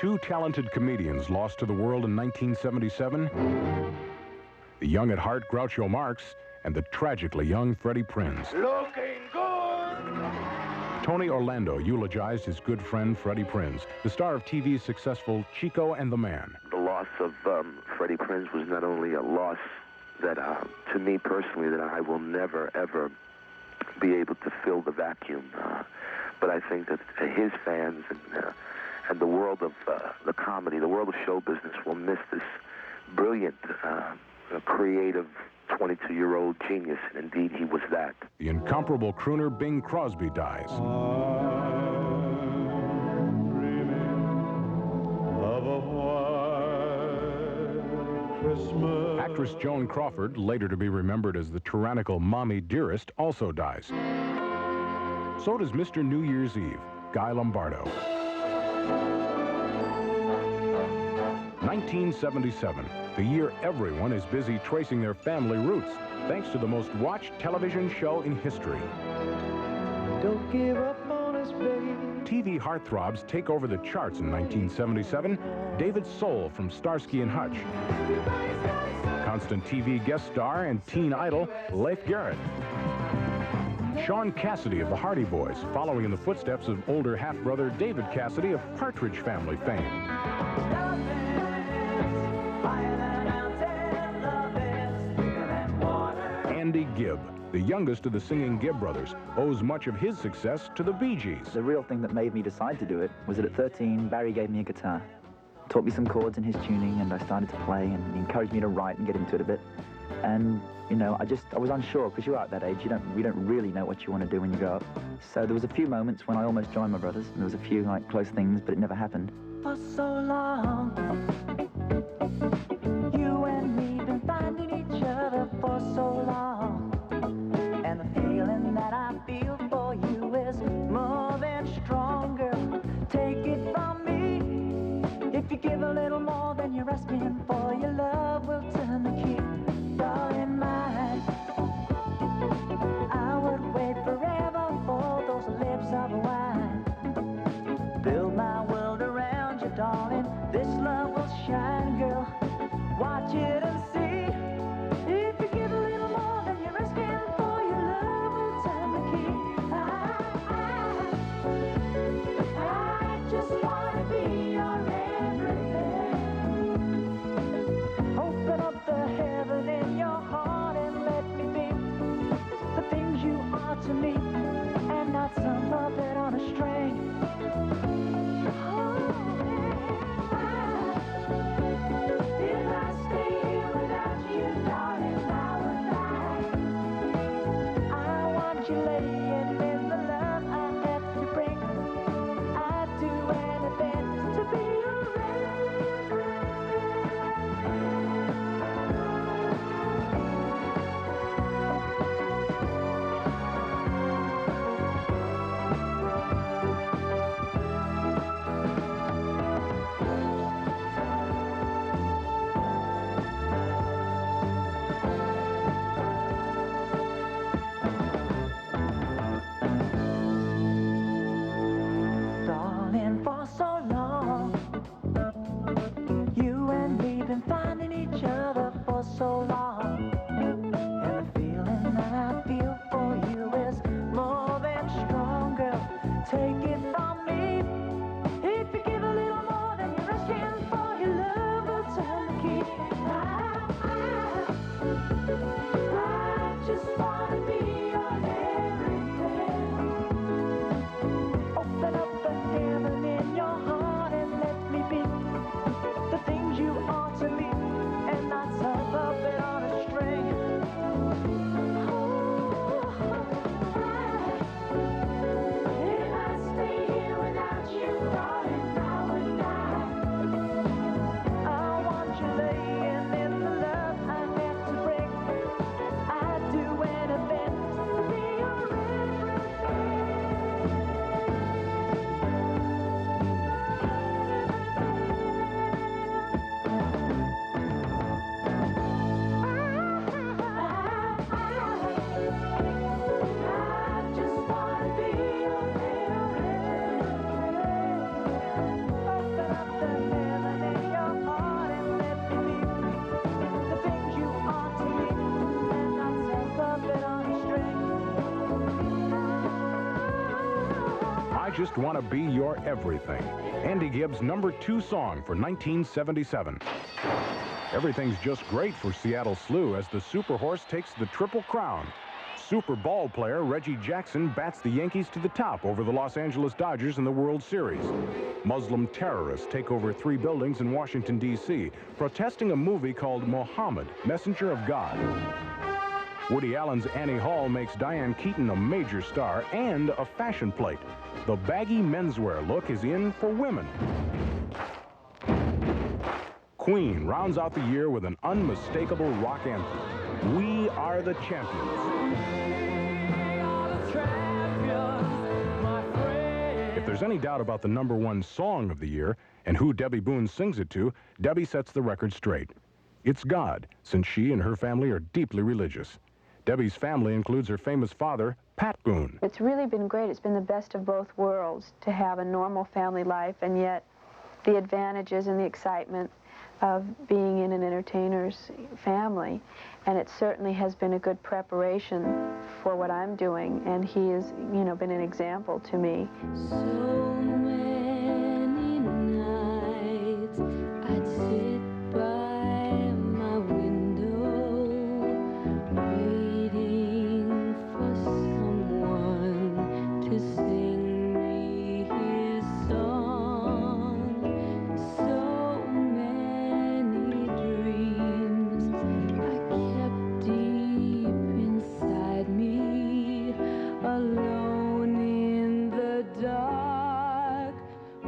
two talented comedians lost to the world in 1977. The young at heart Groucho Marx and the tragically young Freddie Prinze. Looking good! Tony Orlando eulogized his good friend Freddie Prinze, the star of TV's successful Chico and the Man. The loss of Freddie Prinze was not only a loss that, to me personally, that I will never, ever be able to fill the vacuum. But I think that his fans and the world of the comedy, the world of show business will miss this brilliant, creative 22-year-old genius, and indeed he was that. The incomparable crooner Bing Crosby dies. Actress Joan Crawford, later to be remembered as the tyrannical Mommy Dearest, also dies. So does Mr. New Year's Eve, Guy Lombardo. 1977, the year everyone is busy tracing their family roots, thanks to the most watched television show in history. Don't give up on us, baby. TV heartthrobs take over the charts in 1977. David Soul from Starsky and Hutch. Constant TV guest star and teen idol, Leif Garrett. Sean Cassidy of the Hardy Boys, following in the footsteps of older half-brother David Cassidy of Partridge Family fame. Andy Gibb, the youngest of the singing Gibb brothers, owes much of his success to the BeeGees. The real thing that made me decide to do it was that at 13, Barry gave me a guitar, taught me some chords in his tuning, and I started to play, and he encouraged me to write and get into it a bit. And, you know, I was unsure, because you're at that age, you don't really know what you want to do when you grow up. So there was a few moments when I almost joined my brothers, and there was a few, like, close things, but it never happened. For so long, you and me been finding each other for so long, and the feeling that I feel for you is more than stronger. Take it from me, if you give a little more than you're asking for, your love will turn the key. Darling mine, I would wait forever for those lips of wine. Build my world around you, darling. This love will shine, girl. Watch it and see. If you give a little more than you're asking for, your love will turn the key. I just want to be your everything. Open up the heaven in your heart and let me be the things you are to me, and not some puppet on a string. If I stay here without you, darling, I will die. I want you laying in the love I have to bring. I'd do anything to be for so long. You and me been finding each other for so long, and the feeling that I feel for you is more than stronger. Take it from me, if you give a little more than you're asking for, your love will turn the key. I just want to be your everything. Open up the heaven in your heart. just want to be your everything. Andy Gibbs' #2 song for 1977. Everything's just great for Seattle Slew as the Super Horse takes the Triple Crown. Super ball player Reggie Jackson bats the Yankees to the top over the Los Angeles Dodgers in the World Series. Muslim terrorists take over 3 buildings in Washington, D.C., protesting a movie called Mohammed, Messenger of God. Woody Allen's Annie Hall makes Diane Keaton a major star and a fashion plate. The baggy menswear look is in for women. Queen rounds out the year with an unmistakable rock anthem. We are the champions. If there's any doubt about the #1 song of the year and who Debbie Boone sings it to, Debbie sets the record straight. It's God, since she and her family are deeply religious. Debbie's family includes her famous father, Pat Boone. It's really been great. It's been the best of both worlds to have a normal family life and yet the advantages and the excitement of being in an entertainer's family. And it certainly has been a good preparation for what I'm doing, and he has, been an example to me. So many nights I'd sit by my window waiting for someone to sing me his song. So many dreams I kept deep inside me, alone in the dark.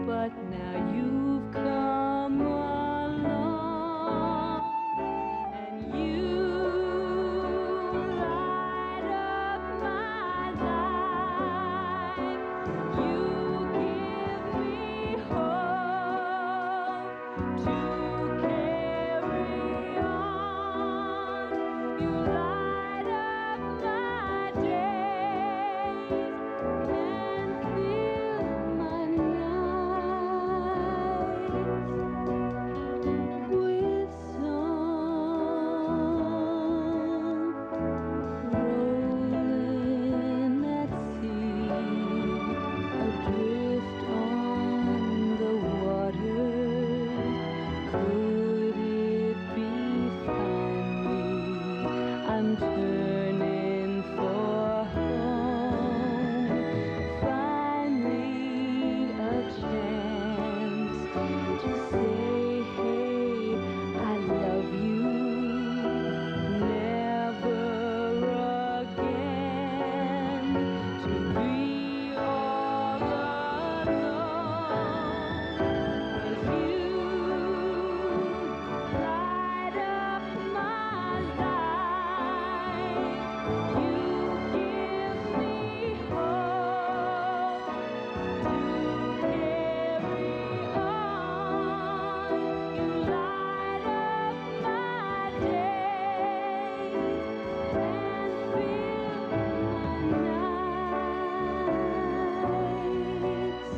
But now you've come along, and you light up my life. You give me hope to carry on. You light up my days and fill my nights with song. Rolling at sea, adrift on the water. Could it be finally I'm turning for home? Finally a chance to say, hey, I love you. Never again to be all alone. 'Cause you light up my life. You give me hope to carry on. You light up my days and fill my nights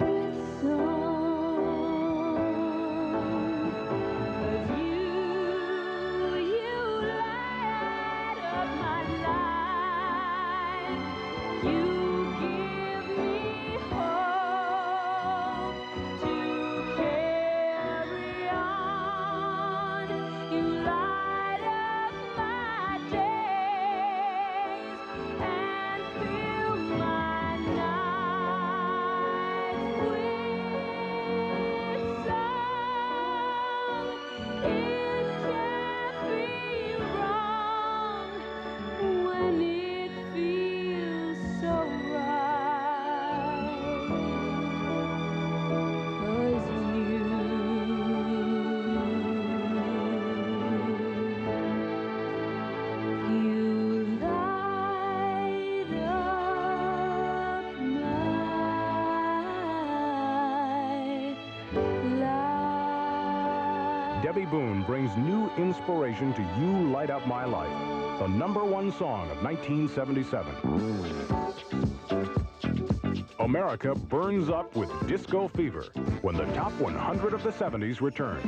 with song. 'Cause you light up my life. You give me hope to carry on. You light up my days and fill my nights with song. It can't be wrong when it feels so right. 'Cause you light up my life. Debbie Boone brings new inspiration to You Light Up My Life, the #1 song of 1977. America burns up with disco fever when the top 100 of the 70s returns.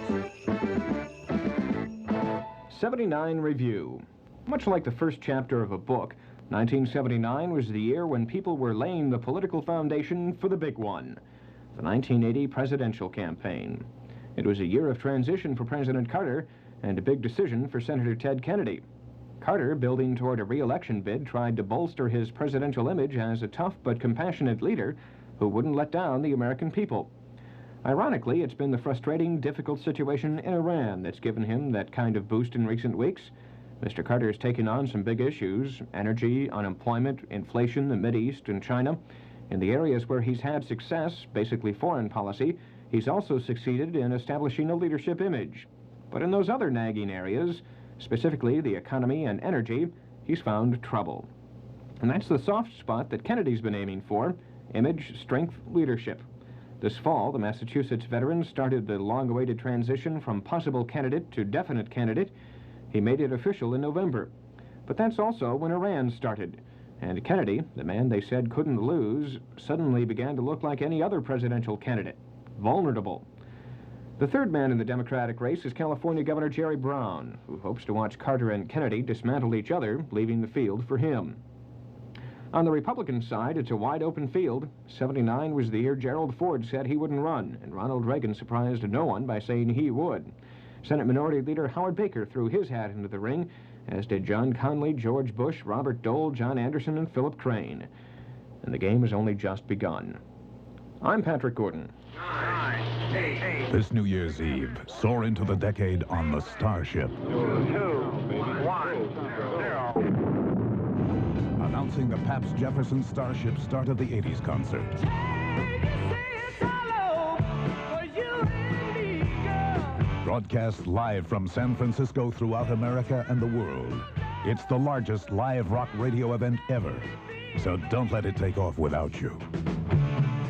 79 Review. Much like the first chapter of a book, 1979 was the year when people were laying the political foundation for the big one, the 1980 presidential campaign. It was a year of transition for President Carter and a big decision for Senator Ted Kennedy. Carter, building toward a re-election bid, tried to bolster his presidential image as a tough but compassionate leader who wouldn't let down the American people. Ironically, it's been the frustrating, difficult situation in Iran that's given him that kind of boost in recent weeks. Mr. Carter's taken on some big issues: energy, unemployment, inflation, the Mideast, and China. In the areas where he's had success, basically foreign policy, he's also succeeded in establishing a leadership image. But in those other nagging areas, specifically the economy and energy, he's found trouble. And that's the soft spot that Kennedy's been aiming for: image, strength, leadership. This fall, the Massachusetts veteran started the long-awaited transition from possible candidate to definite candidate. He made it official in November. But that's also when Iran started. And Kennedy, the man they said couldn't lose, suddenly began to look like any other presidential candidate: vulnerable. The third man in the Democratic race is California Governor Jerry Brown, who hopes to watch Carter and Kennedy dismantle each other, leaving the field for him. On the Republican side, it's a wide-open field. 79 was the year Gerald Ford said he wouldn't run, and Ronald Reagan surprised no one by saying he would. Senate Minority Leader Howard Baker threw his hat into the ring, as did John Connally, George Bush, Robert Dole, John Anderson, and Philip Crane. And the game has only just begun. I'm Patrick Gordon. This New Year's Eve, soar into the decade on the Starship. 2, 1, 0. Announcing the Pabst Jefferson Starship start of the 80s concert. Broadcast live from San Francisco throughout America and the world. It's the largest live rock radio event ever. So don't let it take off without you.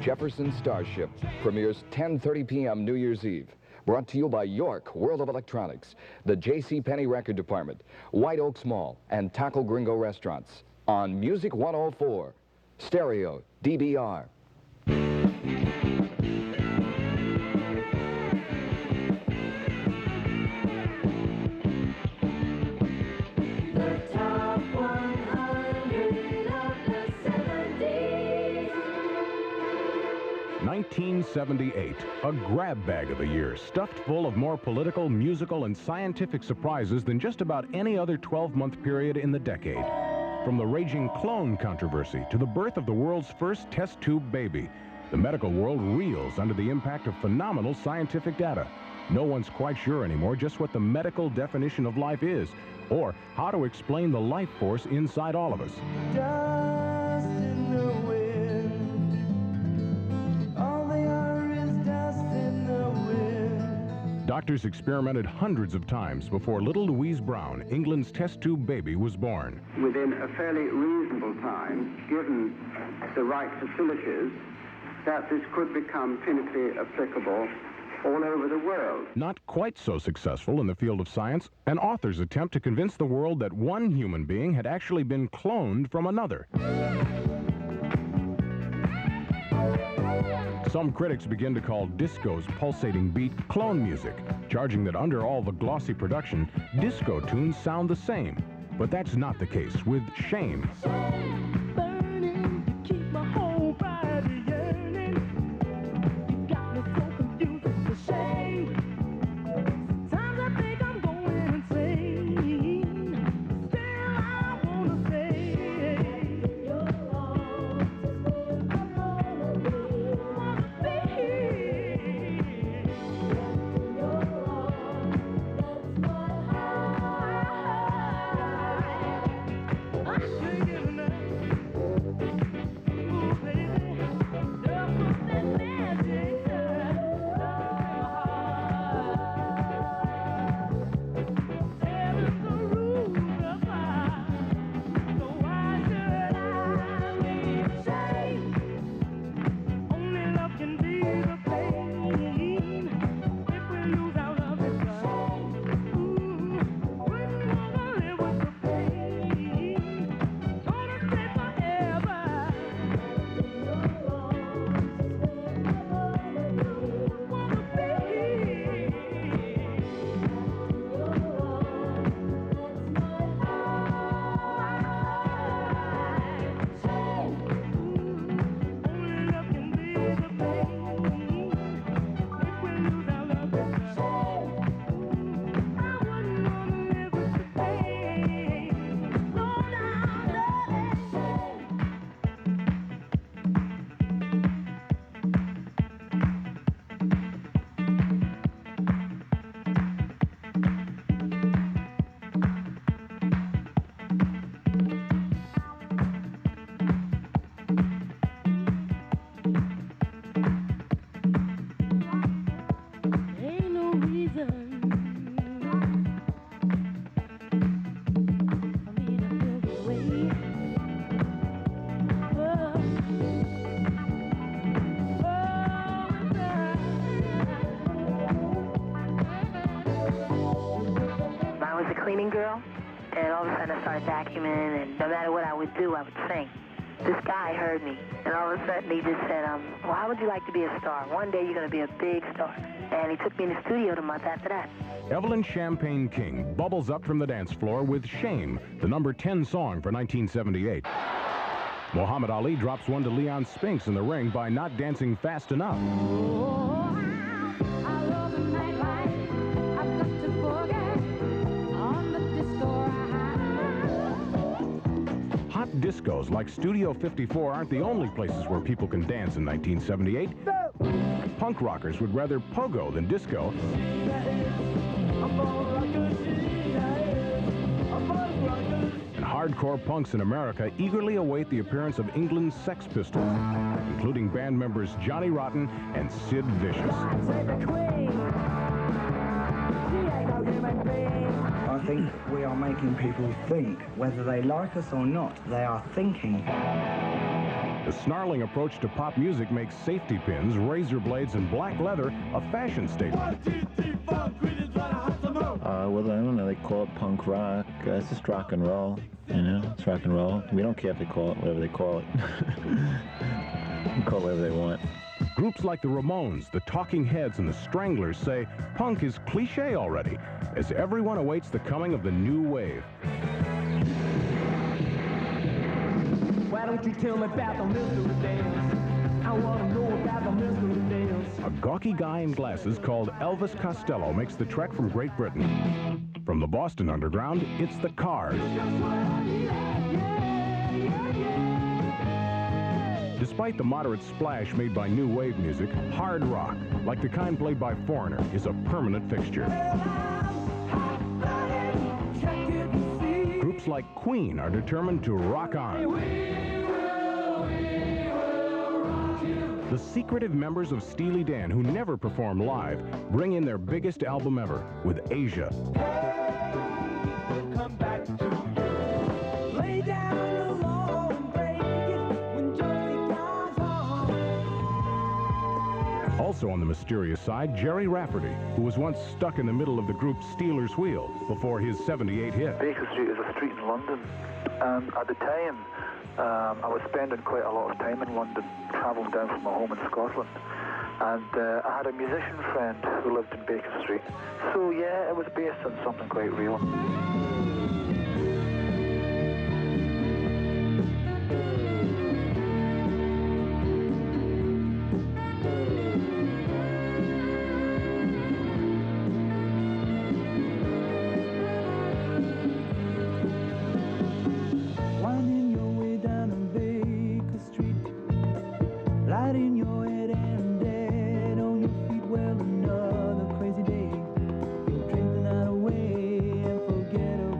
Jefferson Starship premieres 10:30 p.m. New Year's Eve. Brought to you by York World of Electronics, the J.C. Penney Record Department, White Oaks Mall, and Taco Gringo Restaurants. On Music 104, Stereo DBR. The top 100 of the 70s. 1978, a grab bag of the year, stuffed full of more political, musical, and scientific surprises than just about any other 12-month period in the decade. From the raging clone controversy to the birth of the world's first test tube baby, the medical world reels under the impact of phenomenal scientific data. No one's quite sure anymore just what the medical definition of life is, or how to explain the life force inside all of us. Dust in the wind. All they are is dust in the wind. Doctors experimented hundreds of times before little Louise Brown, England's test tube baby, was born. Within a fairly reasonable time, given the right facilities, that this could become clinically applicable all over the world. Not quite so successful in the field of science, an author's attempt to convince the world that one human being had actually been cloned from another. Some critics begin to call disco's pulsating beat clone music, charging that under all the glossy production, disco tunes sound the same. But that's not the case with Shame. Burning, keep my whole body yearning. You got me so confused, it's a shame. Sometimes I think I'm going insane. Still, I wanna say, your arms is where I wanna be. Your arms, that's my high. I can't get enough. cleaning girl, and all of a sudden I started vacuuming, and no matter what I would do, I would sing. This guy heard me, and all of a sudden he just said, well, how would you like to be a star? One day you're going to be a big star. And he took me in the studio the month after that. Evelyn Champagne King bubbles up from the dance floor with Shame, the number 10 song for 1978. Muhammad Ali drops one to Leon Spinks in the ring by not dancing fast enough. Hot discos like Studio 54 aren't the only places where people can dance in 1978. Punk rockers would rather pogo than disco. And hardcore punks in America eagerly await the appearance of England's Sex Pistols, including band members Johnny Rotten and Sid Vicious. I think we are making people think. Whether they like us or not, they are thinking. The snarling approach to pop music makes safety pins, razor blades, and black leather a fashion statement. Well, I don't know, they call it punk rock. It's just rock and roll, you know? It's rock and roll. We don't care if they call it whatever they call it. They can call it whatever they want. Groups like the Ramones, the Talking Heads, and the Stranglers say punk is cliche already, as everyone awaits the coming of the new wave. Why don't you tell me about the mystery dance? I want to know about the mystery dance. A gawky guy in glasses called Elvis Costello makes the trek from Great Britain. From the Boston Underground, it's the Cars. Despite the moderate splash made by new wave music, hard rock, like the kind played by Foreigner, is a permanent fixture. Groups like Queen are determined to rock on. The secretive members of Steely Dan, who never perform live, bring in their biggest album ever with Asia. Come back to you. Lay down alone and break it when joy comes home. Also on the mysterious side, Jerry Rafferty, who was once stuck in the middle of the group Steelers Wheel before his '78 hit. Baker Street is a street in London, and at the time I was spending quite a lot of time in London, travelling down from my home in Scotland, and I had a musician friend who lived in Baker Street. So yeah, it was based on something quite real. Well, another crazy day. Drink the night away and forget about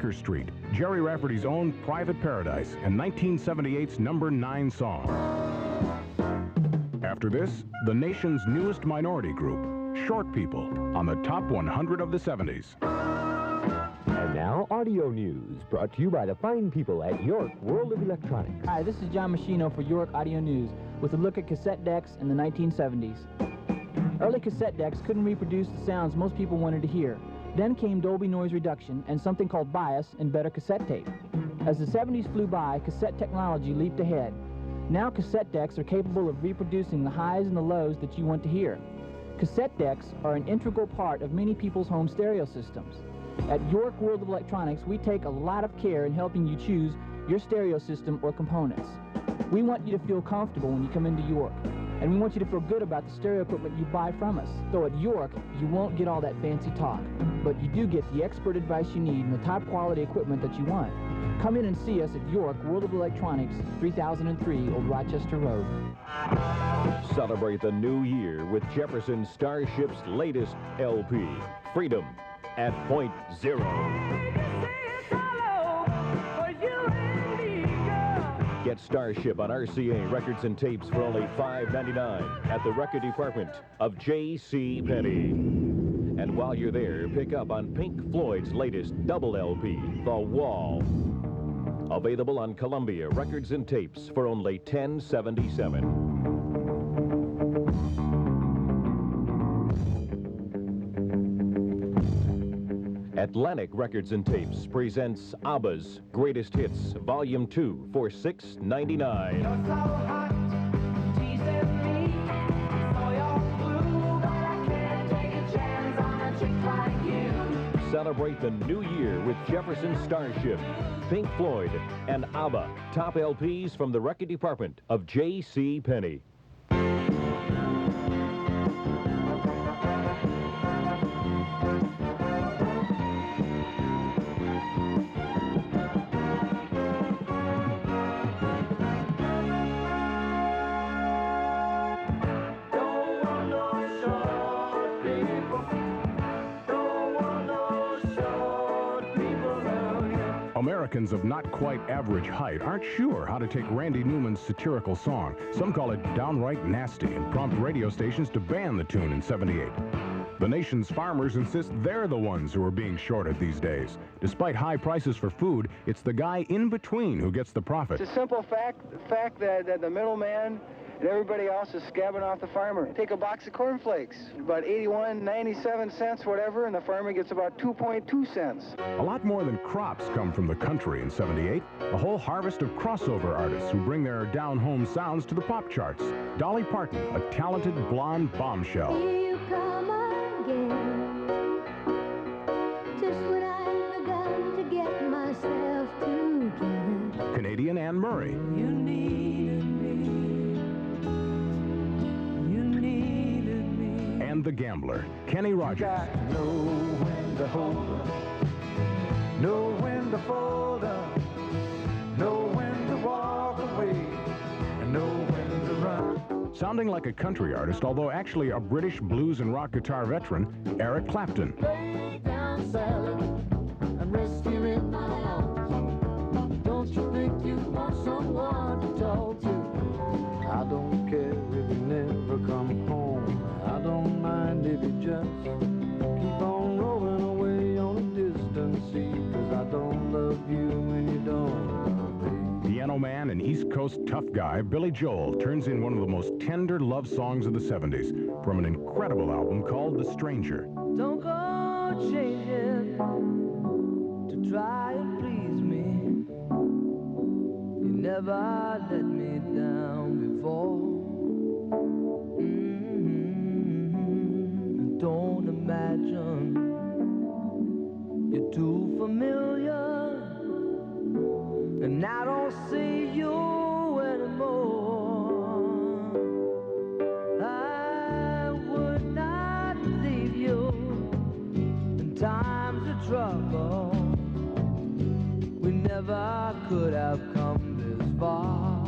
Baker Street, Jerry Rafferty's own Private Paradise, and 1978's number 9 song. After this, the nation's newest minority group, Short People, on the top 100 of the 70s. And now, audio news, brought to you by the fine people at York World of Electronics. Hi, this is John Machino for York Audio News with a look at cassette decks in the 1970s. Early cassette decks couldn't reproduce the sounds most people wanted to hear. Then came Dolby noise reduction and something called bias and better cassette tape. As the 70s flew by, cassette technology leaped ahead. Now cassette decks are capable of reproducing the highs and the lows that you want to hear. Cassette decks are an integral part of many people's home stereo systems. At York World of Electronics, we take a lot of care in helping you choose your stereo system or components. We want you to feel comfortable when you come into York, and we want you to feel good about the stereo equipment you buy from us. So at York, you won't get all that fancy talk, but you do get the expert advice you need and the top quality equipment that you want. Come in and see us at York World of Electronics, 3003 Old Rochester Road. Celebrate the new year with Jefferson Starship's latest LP, Freedom at Point Zero. Get Starship on RCA Records and Tapes for only $5.99 at the record department of J.C. Penney. And while you're there, pick up on Pink Floyd's latest double LP, The Wall. Available on Columbia Records and Tapes for only $10.77. Atlantic Records and Tapes presents ABBA's Greatest Hits, Volume 2 for $6.99. Celebrate the new year with Jefferson Starship, Pink Floyd, and ABBA. Top LPs from the record department of J.C. Penney. Americans of not quite average height aren't sure how to take Randy Newman's satirical song. Some call it downright nasty and prompt radio stations to ban the tune in '78. The nation's farmers insist they're the ones who are being shorted these days. Despite high prices for food, it's the guy in between who gets the profit. It's a simple fact that the middleman and everybody else is scabbing off the farmer. Take a box of cornflakes, about 81, 97 cents, whatever, and the farmer gets about 2.2 cents. A lot more than crops come from the country in '78. A whole harvest of crossover artists who bring their down-home sounds to the pop charts. Dolly Parton, a talented blonde bombshell. Here you come again, just when I've begun to get myself together. Canadian Anne Murray. You needed me. And the Gambler, Kenny Rogers. Know when to hold up, know when to fold up, know when to walk away, and know when to run. Sounding like a country artist, although actually a British blues and rock guitar veteran, Eric Clapton. Lay down, Sally, and rest here in my arms. Don't you think you want someone to talk to? I don't care if you never come home. I don't mind if you just keep on rolling away on a distant sea, 'cause I don't love you when you don't love me. Piano man and East Coast tough guy Billy Joel turns in one of the most tender love songs of the '70s from an incredible album called The Stranger. Don't go changing to try and please me. You never let me down before. Don't imagine you're too familiar, and I don't see you anymore. I would not leave you in times of trouble. We never could have come this far.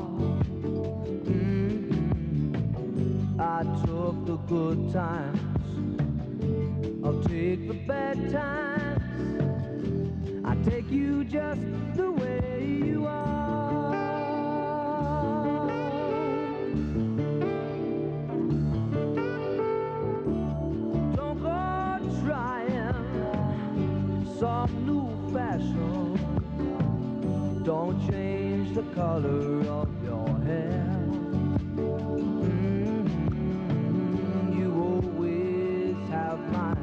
I took the good times, I'll take the bad times. I take you just the way you are. Don't go trying some new fashion. Don't change the color of your hair. You always have my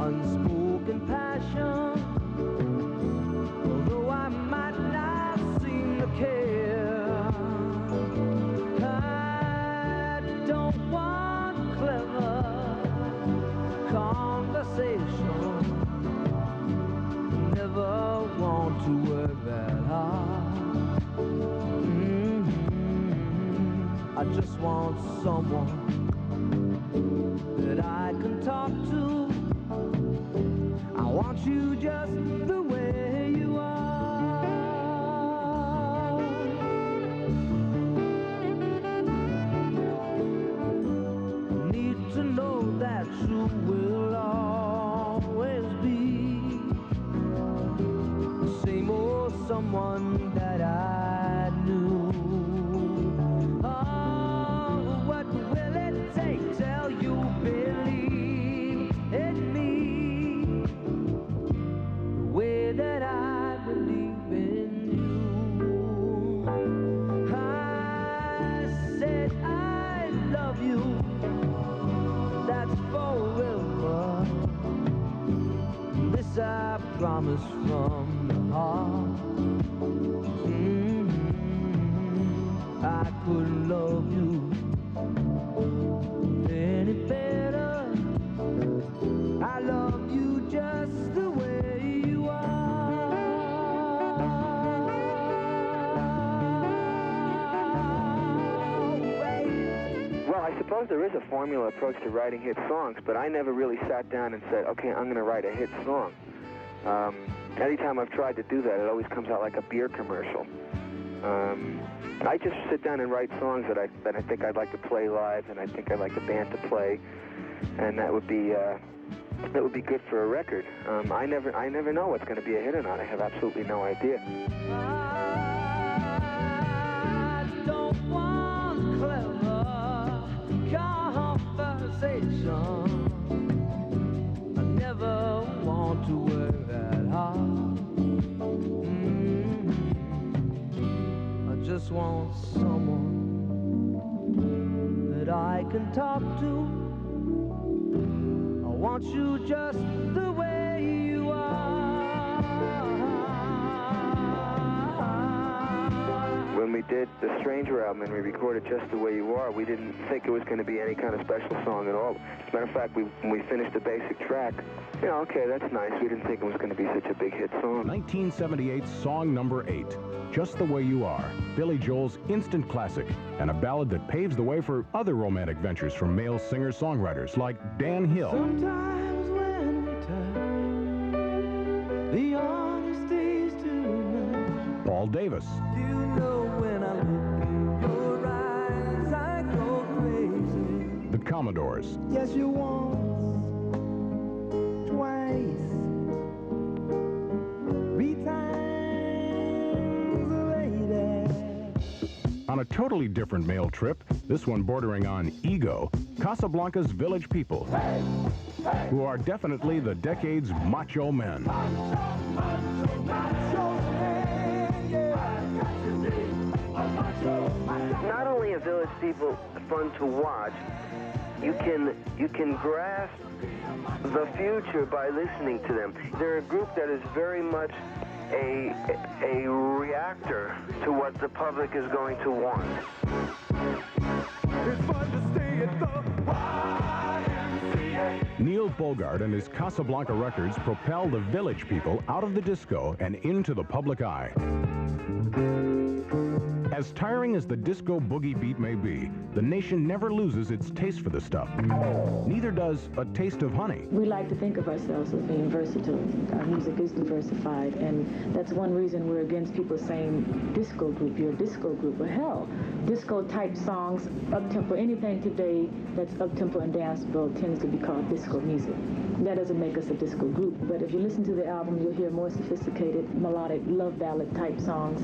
unspoken passion. Although I might not seem to care, I don't want clever conversation. Never want to work that hard. I just want someone that I can talk to. I want you just the way you are. Need to know that you will always be the same old someone that I knew. Oh, what will it take till you believe in me the way that I believe in you? I said I love you, that's forever. This I promise from the heart. I couldn't love you any better. I love you just the way you are. Well, I suppose there is a formula approach to writing hit songs, but I never really sat down and said, okay, I'm going to write a hit song. Anytime I've tried to do that, it always comes out like a beer commercial. I just sit down and write songs that I think I'd like to play live, and I think I'd like the band to play, and that would be good for a record. I never know what's going to be a hit or not. I have absolutely no idea. I don't want clever conversation. I never want to work that hard. I just want someone that I can talk to. I want you just the way you are. When we did the Stranger album and we recorded Just the Way You Are, we didn't think it was going to be any kind of special song at all. As a matter of fact, when we finished the basic track, you know, okay, that's nice. We didn't think it was going to be such a big hit song. 1978's song number 8, Just the Way You Are, Billy Joel's instant classic, and a ballad that paves the way for other romantic ventures from male singer-songwriters like Dan Hill. Sometimes when we touch, the honesty's too much. Paul Davis. You know when I look in your eyes, I go crazy. The Commodores. Yes, you once, twice, 3 times, lady. On a totally different male trip, this one bordering on ego, Casablanca's Village People, who are definitely the decade's macho men. Not only are Village People fun to watch, you can grasp the future by listening to them. They're a group that is very much a reactor to what the public is going to want. It's fun to stay at the YMCA. Neil Bogart and his Casablanca records propel the Village People out of the disco and into the public eye. As tiring as the disco boogie beat may be, the nation never loses its taste for the stuff. Neither does A Taste of Honey. We like to think of ourselves as being versatile. Our music is diversified, and that's one reason we're against people saying disco group, you're a disco group. Well, hell, disco-type songs, up-tempo, anything today that's up-tempo and danceable tends to be called disco music. That doesn't make us a disco group, but if you listen to the album, you'll hear more sophisticated, melodic, love ballad-type songs.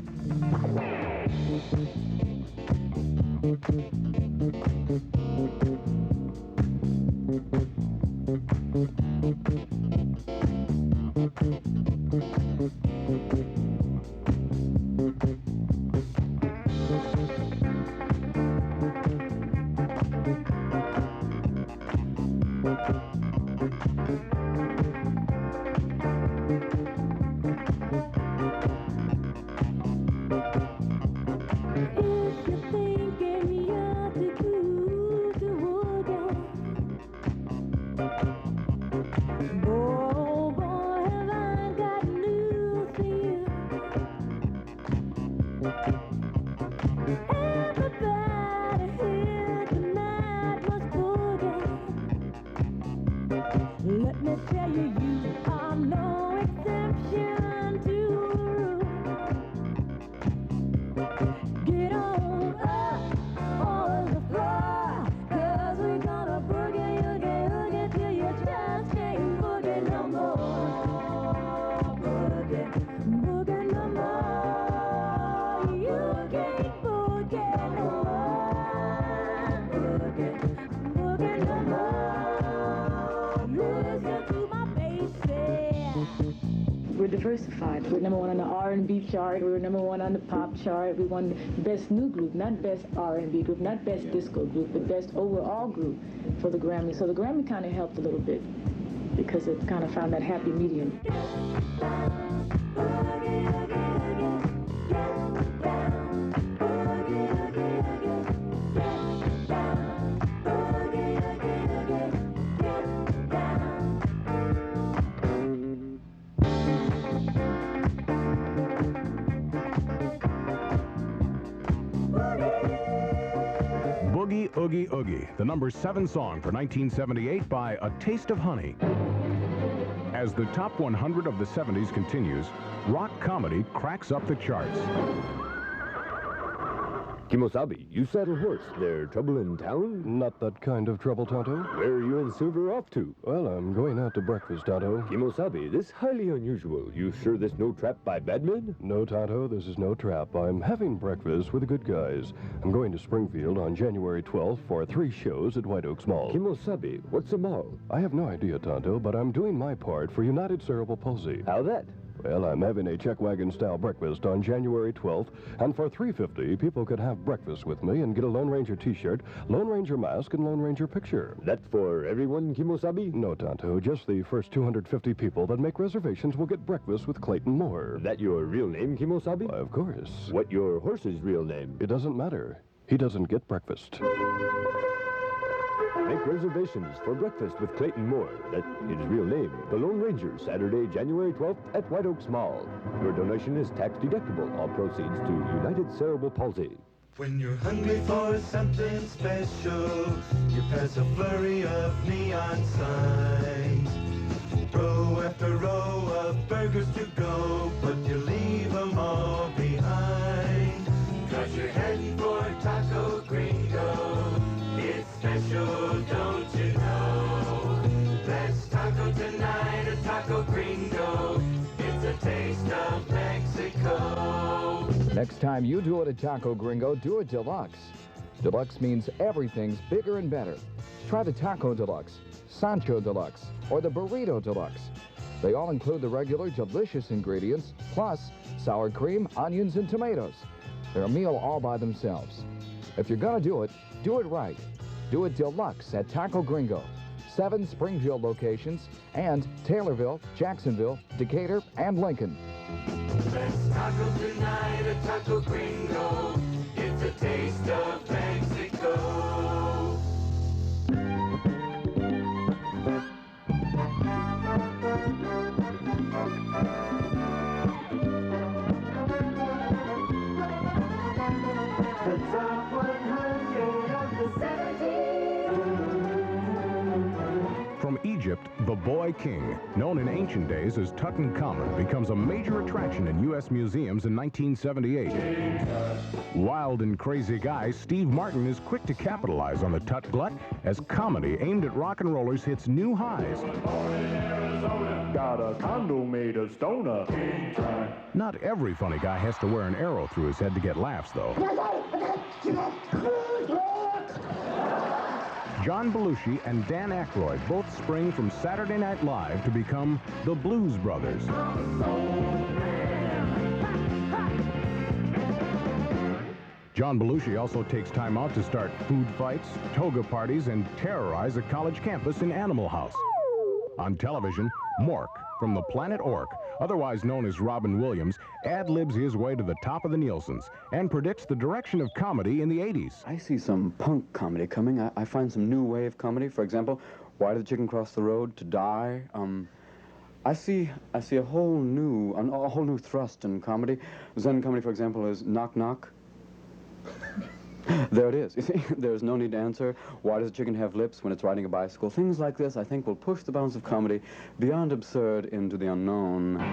We're diversified. We're number one on the R&B chart. We were number one on the pop chart. We won best new group, not best R&B group, not best disco group, but best overall group for the Grammy. So the Grammy kind of helped a little bit because it kind of found that happy medium. Boogie Oogie Oogie, the number 7 song for 1978 by A Taste of Honey. As the top 100 of the 70s continues, rock comedy cracks up the charts. Kimosabe, you saddle horse. There trouble in town? Not that kind of trouble, Tonto. Where are you and Silver off to? Well, I'm going out to breakfast, Tonto. Kimosabe, this highly unusual. You sure this no trap by bad men? No, Tonto, this is no trap. I'm having breakfast with the good guys. I'm going to Springfield on January 12th for 3 shows at White Oaks Mall. Kimosabe, what's a mall? I have no idea, Tonto, but I'm doing my part for United Cerebral Palsy. How that? Well, I'm having a check wagon-style breakfast on January 12th, and for $3.50, people could have breakfast with me and get a Lone Ranger T-shirt, Lone Ranger mask, and Lone Ranger picture. That for everyone, Kimosabe? No, Tonto. Just the first 250 people that make reservations will get breakfast with Clayton Moore. That your real name, Kimosabe? Why, of course. What your horse's real name? It doesn't matter. He doesn't get breakfast. Make reservations for breakfast with Clayton Moore. That's his real name. The Lone Ranger, Saturday, January 12th at White Oaks Mall. Your donation is tax deductible. All proceeds to United Cerebral Palsy. When you're hungry for something special, you pass a flurry of neon signs. Row after row of burgers to go, but you leave them all behind. 'Cause you're heading for Taco Gringo. It's special, don't you know? Let's taco tonight at Taco Gringo. It's a taste of Mexico. Next time you do it at Taco Gringo, do it deluxe. Deluxe means everything's bigger and better. Try the Taco Deluxe, Sancho Deluxe, or the Burrito Deluxe. They all include the regular delicious ingredients, plus sour cream, onions, and tomatoes. They're a meal all by themselves. If you're gonna do it right. Do it deluxe at Taco Gringo. 7 Springfield locations and Taylorville, Jacksonville, Decatur, and Lincoln. Let's taco tonight at Taco Gringo. It's a taste of Mexico. Egypt, the Boy King, known in ancient days as Tutankhamun, becomes a major attraction in U.S. museums in 1978. Wild and crazy guy Steve Martin is quick to capitalize on the Tut glut as comedy aimed at rock and rollers hits new highs. Got a condo made of stoner. Not every funny guy has to wear an arrow through his head to get laughs, though. John Belushi and Dan Aykroyd both spring from Saturday Night Live to become the Blues Brothers. John Belushi also takes time out to start food fights, toga parties, and terrorize a college campus in Animal House. On television, Mork from the planet Ork, otherwise known as Robin Williams, ad-libs his way to the top of the Nielsen's and predicts the direction of comedy in the 80s. I see some punk comedy coming. I find some new wave comedy. For example, Why Did the Chicken Cross the Road? To Die. I see a whole new thrust in comedy. Zen comedy, for example, is Knock Knock. There it is. You see, there's no need to answer. Why does a chicken have lips when it's riding a bicycle? Things like this, I think, will push the bounds of comedy beyond absurd into the unknown.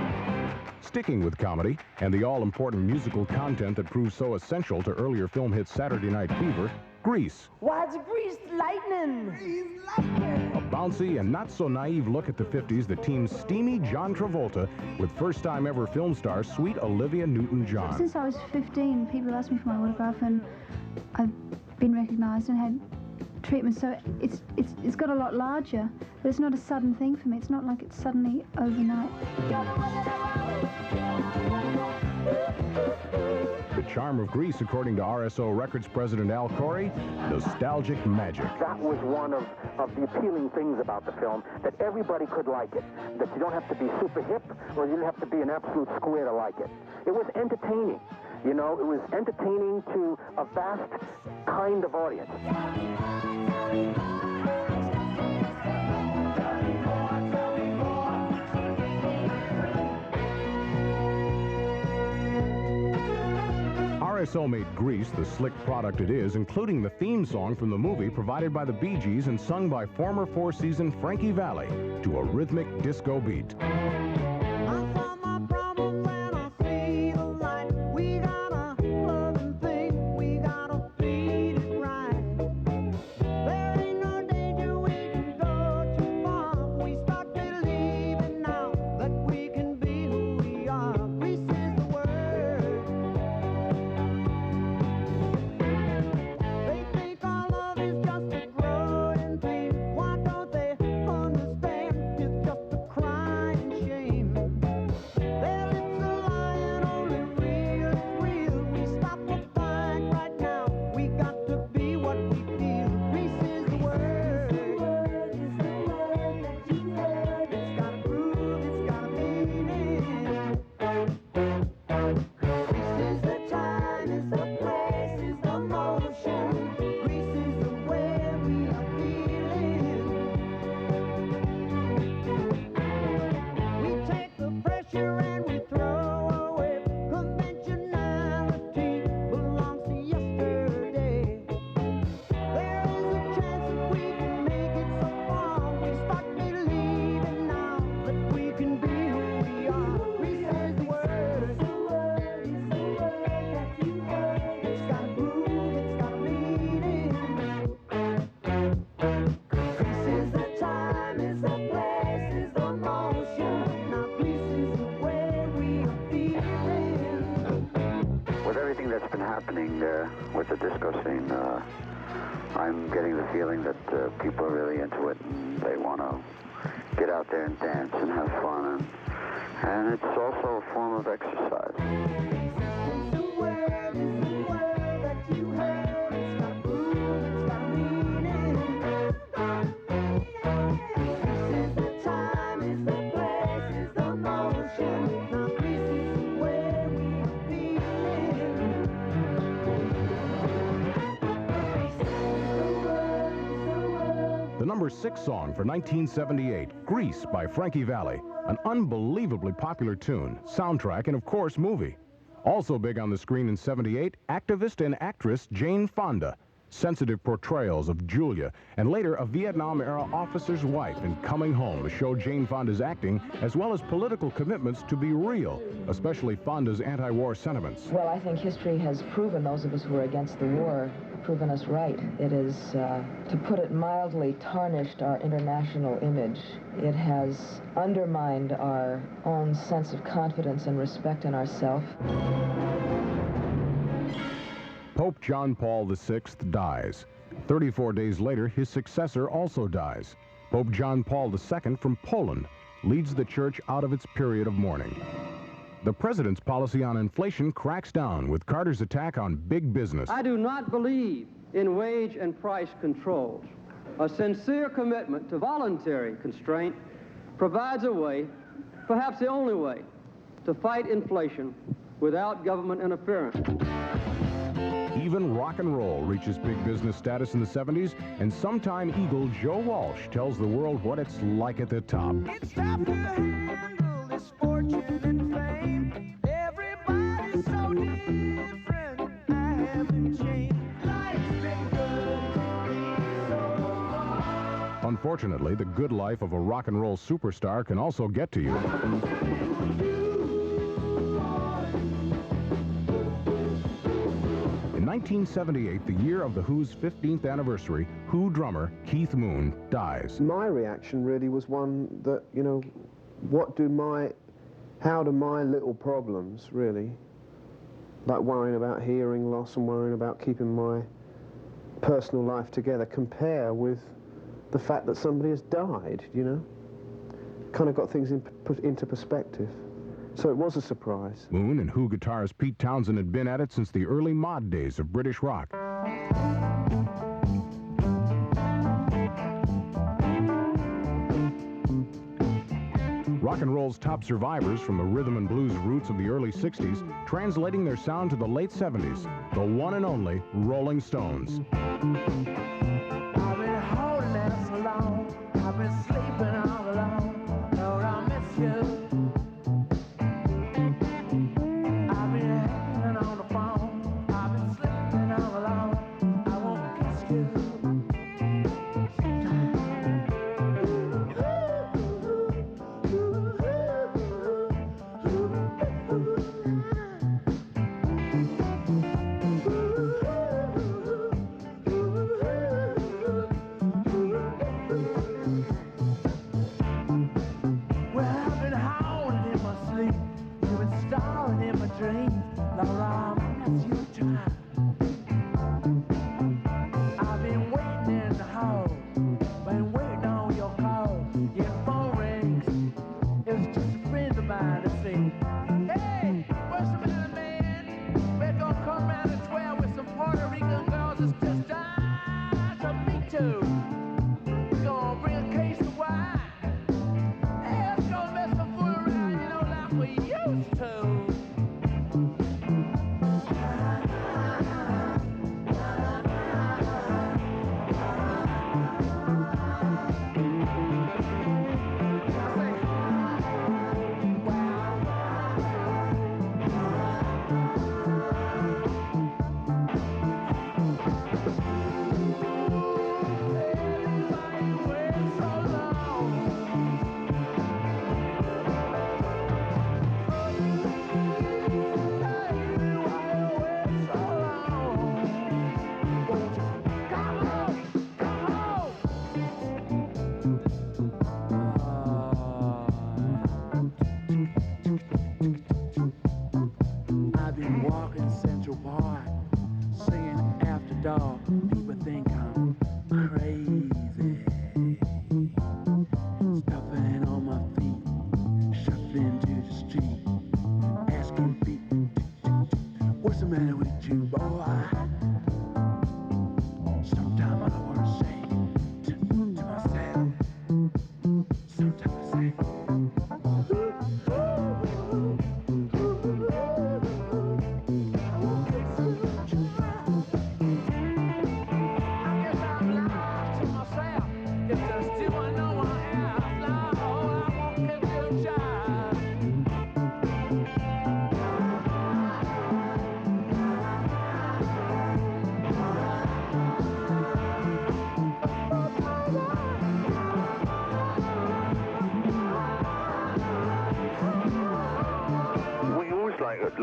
Sticking with comedy and the all-important musical content that proved so essential to earlier film hit Saturday Night Fever, Grease. Why, it's greased lightning! Greased lightning! A bouncy and not-so-naive look at the 50s that teams steamy John Travolta with first-time ever film star sweet Olivia Newton-John. Since I was 15, people asked me for my autograph, and I've been recognized and had treatment, so it's got a lot larger, but it's not a sudden thing for me. It's not like it's suddenly overnight. The charm of Grease, according to RSO Records president Al Corey, nostalgic magic. That was one of the appealing things about the film, that everybody could like it, that you don't have to be super hip or you don't have to be an absolute square to like it. It was entertaining. You know, it was entertaining to a vast kind of audience. RSO made Grease the slick product it is, including the theme song from the movie provided by the BeeGees and sung by former four-season Frankie Valli to a rhythmic disco beat. With the disco scene, I'm getting the feeling that people are really into it and they want to get out there and dance and have fun, and it's also a form of exercise. The number 6 song for 1978, Grease by Frankie Valli, an unbelievably popular tune, soundtrack, and of course, movie. Also big on the screen in '78, activist and actress Jane Fonda. sensitive portrayals of Julia, and later a Vietnam-era officer's wife in Coming Home, showed Jane Fonda's acting, as well as political commitments, to be real, especially Fonda's anti-war sentiments. Well, I think history has proven, those of us who are against the war, proven us right. It is, to put it mildly, tarnished our international image. It has undermined our own sense of confidence and respect in ourselves. Pope John Paul VI dies. 34 days later, his successor also dies. Pope John Paul II from Poland leads the church out of its period of mourning. The president's policy on inflation cracks down with Carter's attack on big business. I do not believe in wage and price controls. A sincere commitment to voluntary constraint provides a way, perhaps the only way, to fight inflation without government interference. Even rock and roll reaches big business status in the 70s, and sometime Eagle Joe Walsh tells the world what it's like at the top. It's time to handle this fortune and fame. Everybody's so different. I haven't changed. Life's been good to me so far. Unfortunately, the good life of a rock and roll superstar can also get to you. In 1978, the year of The Who's 15th anniversary, Who drummer Keith Moon dies. My reaction really was one that, you know, how do my little problems, really, like worrying about hearing loss and worrying about keeping my personal life together, compare with the fact that somebody has died, you know? Kind of got things put into perspective. So it was a surprise. Moon and Who guitarist Pete Townsend had been at it since the early mod days of British rock. Rock and roll's top survivors from the rhythm and blues roots of the early 60s, translating their sound to the late 70s, the one and only Rolling Stones. I've been holding out so long. I've been sleeping all alone. Lord, I miss you.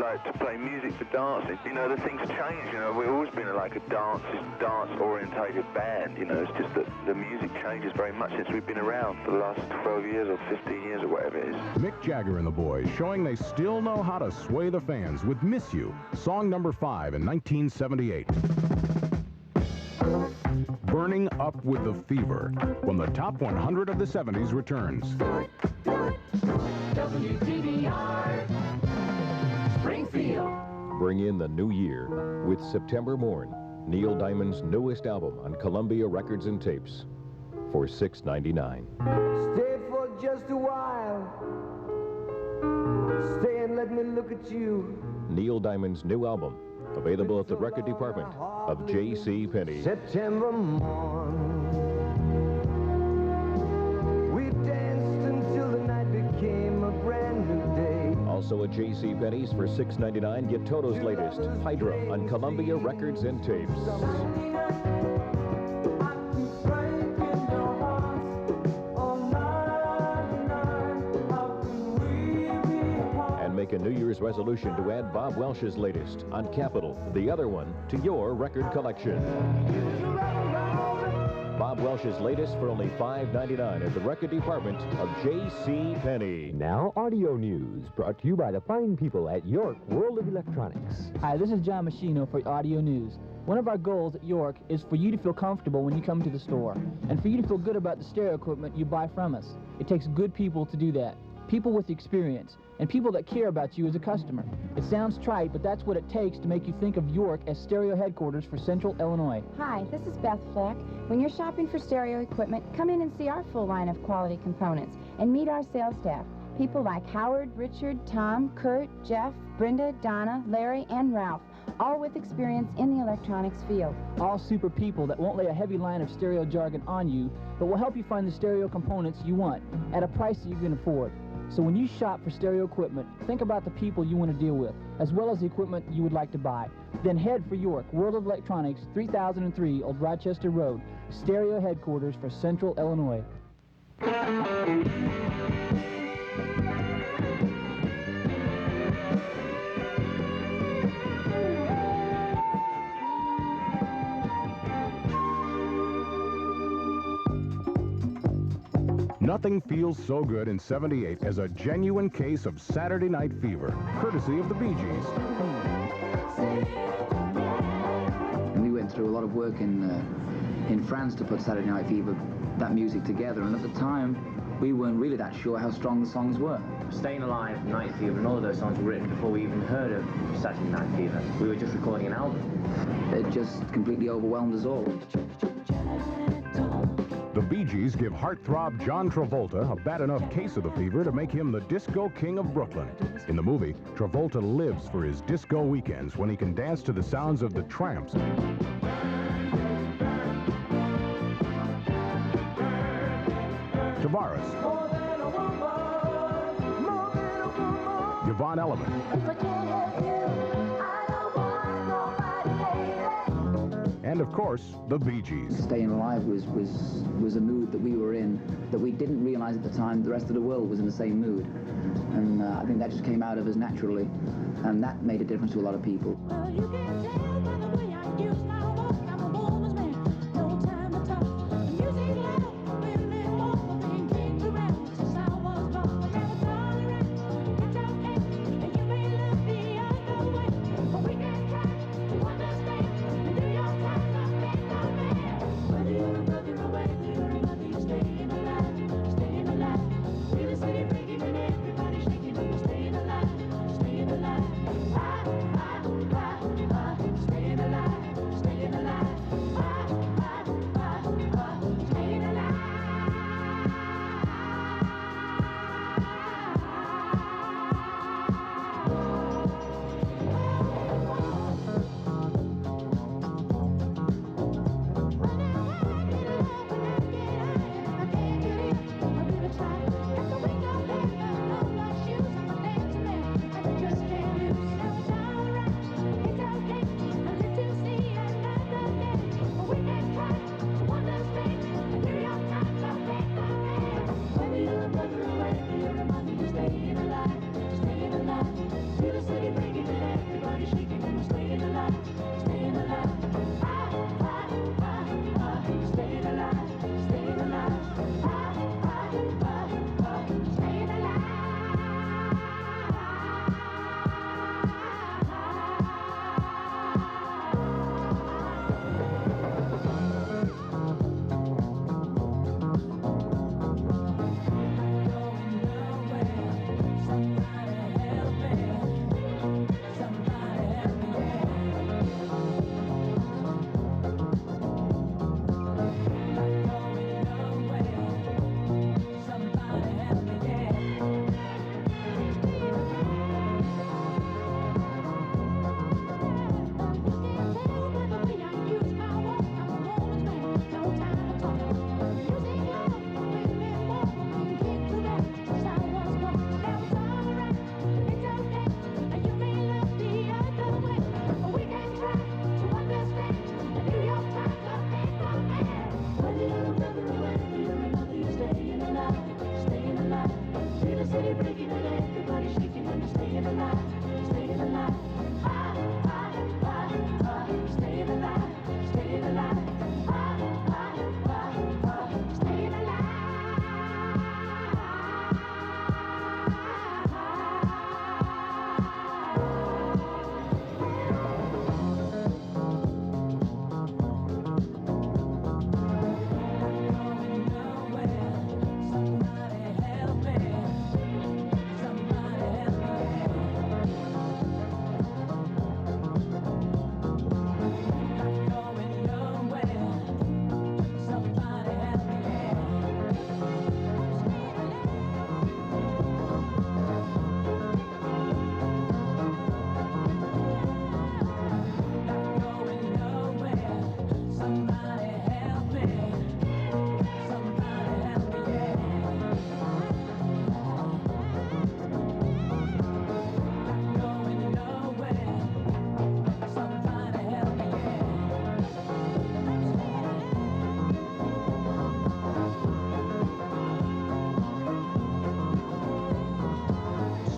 like to play music for dancing. You know, the things change. You know, we've always been like a dance-orientated band. You know, it's just that the music changes very much since we've been around for the last 12 years or 15 years or whatever it is. Mick Jagger and the Boys showing they still know how to sway the fans with Miss You, song number 5 in 1978. Burning up with the fever when the top 100 of the 70s returns. WDBR, Springfield. Bring in the new year with September Morn, Neil Diamond's newest album on Columbia Records and Tapes, for $6.99. Stay for just a while. Stay and let me look at you. Neil Diamond's new album, available at the record department of J.C. Penney. September morn. We danced until the night became a brand new day. Also at J.C. Penney's for $6.99, get Toto's latest, Hydra, on Columbia Records and Tapes. Make a New Year's resolution to add Bob Welch's latest on Capitol, the other one, to your record collection. Bob Welch's latest for only $5.99 at the record department of J.C. Penney. Now, audio news brought to you by the fine people at York World of Electronics. Hi, this is John Machino for Audio News. One of our goals at York is for you to feel comfortable when you come to the store, and for you to feel good about the stereo equipment you buy from us. It takes good people to do that. People with experience, and people that care about you as a customer. It sounds trite, but that's what it takes to make you think of York as stereo headquarters for Central Illinois. Hi, this is Beth Fleck. When you're shopping for stereo equipment, come in and see our full line of quality components and meet our sales staff. People like Howard, Richard, Tom, Kurt, Jeff, Brenda, Donna, Larry, and Ralph, all with experience in the electronics field. All super people that won't lay a heavy line of stereo jargon on you, but will help you find the stereo components you want at a price that you can afford. So when you shop for stereo equipment, think about the people you want to deal with, as well as the equipment you would like to buy. Then head for York World of Electronics, 3003 Old Rochester Road, stereo headquarters for Central Illinois. Nothing feels so good in '78 as a genuine case of Saturday Night Fever, courtesy of the BeeGees. And we went through a lot of work in France to put Saturday Night Fever, that music together, and at the time, we weren't really that sure how strong the songs were. Staying Alive, Night Fever, and all of those songs were written before we even heard of Saturday Night Fever. We were just recording an album. It just completely overwhelmed us all. The BeeGees give heartthrob John Travolta a bad enough case of the fever to make him the disco king of Brooklyn. In the movie, Travolta lives for his disco weekends when he can dance to the sounds of the Tramps, Tavares, Yvonne Elliman, and of course, the BeeGees. Staying Alive was a mood that we were in that we didn't realize at the time the rest of the world was in the same mood. And I think that just came out of us naturally, and that made a difference to a lot of people.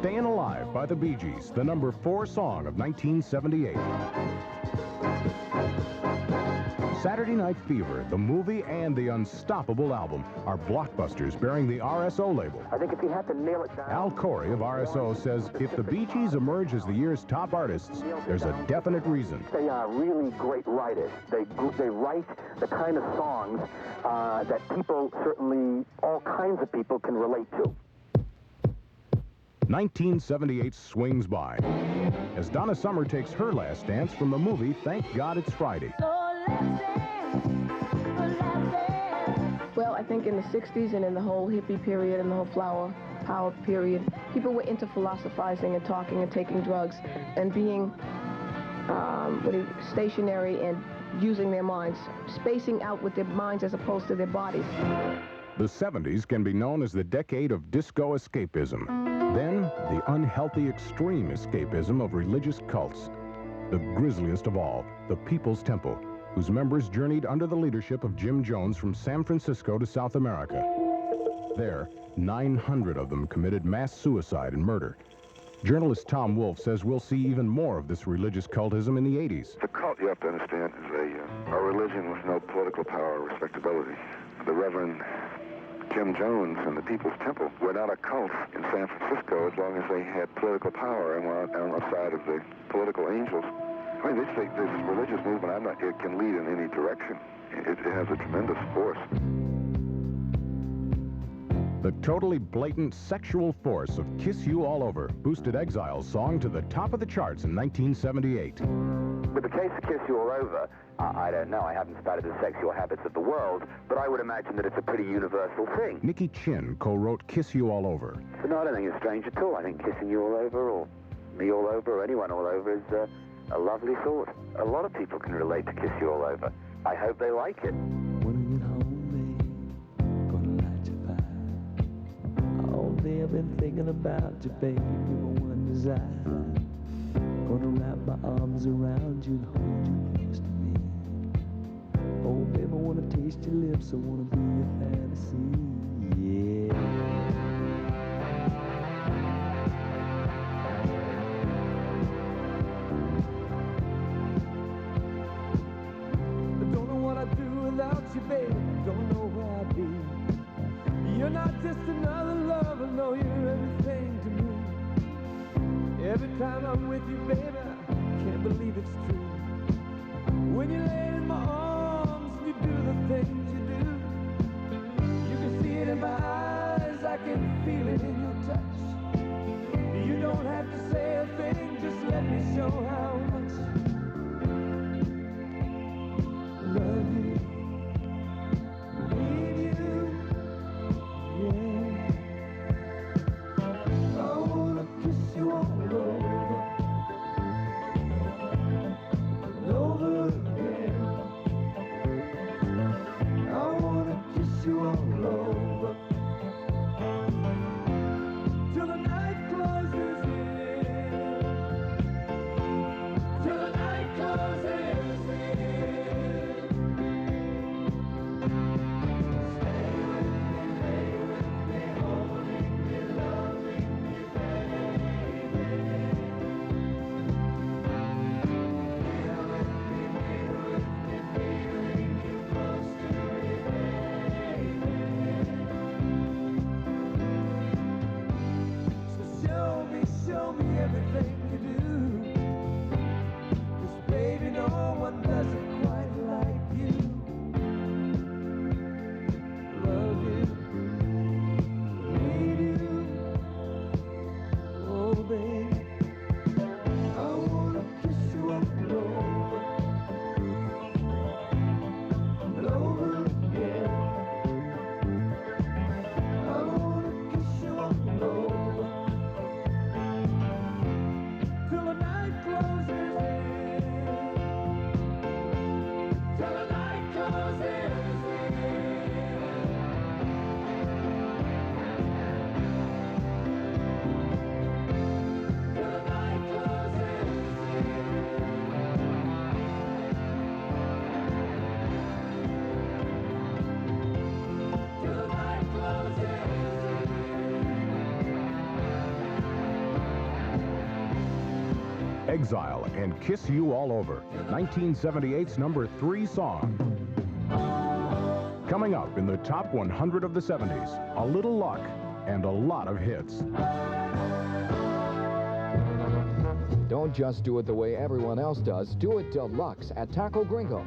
Stayin' Alive by the BeeGees, the number 4 song of 1978. Saturday Night Fever, the movie and the Unstoppable album are blockbusters bearing the RSO label. I think if you had to nail it down... Al Corey of RSO says if the Bee Gees emerge as the year's top artists, there's a definite reason. They are really great writers. They write the kind of songs that people, certainly all kinds of people, can relate to. 1978 swings by as Donna Summer takes her last dance from the movie Thank God It's Friday. Well, I think in the 60s and in the whole hippie period and the whole flower power period, people were into philosophizing and talking and taking drugs and being stationary and using their minds, spacing out with their minds as opposed to their bodies. The 70s can be known as the decade of disco escapism. Then, the unhealthy extreme escapism of religious cults. The grisliest of all, the People's Temple, whose members journeyed under the leadership of Jim Jones from San Francisco to South America. There, 900 of them committed mass suicide and murder. Journalist Tom Wolfe says we'll see even more of this religious cultism in the 80s. The cult, you have to understand, is a religion with no political power or respectability. The Reverend Jim Jones and the People's Temple were not a cult in San Francisco as long as they had political power and were on the side of the political angels. I mean, this religious movement, it can lead in any direction. It has a tremendous force. The totally blatant sexual force of Kiss You All Over boosted Exile's song to the top of the charts in 1978. With the case of Kiss You All Over, I don't know, I haven't studied the sexual habits of the world, but I would imagine that it's a pretty universal thing. Nicky Chin co-wrote Kiss You All Over. So no, I don't think it's strange at all. I think kissing you all over, or me all over, or anyone all over is a lovely thought. A lot of people can relate to Kiss You All Over. I hope they like it. When I get home, babe, gonna light your fire. All day I've been thinking about you, babe, you're my one desire. Gonna wrap my arms around you and hold you close to me. Oh, babe, I wanna taste your lips, I wanna be your fantasy, yeah. Without you, baby, don't know where I'd be. You're not just another lover, no, you're everything to me. Every time I'm with you, baby, I can't believe it's true. When you lay in my arms and you do the things you do, you can see it in my eyes, I can feel it in your touch. You don't have to say a thing, just let me show how much I love you. Exile and Kiss You All Over, 1978's number 3 song. Coming up in the top 100 of the 70s, a little luck and a lot of hits. Don't just do it the way everyone else does. Do it deluxe at Taco Gringo.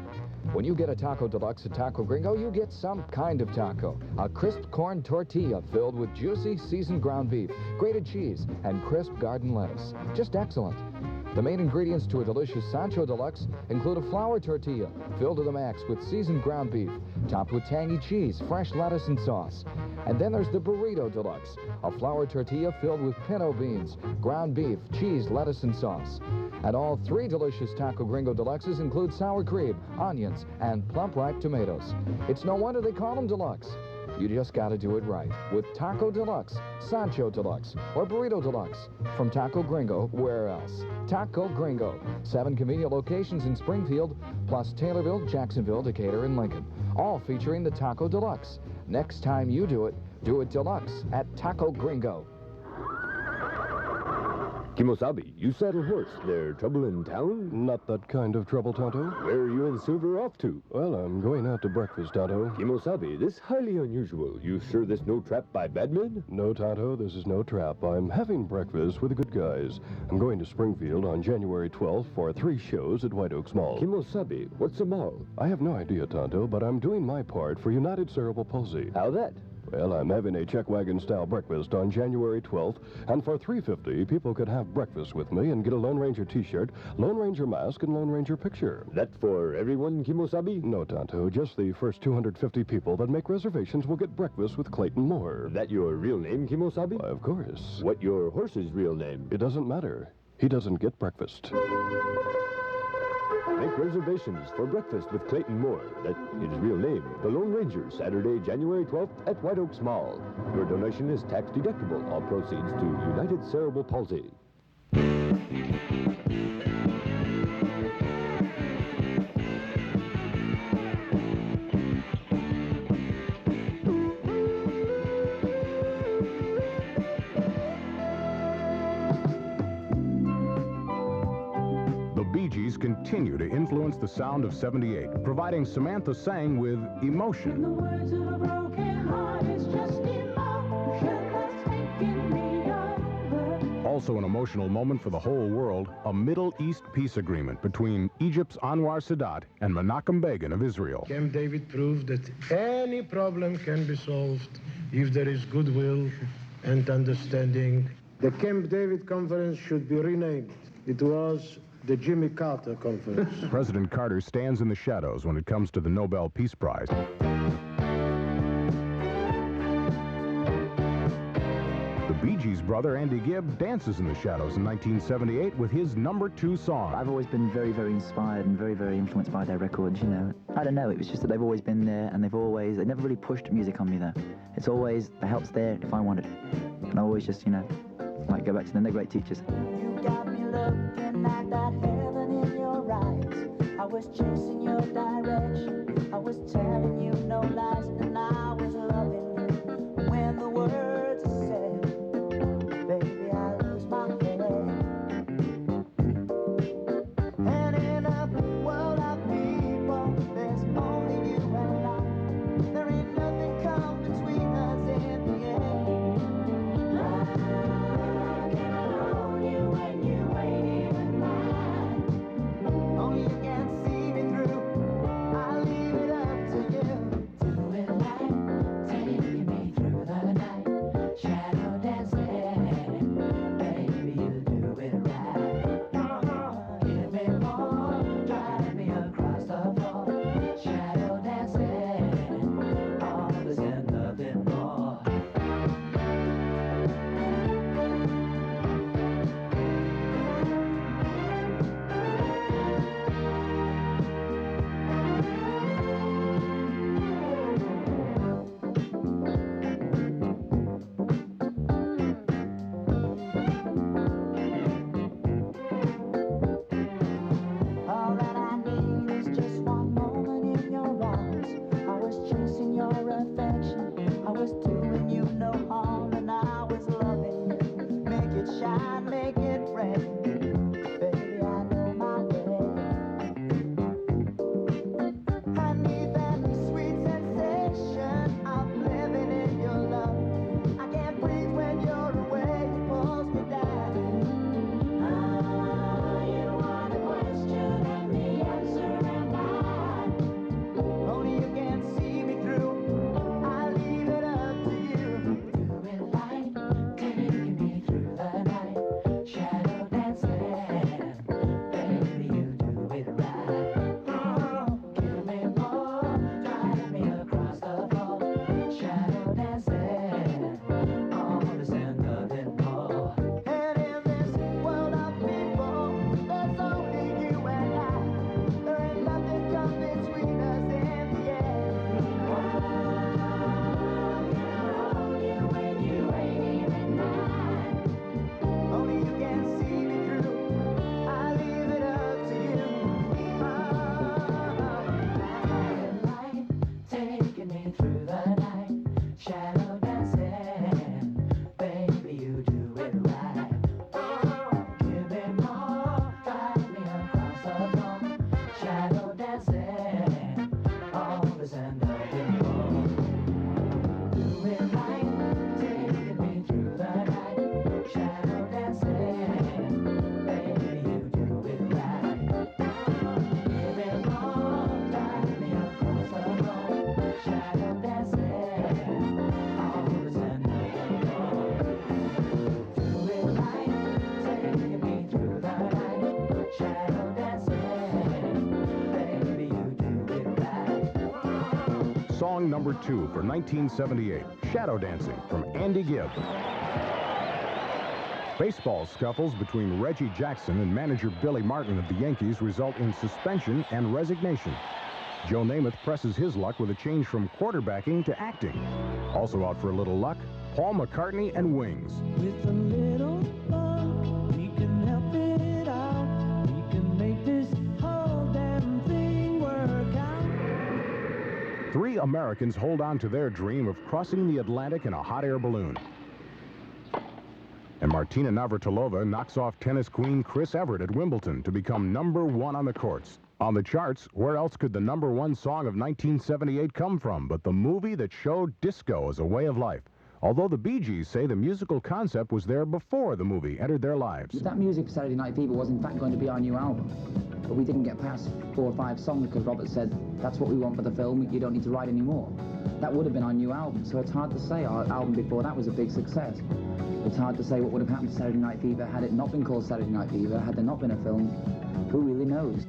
When you get a Taco Deluxe at Taco Gringo, you get some kind of taco. A crisp corn tortilla filled with juicy seasoned ground beef, grated cheese, and crisp garden lettuce. Just excellent. The main ingredients to a delicious Sancho Deluxe include a flour tortilla filled to the max with seasoned ground beef, topped with tangy cheese, fresh lettuce, and sauce. And then there's the Burrito Deluxe, a flour tortilla filled with pinto beans, ground beef, cheese, lettuce, and sauce. And all 3 delicious Taco Gringo Deluxes include sour cream, onions, and plump-ripe tomatoes. It's no wonder they call them Deluxe. You just got to do it right with Taco Deluxe, Sancho Deluxe, or Burrito Deluxe. From Taco Gringo, where else? Taco Gringo. 7 convenient locations in Springfield, plus Taylorville, Jacksonville, Decatur, and Lincoln. All featuring the Taco Deluxe. Next time you do it deluxe at Taco Gringo. Kimosabi, you saddle horse. There trouble in town? Not that kind of trouble, Tonto. Where are you and Silver off to? Well, I'm going out to breakfast, Tonto. Kimosabi, this highly unusual. You sure this no trap by bad men? No, Tonto, this is no trap. I'm having breakfast with the good guys. I'm going to Springfield on January 12th for 3 shows at White Oaks Mall. Kimosabi, what's a mall? I have no idea, Tonto, but I'm doing my part for United Cerebral Palsy. How that? Well, I'm having a check wagon-style breakfast on January 12th, and for $3.50, people could have breakfast with me and get a Lone Ranger T-shirt, Lone Ranger mask, and Lone Ranger picture. That for everyone, Kimosabi? No, Tonto. Just the first 250 people that make reservations will get breakfast with Clayton Moore. That your real name, Kimosabi? Why, of course. What your horse's real name? It doesn't matter. He doesn't get breakfast. Make reservations for breakfast with Clayton Moore. That his real name. The Lone Ranger, Saturday, January 12th at White Oaks Mall. Your donation is tax deductible. All proceeds to United Cerebral Palsy. The BeeGees continue to influence the sound of '78, providing Samantha Sang with emotion. The words of a broken heart is just emotion that's taking me over. Also an emotional moment for the whole world, a Middle East peace agreement between Egypt's Anwar Sadat and Menachem Begin of Israel. Camp David proved that any problem can be solved if there is goodwill and understanding. The Camp David Conference should be renamed. It was the Jimmy Carter Conference. President Carter stands in the shadows when it comes to the Nobel Peace Prize. The BeeGees' brother, Andy Gibb, dances in the shadows in 1978 with his number 2 song. I've always been very, very inspired and very, very influenced by their records, you know. I don't know, it was just that they've always been there, and they never really pushed music on me, though. It's always, the help's there if I want it. And I always just, you know, like go back to them, they're great teachers. You got me looking at that heaven in your eyes. I was chasing your direction. I was telling you no lies, and I was loving you. When the words are said, baby, I lose my head. And in a world of people, there's only you and I. There ain't nothing come between us in the end. I can hold you when you ain't even mine. Only you can see me through. I leave it up to you. Song number 2 for 1978, Shadow Dancing from Andy Gibb. Baseball scuffles between Reggie Jackson and manager Billy Martin of the Yankees result in suspension and resignation. Joe Namath presses his luck with a change from quarterbacking to acting. Also out for a little luck, Paul McCartney and Wings. With a little love, we can help it out. We can make this whole damn thing work out. 3 Americans hold on to their dream of crossing the Atlantic in a hot air balloon. And Martina Navratilova knocks off tennis queen Chris Evert at Wimbledon to become #1 on the courts. On the charts, where else could the #1 song of 1978 come from but the movie that showed disco as a way of life? Although the BeeGees say the musical concept was there before the movie entered their lives. That music for Saturday Night Fever was in fact going to be our new album. But we didn't get past 4 or 5 songs because Robert said, that's what we want for the film, you don't need to write any more. That would have been our new album, so it's hard to say our album before that was a big success. It's hard to say what would have happened to Saturday Night Fever had it not been called Saturday Night Fever, had there not been a film. Who really knows?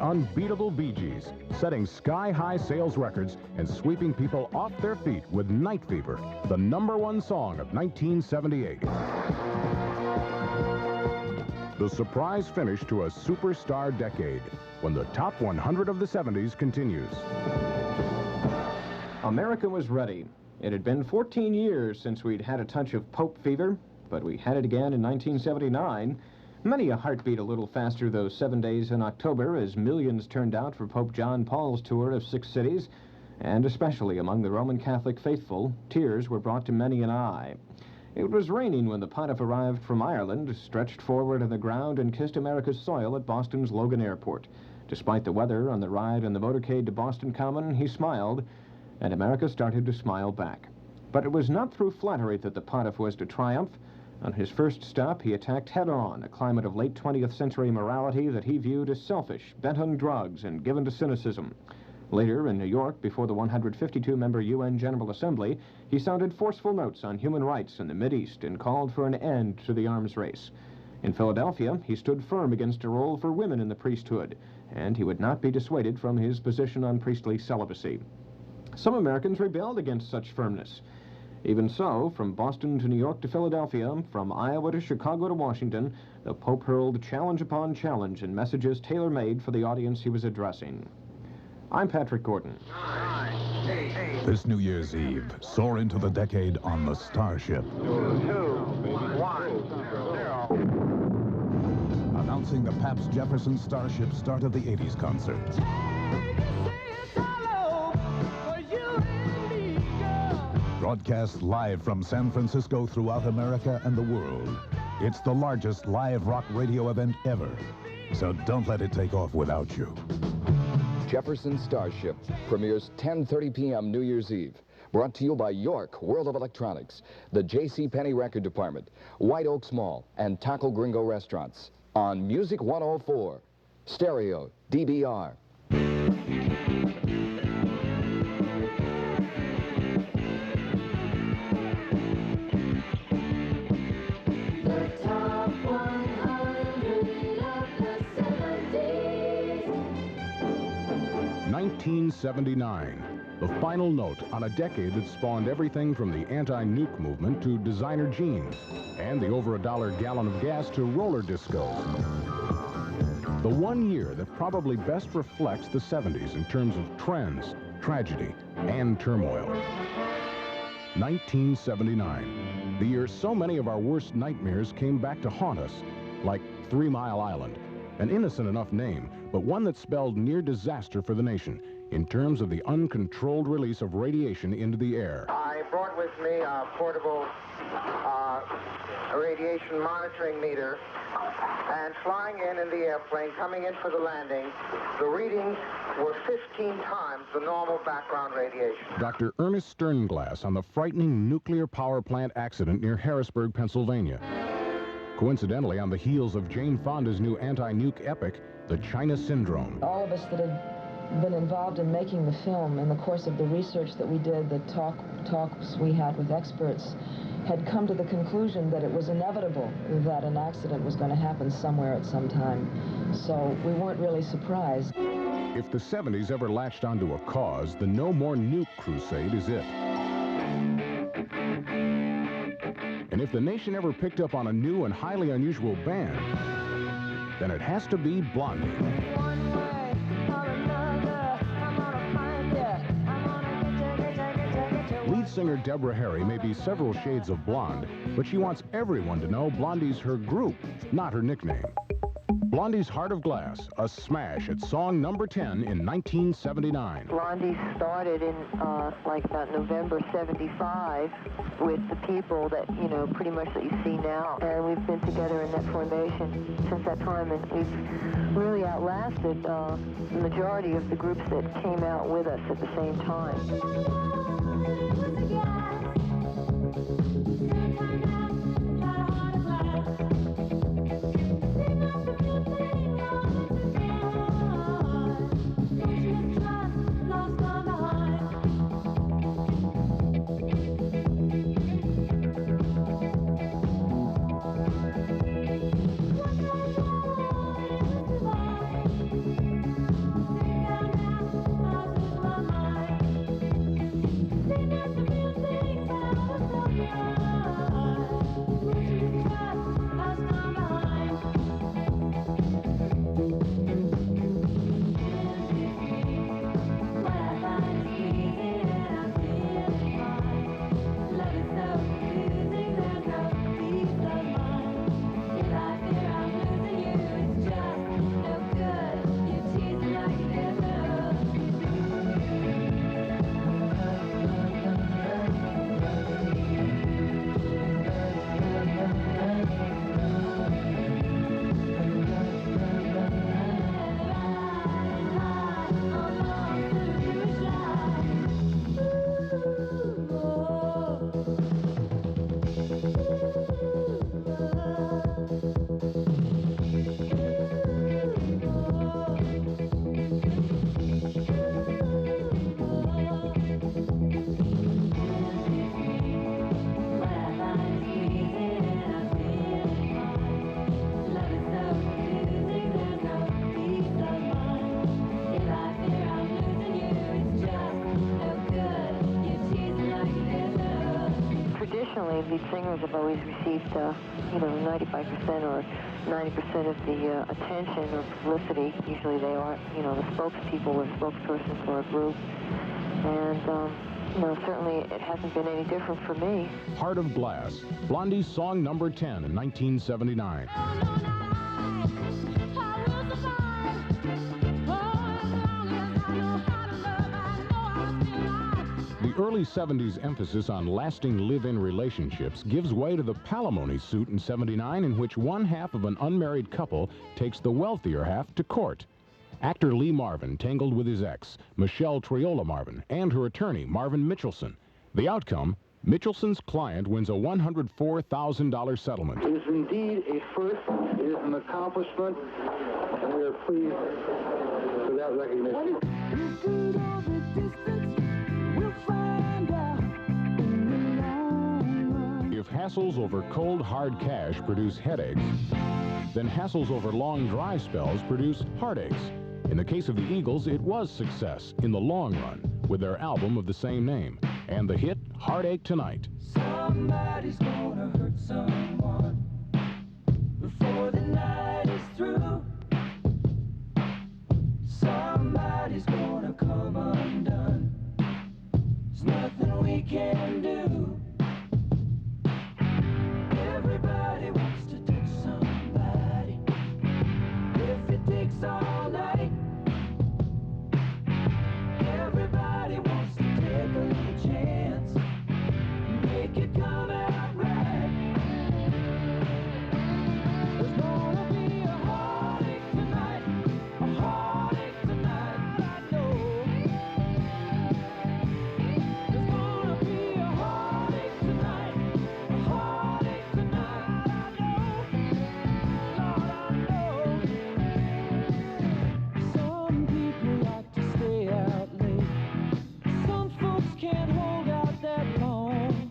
Unbeatable BeeGees, setting sky-high sales records and sweeping people off their feet with Night Fever, the #1 song of 1978. The surprise finish to a superstar decade, when the top 100 of the 70s continues. America was ready. It had been 14 years since we'd had a touch of Pope fever, but we had it again in 1979. Many a heartbeat a little faster those 7 days in October as millions turned out for Pope John Paul's tour of 6 cities, and especially among the Roman Catholic faithful, tears were brought to many an eye. It was raining when the pontiff arrived from Ireland, stretched forward on the ground and kissed America's soil at Boston's Logan Airport. Despite the weather on the ride in the motorcade to Boston Common, he smiled, and America started to smile back. But it was not through flattery that the pontiff was to triumph. On his first stop, he attacked head-on a climate of late 20th century morality that he viewed as selfish, bent on drugs, and given to cynicism. Later, in New York, before the 152-member UN General Assembly, he sounded forceful notes on human rights in the Mideast and called for an end to the arms race. In Philadelphia, he stood firm against a role for women in the priesthood, and he would not be dissuaded from his position on priestly celibacy. Some Americans rebelled against such firmness. Even so, from Boston to New York to Philadelphia, from Iowa to Chicago to Washington, the Pope hurled challenge upon challenge in messages tailor-made for the audience he was addressing. I'm Patrick Gordon. This New Year's Eve, soar into the decade on the Starship. 2, 1, 0. Announcing the Pabst Jefferson Starship Start of the 80s concert. Broadcast live from San Francisco throughout America and the world. It's the largest live rock radio event ever. So don't let it take off without you. Jefferson Starship premieres 10:30 p.m. New Year's Eve. Brought to you by York World of Electronics, the JCPenney Record Department, White Oaks Mall, and Taco Gringo Restaurants. On Music 104, Stereo DBR. The top 100 of the 70s. 1979, the final note on a decade that spawned everything from the anti-nuke movement to designer jeans and the over $1 gallon of gas to roller discos. The one year that probably best reflects the 70s in terms of trends, tragedy, and turmoil. 1979, the year so many of our worst nightmares came back to haunt us, like 3 Mile Island, an innocent enough name, but one that spelled near disaster for the nation in terms of the uncontrolled release of radiation into the air. I brought with me a portable radiation monitoring meter, and flying in the airplane, coming in for the landing, the readings were 15 times the normal background radiation. Dr. Ernest Sternglass on the frightening nuclear power plant accident near Harrisburg, Pennsylvania. Coincidentally, on the heels of Jane Fonda's new anti-nuke epic, The China Syndrome. All of us that had been involved in making the film in the course of the research that we did, the talks we had with experts, had come to the conclusion that it was inevitable that an accident was going to happen somewhere at some time. So we weren't really surprised. If the 70s ever latched onto a cause, the No More Nuke crusade is it. And if the nation ever picked up on a new and highly unusual band, then it has to be Blondie. Lead singer Deborah Harry may be several shades of blonde, but she wants everyone to know Blondie's her group, not her nickname. Blondie's Heart of Glass, a smash at song number 10 in 1979. Blondie started in like about November 75 with the people that, you know, pretty much that you see now. And we've been together in that formation since that time, and we've really outlasted the majority of the groups that came out with us at the same time. Music certainly lead singers have always received, 95% or 90% of the attention or publicity. Usually they are, the spokespeople or spokesperson for a group. And, certainly it hasn't been any different for me. Heart of Glass, Blondie's song number 10 in 1979. The early 70s emphasis on lasting live-in relationships gives way to the palimony suit in 79, in which one half of an unmarried couple takes the wealthier half to court. Actor Lee Marvin tangled with his ex, Michelle Triola Marvin, and her attorney, Marvin Mitchelson. The outcome, Mitchelson's client wins a $104,000 settlement. It is indeed a first, it is an accomplishment, and we are pleased for that recognition. If hassles over cold, hard cash produce headaches, then hassles over long, dry spells produce heartaches. In the case of the Eagles, it was success in the long run with their album of the same name and the hit Heartache Tonight. Somebody's gonna hurt someone before the night is through. Somebody's gonna come undone. There's nothing we can do. Everybody wants to touch somebody. If it takes all night, everybody wants to take a little chance, make it come out right. There's gonna be a heartache tonight, a heartache tonight, I know. There's gonna be a heartache tonight, a heartache tonight, I know. Lord, I know. Some people like to stay out late. Some folks can't hold out that long.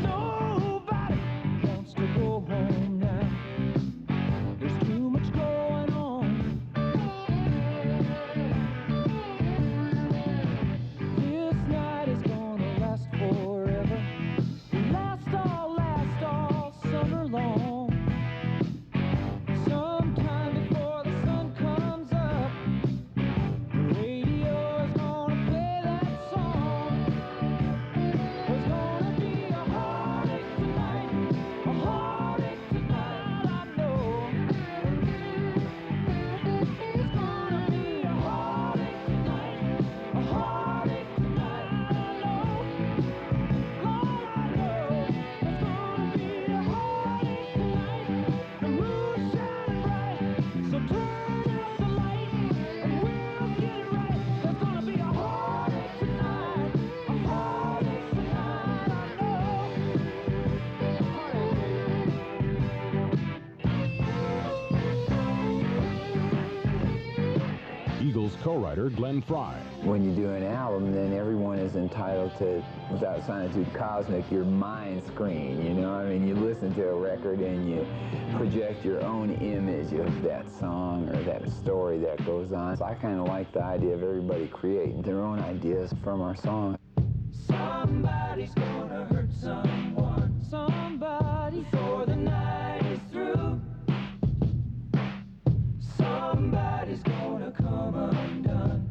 Nobody wants to go home now. There's too much going on. This night is gonna last forever. Last all summer long. Sometime before the sun comes up, the radio is gonna play that song. There's gonna be a heartache tonight, a heartache tonight, I know. There's gonna be a heartache tonight, a heartache tonight, I know. Lord, I know. There's gonna be a heartache tonight, the moon's shining bright, so turn out the light and we'll get it right. There's gonna be a heartache tonight, a heartache tonight, I know. Eagles co-writer Glenn Frey. When you do an album, then everyone is entitled to, without sounding too cosmic, your mind screen, you know? I mean, you listen to a record and you project your own image of that song or that story that goes on. So I kind of like the idea of everybody creating their own ideas from our song. Somebody's gonna hurt someone, somebody, before the night is through. Somebody's gonna come undone.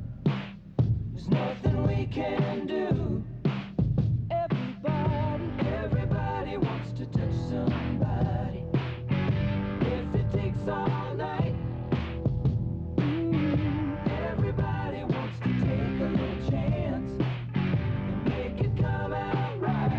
There's nothing we can do. Everybody wants to touch somebody. If it takes all night, everybody wants to take a little chance and make it come out right.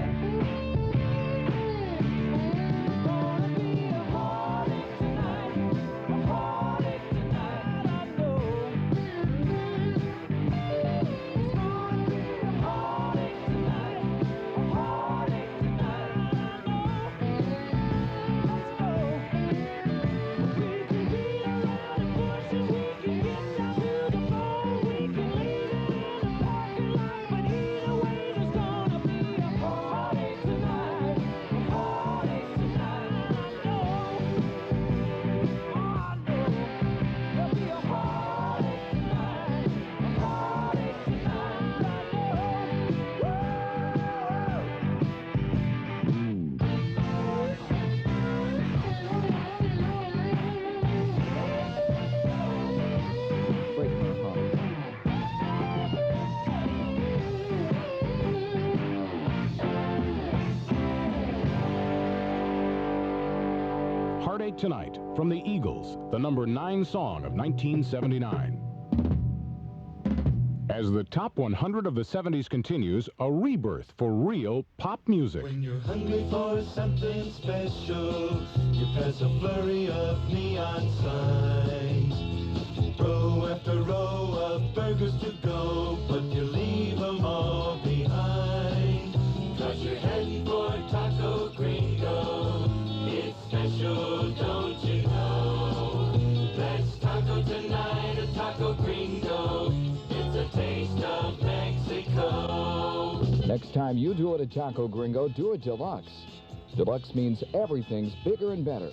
Heartache Tonight from the Eagles, the number 9 song of 1979. As the top 100 of the 70s continues, a rebirth for real pop music. When you're hungry for something special, you pass a flurry of neon signs. Row after row of burgers to go, but you leave them all behind. 'Cause you're heading for Taco Gringo. It's special, don't you know? Let's taco tonight at Taco Gringo. It's a taste of Mexico. Next time you do it at Taco Gringo, do it deluxe. Deluxe means everything's bigger and better.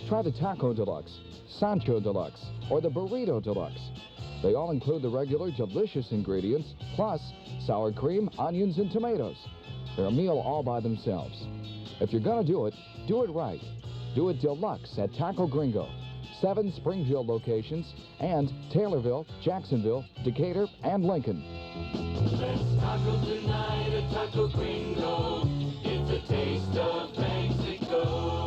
Try the Taco Deluxe, Sancho Deluxe, or the Burrito Deluxe. They all include the regular delicious ingredients, plus sour cream, onions, and tomatoes. They're a meal all by themselves. If you're gonna do it right. Do it deluxe at Taco Gringo. 7 Springfield locations, and Taylorville, Jacksonville, Decatur, and Lincoln. Let's taco tonight at Taco Gringo. It's a taste of Mexico.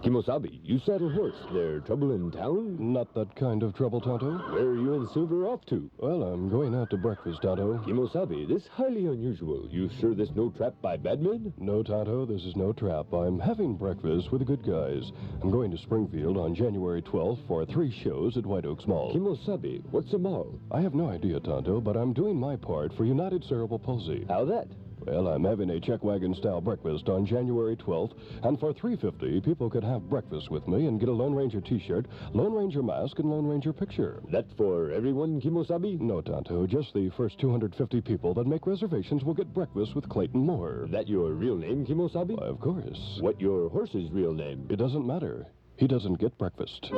Kimosabe, you saddle horse. There trouble in town? Not that kind of trouble, Tonto. Where are you and Silver off to? Well, I'm going out to breakfast, Tonto. Kimosabe, this highly unusual. You sure this no trap by bad men? No, Tonto, this is no trap. I'm having breakfast with the good guys. I'm going to Springfield on January 12th for 3 shows at White Oaks Mall. Kimosabe, what's a mall? I have no idea, Tonto, but I'm doing my part for United Cerebral Palsy. How that? Well, I'm having a check wagon-style breakfast on January 12th, and for $3.50, people could have breakfast with me and get a Lone Ranger T-shirt, Lone Ranger mask, and Lone Ranger picture. That for everyone, Kimosabe? No, Tonto, just the first 250 people that make reservations will get breakfast with Clayton Moore. That your real name, Kimosabe? Of course. What your horse's real name? It doesn't matter. He doesn't get breakfast.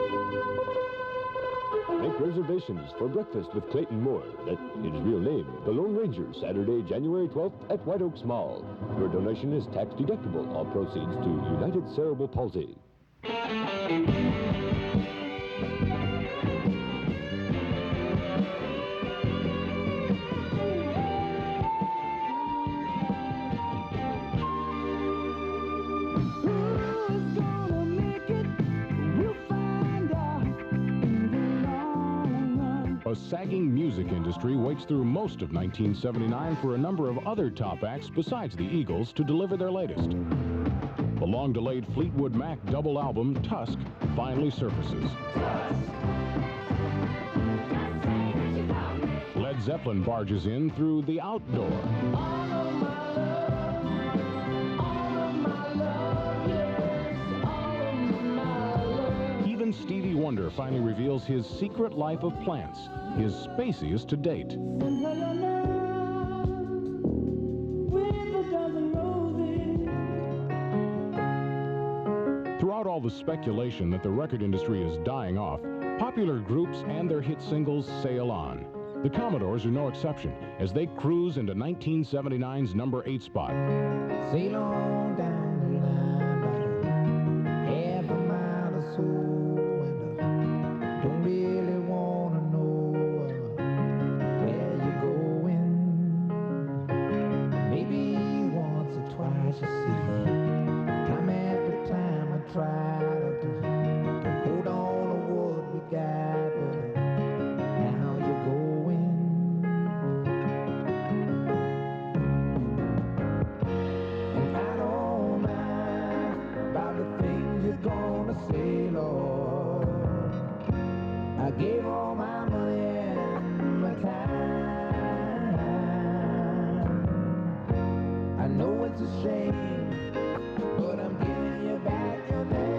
Make reservations for breakfast with Clayton Moore. That his real name. The Lone Ranger, Saturday, January 12th at White Oaks Mall. Your donation is tax deductible. All proceeds to United Cerebral Palsy. A sagging music industry waits through most of 1979 for a number of other top acts besides the Eagles to deliver their latest. The long-delayed Fleetwood Mac double album, Tusk, finally surfaces. Led Zeppelin barges in through The Outdoor. Even Stevie Wonder finally reveals his secret life of plants, his spaciest to date. Throughout all the speculation that the record industry is dying off, popular groups and their hit singles sail on. The Commodores are no exception as they cruise into 1979's number 8 spot. Sail on down the line, about half a mile or so, and don't really want to know where you're going. Maybe once or twice you see, time after time I try to hold on to what we got, but now you're going. And I don't mind about the things you're gonna say, Lord. I gave all my money and my time. I know it's a shame, but I'm giving you back your name.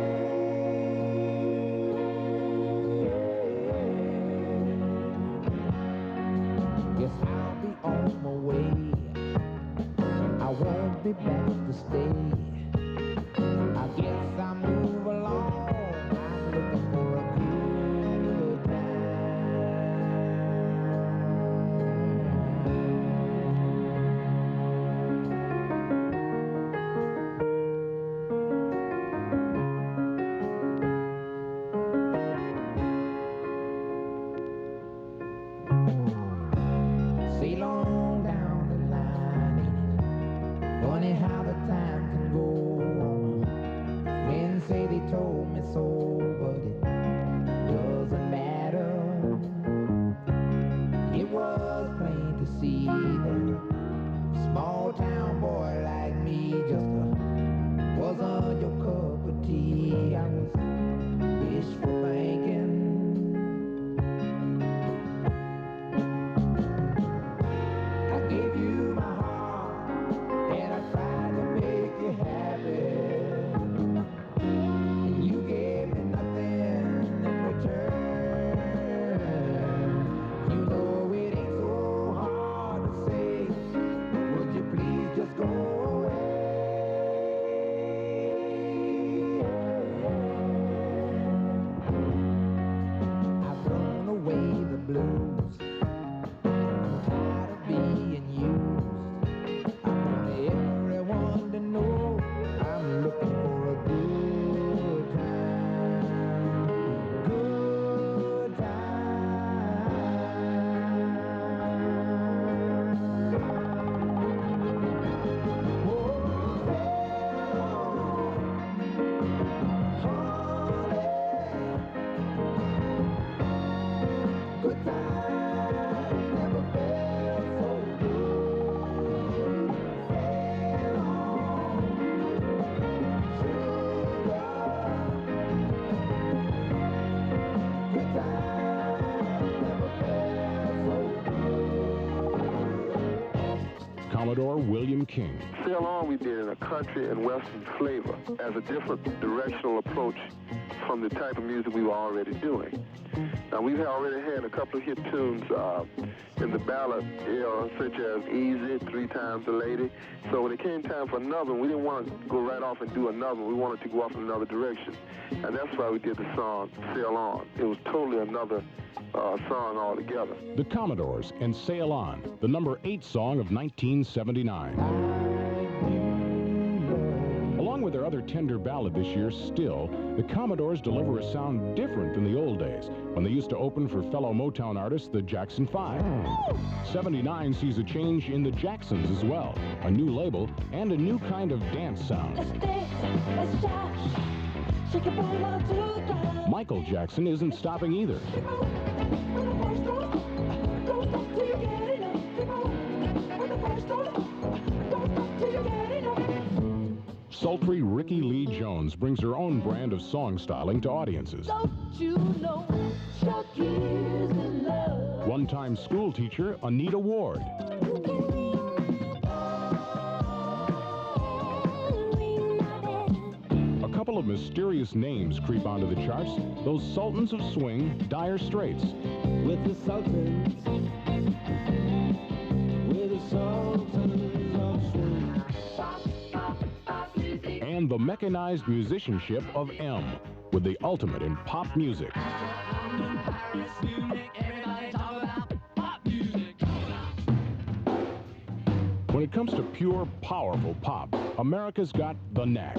Guess I'll be on my way. I won't be back to stay. I guess I'll move along. I'm looking for a good Sail on down the line, ain't it funny how the time can go on? told me so, but it doesn't matter. It was plain to see that a small town boy like me just wasn't your cup of tea. I was wishful thinking. I gave you my heart and I tried to make you happy. And you gave me nothing in return. You know it ain't so hard to say, would you please just go away? I've thrown away the blues. I'm tired of being used. I want everyone to know I'm looking for a good time. Good good times never felt so good. Sail on, sugar. Good times never felt so good. Commodore William King. Sail On we did in a country and western flavor as a different directional approach from the type of music we were already doing. Now, we've already had a couple of hit tunes in the ballad era, such as Easy, Three Times a Lady. So when it came time for another one, we didn't want to go right off and do another one. We wanted to go off in another direction. And that's why we did the song Sail On. It was totally another song altogether. The Commodores and Sail On, the number 8 song of 1979. Along with their other tender ballad this year, Still, the Commodores deliver a sound different than the old days, when they used to open for fellow Motown artists, the Jackson 5. 79 sees a change in the Jacksons as well, a new label, and a new kind of dance sound. Michael Jackson isn't stopping either. Sultry Ricky Lee Jones brings her own brand of song styling to audiences. Don't you know, short years in love. One-time school teacher Anita Ward. A couple of mysterious names creep onto the charts. Those Sultans of Swing, Dire Straits. With the Sultans. With the Sultans of Swing. And the mechanized musicianship of M, with the ultimate in pop music. When it comes to pure, powerful pop, America's got the Knack.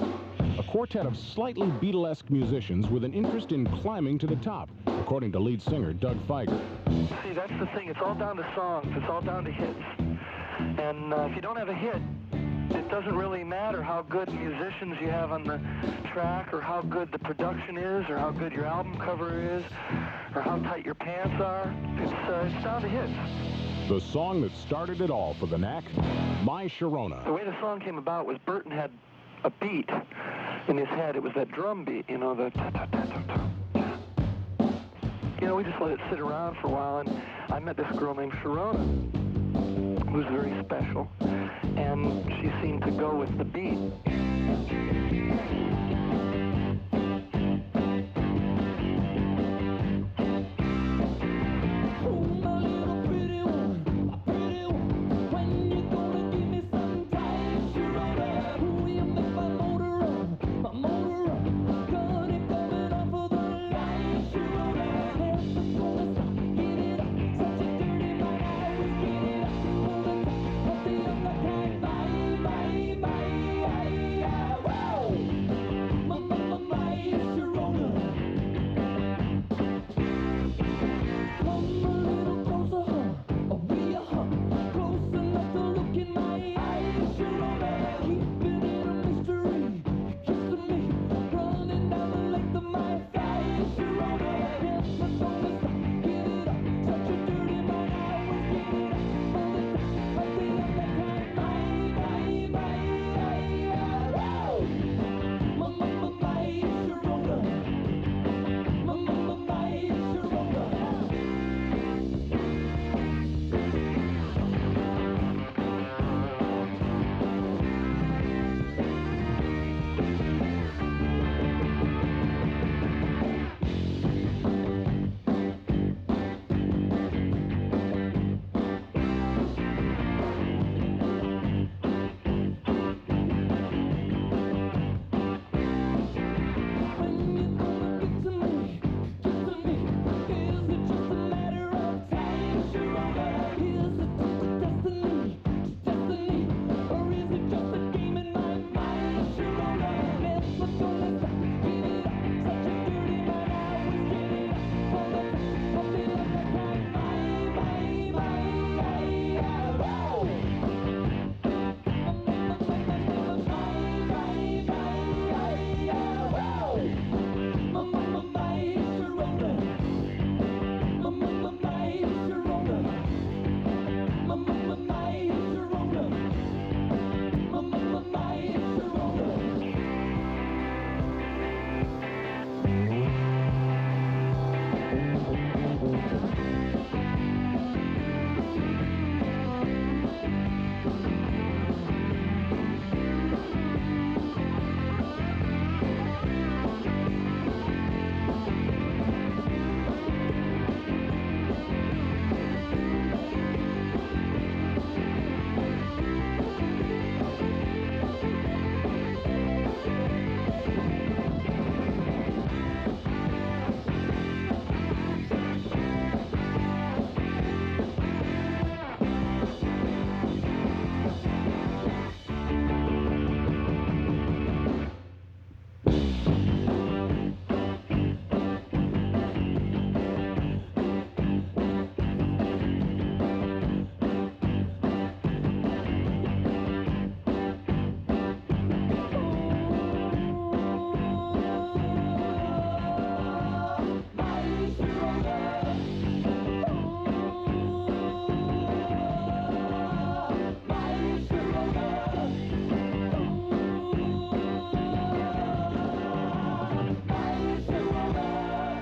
A quartet of slightly Beatlesque musicians with an interest in climbing to the top, according to lead singer Doug Feiger. See, that's the thing. It's all down to songs. It's all down to hits. And if you don't have a hit, it doesn't really matter how good musicians you have on the track, or how good the production is, or how good your album cover is, or how tight your pants are. It's down to hits. The song that started it all for the Knack, My Sharona. The way the song came about was Burton had a beat in his head. It was that drum beat, you know, the ta-ta-ta-ta-ta. You know, we just let it sit around for a while, and I met this girl named Sharona, who's very special, and she seemed to go with the beat.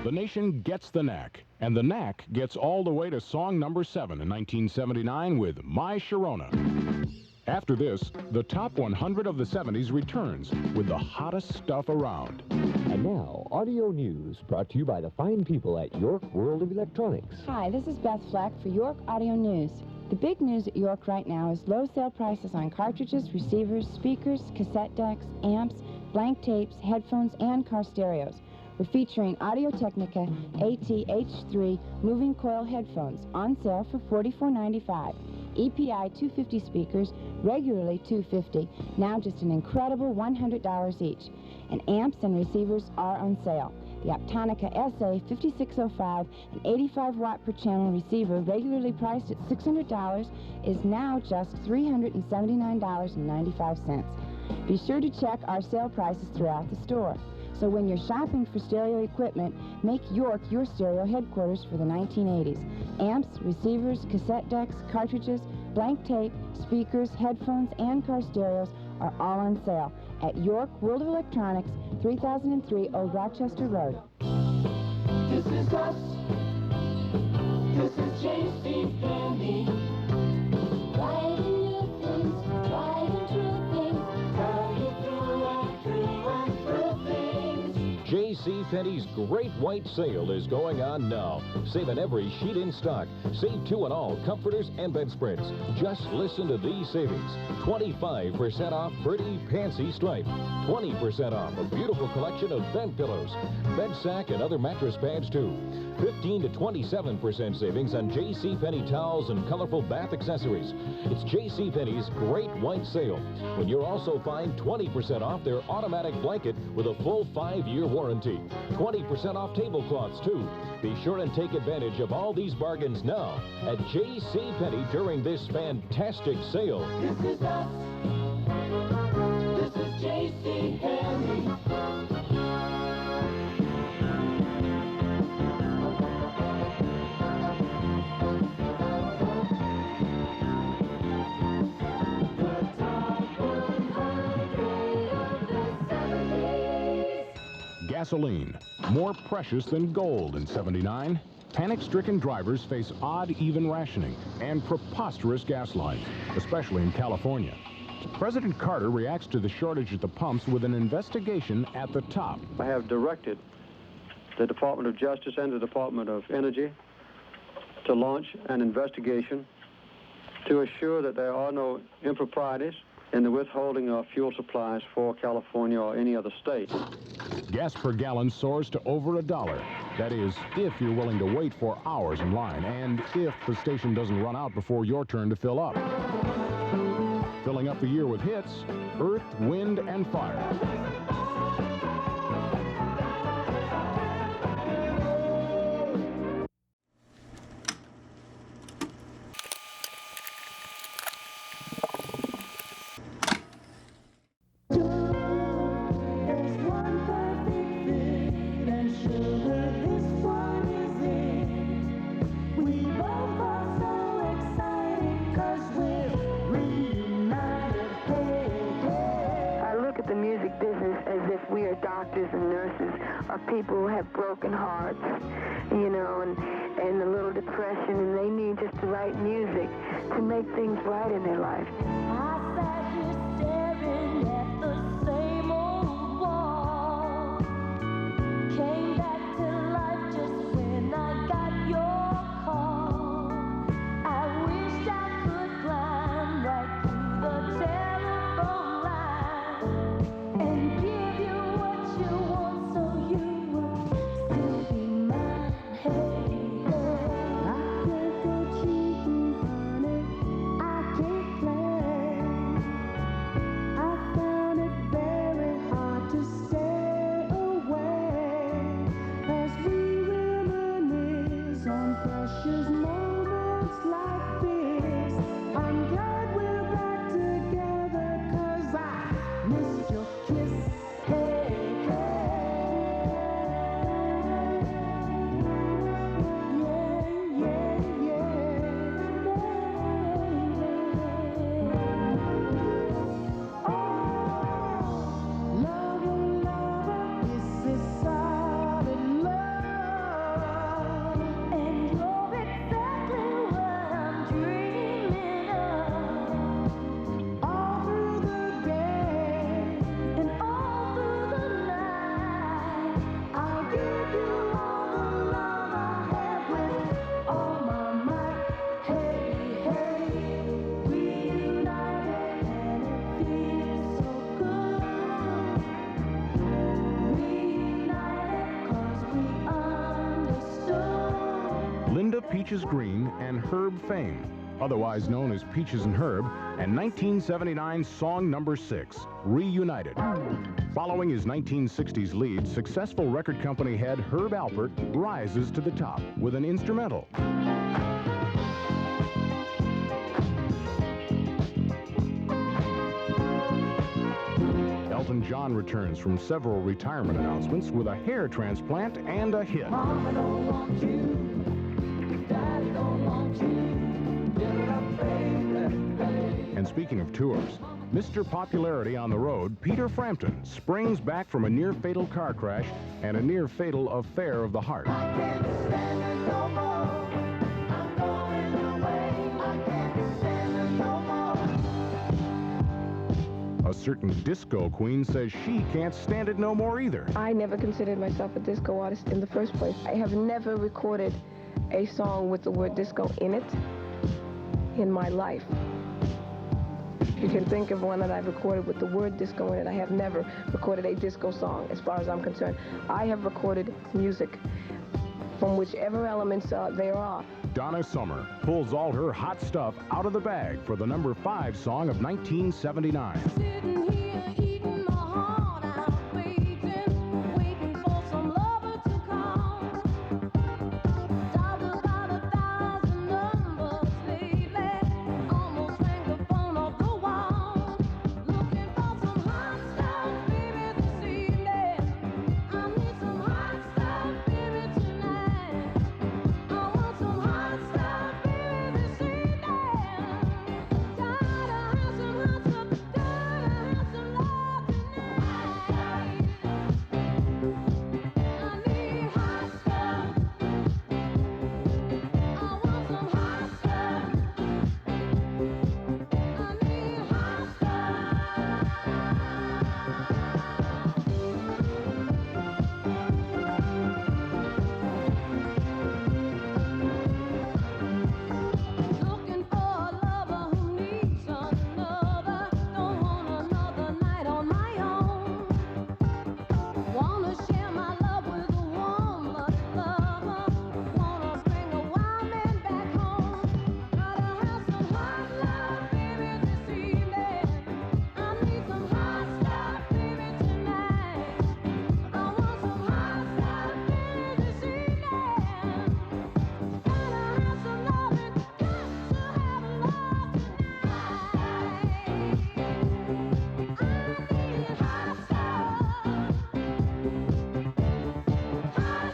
The nation gets the knack, and the knack gets all the way to song number 7 in 1979 with My Sharona. After this, the top 100 of the 70s returns with the hottest stuff around. And now, audio news brought to you by the fine people at York World of Electronics. Hi, this is Beth Flack for York Audio News. The big news at York right now is low sale prices on cartridges, receivers, speakers, cassette decks, amps, blank tapes, headphones, and car stereos. We're featuring Audio-Technica AT-H3 moving coil headphones on sale for $44.95. EPI 250 speakers, regularly $250, now just an incredible $100 each. And amps and receivers are on sale. The Optonica SA 5605, an 85-watt per channel receiver, regularly priced at $600, is now just $379.95. Be sure to check our sale prices throughout the store. So when you're shopping for stereo equipment, make York your stereo headquarters for the 1980s. Amps, receivers, cassette decks, cartridges, blank tape, speakers, headphones, and car stereos are all on sale at York World of Electronics, 3003 Old Rochester Road. This is us. This is JCPenney. Trying new things, trying true things. Tell you through and through and through things. JCPenney's Great White Sale is going on now. Saving every sheet in stock. Save 2 on all comforters and bedspreads. Just listen to these savings. 25% off Pretty Pansy Stripe. 20% off a beautiful collection of bed pillows, bed sack, and other mattress pads too. 15 to 27% savings on JCPenney towels and colorful bath accessories. It's JCPenney's Great White Sale, when you'll also find 20% off their automatic blanket with a full 5-year warranty. 20% off tablecloths too. Be sure and take advantage of all these bargains now at JCPenney during this fantastic sale. This is us. This is JCPenney. Gasoline, more precious than gold in 79. Panic-stricken drivers face odd, even rationing and preposterous gas lines, especially in California. President Carter reacts to the shortage at the pumps with an investigation at the top. I have directed the Department of Justice and the Department of Energy to launch an investigation to assure that there are no improprieties in the withholding of fuel supplies for California or any other state. Gas per gallon soars to over $1. That is, if you're willing to wait for hours in line and if the station doesn't run out before your turn to fill up. Filling up the year with hits, Earth, Wind, and Fire. Doctors and nurses are people who have broken hearts, you know, and a little depression, and they need just the right music to make things right in their life. I sat here staring at the same old wall. Came back to life just when I got your call. I wish I could climb right through the telephone line and give you what you want so you would still be mine. Hey, hey, I can't go cheating, honey. I can't play. Peaches Green and Herb fame, otherwise known as Peaches and Herb, and 1979's song number 6, Reunited. Following his 1960s lead, successful record company head Herb Alpert rises to the top with an instrumental. Elton John returns from several retirement announcements with a hair transplant and a hit. Mama don't want you, Daddy don't want you, get up, baby. And speaking of tours, Mr. Popularity on the road, Peter Frampton, springs back from a near-fatal car crash and a near-fatal affair of the heart. I can't stand it no more. I'm going away. I can't stand it no more. A certain disco queen says she can't stand it no more either. I never considered myself a disco artist in the first place. I have never recorded a song with the word disco in it in my life. You can think of one that I've recorded with the word disco in it. I have never recorded a disco song, as far as I'm concerned. I have recorded music from whichever elements there are. Donna Summer pulls all her hot stuff out of the bag for the number 5 song of 1979. Sitting here eating my heart out, waiting for some lover to come. Dialed about 1,000 numbers lately, almost rang the phone off the wall. Looking for some hot stuff, baby, this evening. I need some hot stuff, baby, tonight. I want some hot stuff, baby, this evening. Gotta have some hot stuff, gotta have some love tonight. I need hot stuff. I want some hot stuff. I need hot Looking for a lover who needs another. Don't want another night on my own. Wanna share my love with a warm-blooded lover. Wanna bring a wild man back home. Gotta have some hot love, baby, this evening. I need some hot stuff, baby, tonight. I want some hot stuff, baby, this evening. Gotta have some loving, got to have a love tonight. I need hot stuff. Hot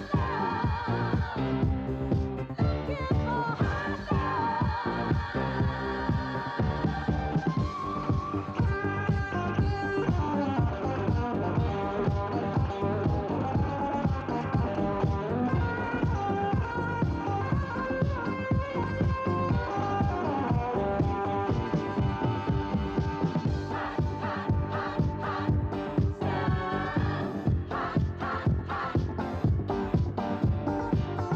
love.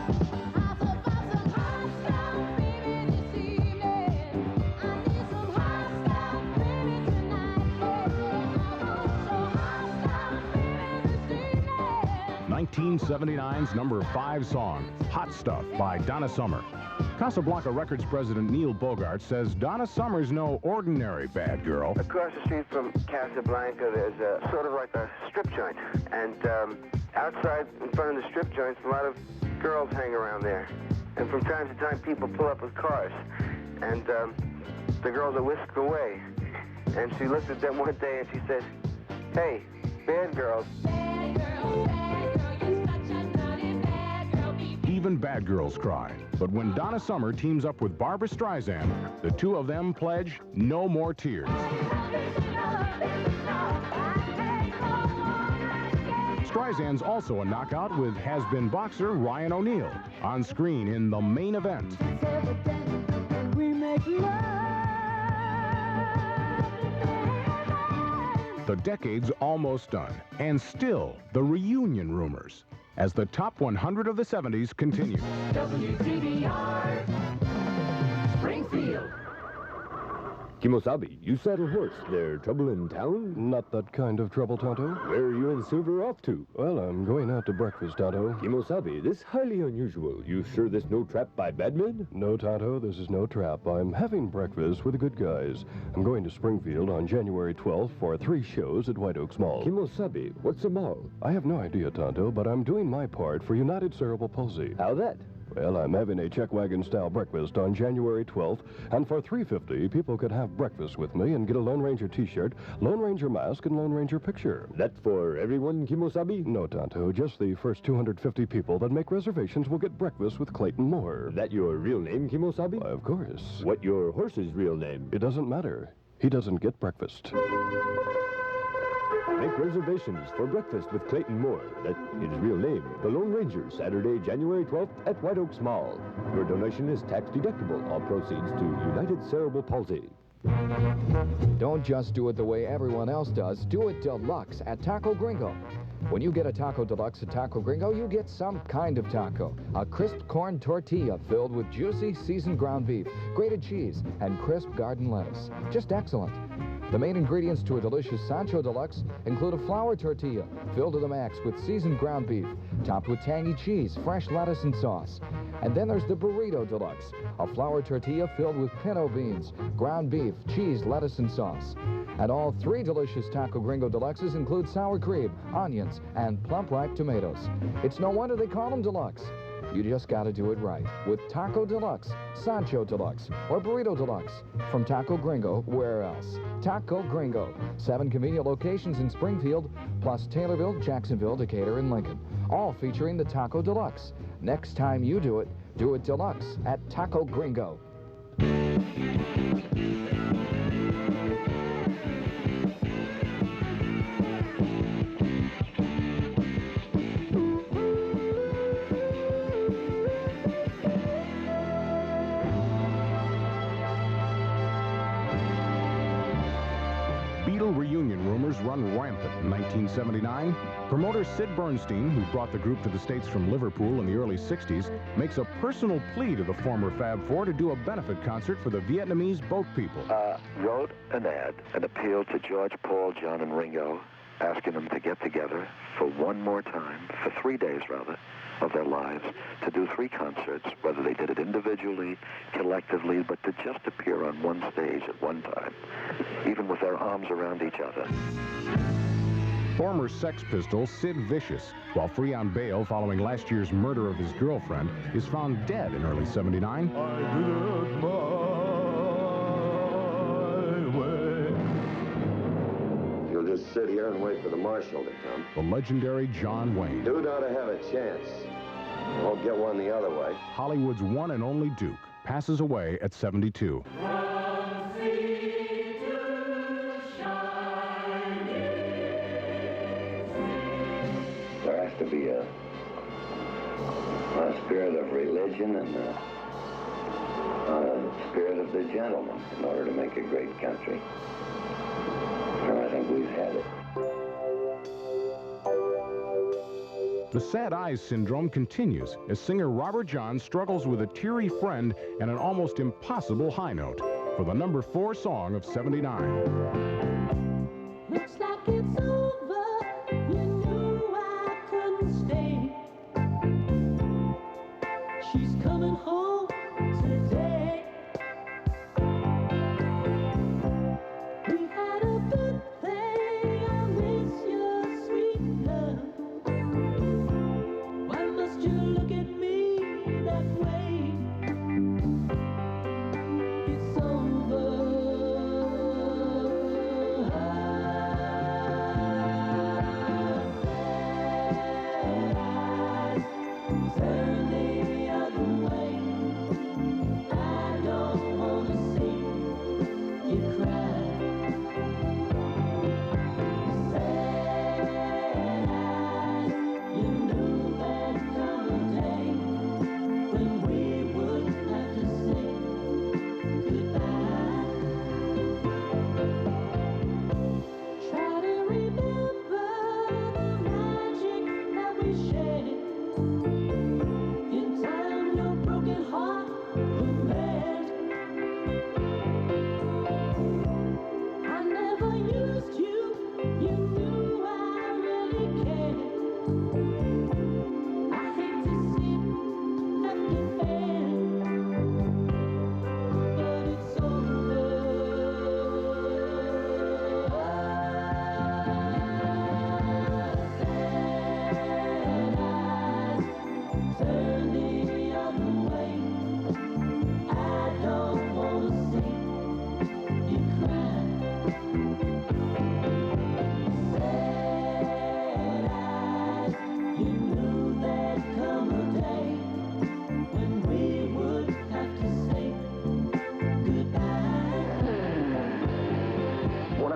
Looking for hot baby, this evening. I need some hot stuff, baby, tonight. I want some hot stuff, baby, this evening. 1979's number 5 song, Hot Stuff by Donna Summer. Casablanca Records president Neil Bogart says Donna Summer's no ordinary bad girl. Across the street from Casablanca, there's a sort of like a strip joint. And outside in front of the strip joints, a lot of girls hang around there. And from time to time, people pull up with cars. And the girls are whisked away. And she looked at them one day and she said, "Hey, bad girls." Even bad girls cry. But when Donna Summer teams up with Barbra Streisand, the two of them pledge no more tears. Streisand's also a knockout with has-been boxer Ryan O'Neal on screen in the main event. We make love. The decade's almost done, and still the reunion rumors as the top 100 of the 70s continue. WDBR, Springfield. Kimosabe, you saddle horse. There trouble in town? Not that kind of trouble, Tonto. Where are you and Silver off to? Well, I'm going out to breakfast, Tonto. Kimosabe, this highly unusual. You sure this no trap by bad men? No, Tonto, this is no trap. I'm having breakfast with the good guys. I'm going to Springfield on January 12th for 3 shows at White Oaks Mall. Kimosabe, what's a mall? I have no idea, Tonto, but I'm doing my part for United Cerebral Palsy. How that? Well, I'm having a check wagon-style breakfast on January 12th, and for $3.50, people could have breakfast with me and get a Lone Ranger T-shirt, Lone Ranger mask, and Lone Ranger picture. That for everyone, Kimosabe? No, Tonto. Just the first 250 people that make reservations will get breakfast with Clayton Moore. That your real name, Kimosabe? Why, of course. What your horse's real name? It doesn't matter. He doesn't get breakfast. Make reservations for breakfast with Clayton Moore. That his real name. The Lone Ranger, Saturday, January 12th at White Oaks Mall. Your donation is tax deductible. All proceeds to United Cerebral Palsy. Don't just do it the way everyone else does. Do it deluxe at Taco Gringo. When you get a Taco Deluxe at Taco Gringo, you get some kind of taco. A crisp corn tortilla filled with juicy seasoned ground beef, grated cheese, and crisp garden lettuce. Just excellent. The main ingredients to a delicious Sancho Deluxe include a flour tortilla filled to the max with seasoned ground beef, topped with tangy cheese, fresh lettuce, and sauce. And then there's the Burrito Deluxe, a flour tortilla filled with pinto beans, ground beef, cheese, lettuce, and sauce. And all 3 delicious Taco Gringo Deluxes include sour cream, onions, and plump-ripe tomatoes. It's no wonder they call them Deluxe. You just got to do it right with Taco Deluxe, Sancho Deluxe, or Burrito Deluxe. From Taco Gringo, where else? Taco Gringo. 7 convenient locations in Springfield, plus Taylorville, Jacksonville, Decatur, and Lincoln. All featuring the Taco Deluxe. Next time you do it deluxe at Taco Gringo. Beatle reunion rumors run rampant in 1979. Promoter Sid Bernstein, who brought the group to the States from Liverpool in the early 60s, makes a personal plea to the former Fab Four to do a benefit concert for the Vietnamese boat people. Wrote an ad, an appeal to George, Paul, John, and Ringo, asking them to get together for one more time, for 3 days rather, of their lives, to do 3 concerts, whether they did it individually, collectively, but to just appear on one stage at one time, even with their arms around each other. Former Sex Pistol Sid Vicious, while free on bail following last year's murder of his girlfriend, is found dead in early 79. You'll just sit here and wait for the marshal to come. The legendary John Wayne. Dude ought to have a chance. Won't get one the other way. Hollywood's one and only Duke passes away at 72. There has to be a spirit of religion and a spirit of the gentleman in order to make a great country. And I think we've had it. The sad eyes syndrome continues as singer Robert John struggles with a teary friend and an almost impossible high note for the number 4 song of 79. Looks like it's over. You knew I couldn't stay. She's coming home today. We had a good thing. I miss your sweet love. Why must you look at me that way? It's over.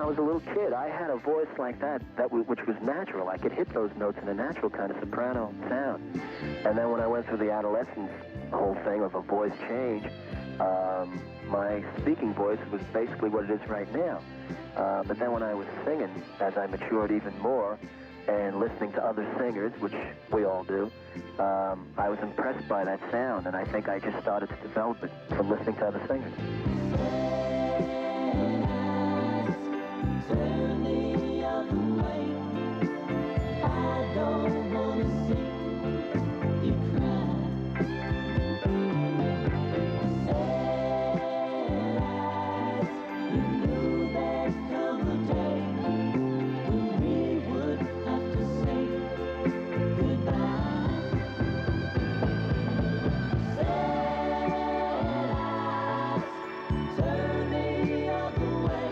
was a little kid, I had a voice like that, which was natural. I could hit those notes in a natural kind of soprano sound. And then when I went through the adolescence whole thing of a voice change, my speaking voice was basically what it is right now. But then when I was singing, as I matured even more, and listening to other singers, which we all do, I was impressed by that sound, and I think I just started to develop it from listening to other singers. Turn the other way. I don't want to see you cry. Sad eyes, you knew there'd come a day when we would have to say goodbye. Sad eyes, turn the other way.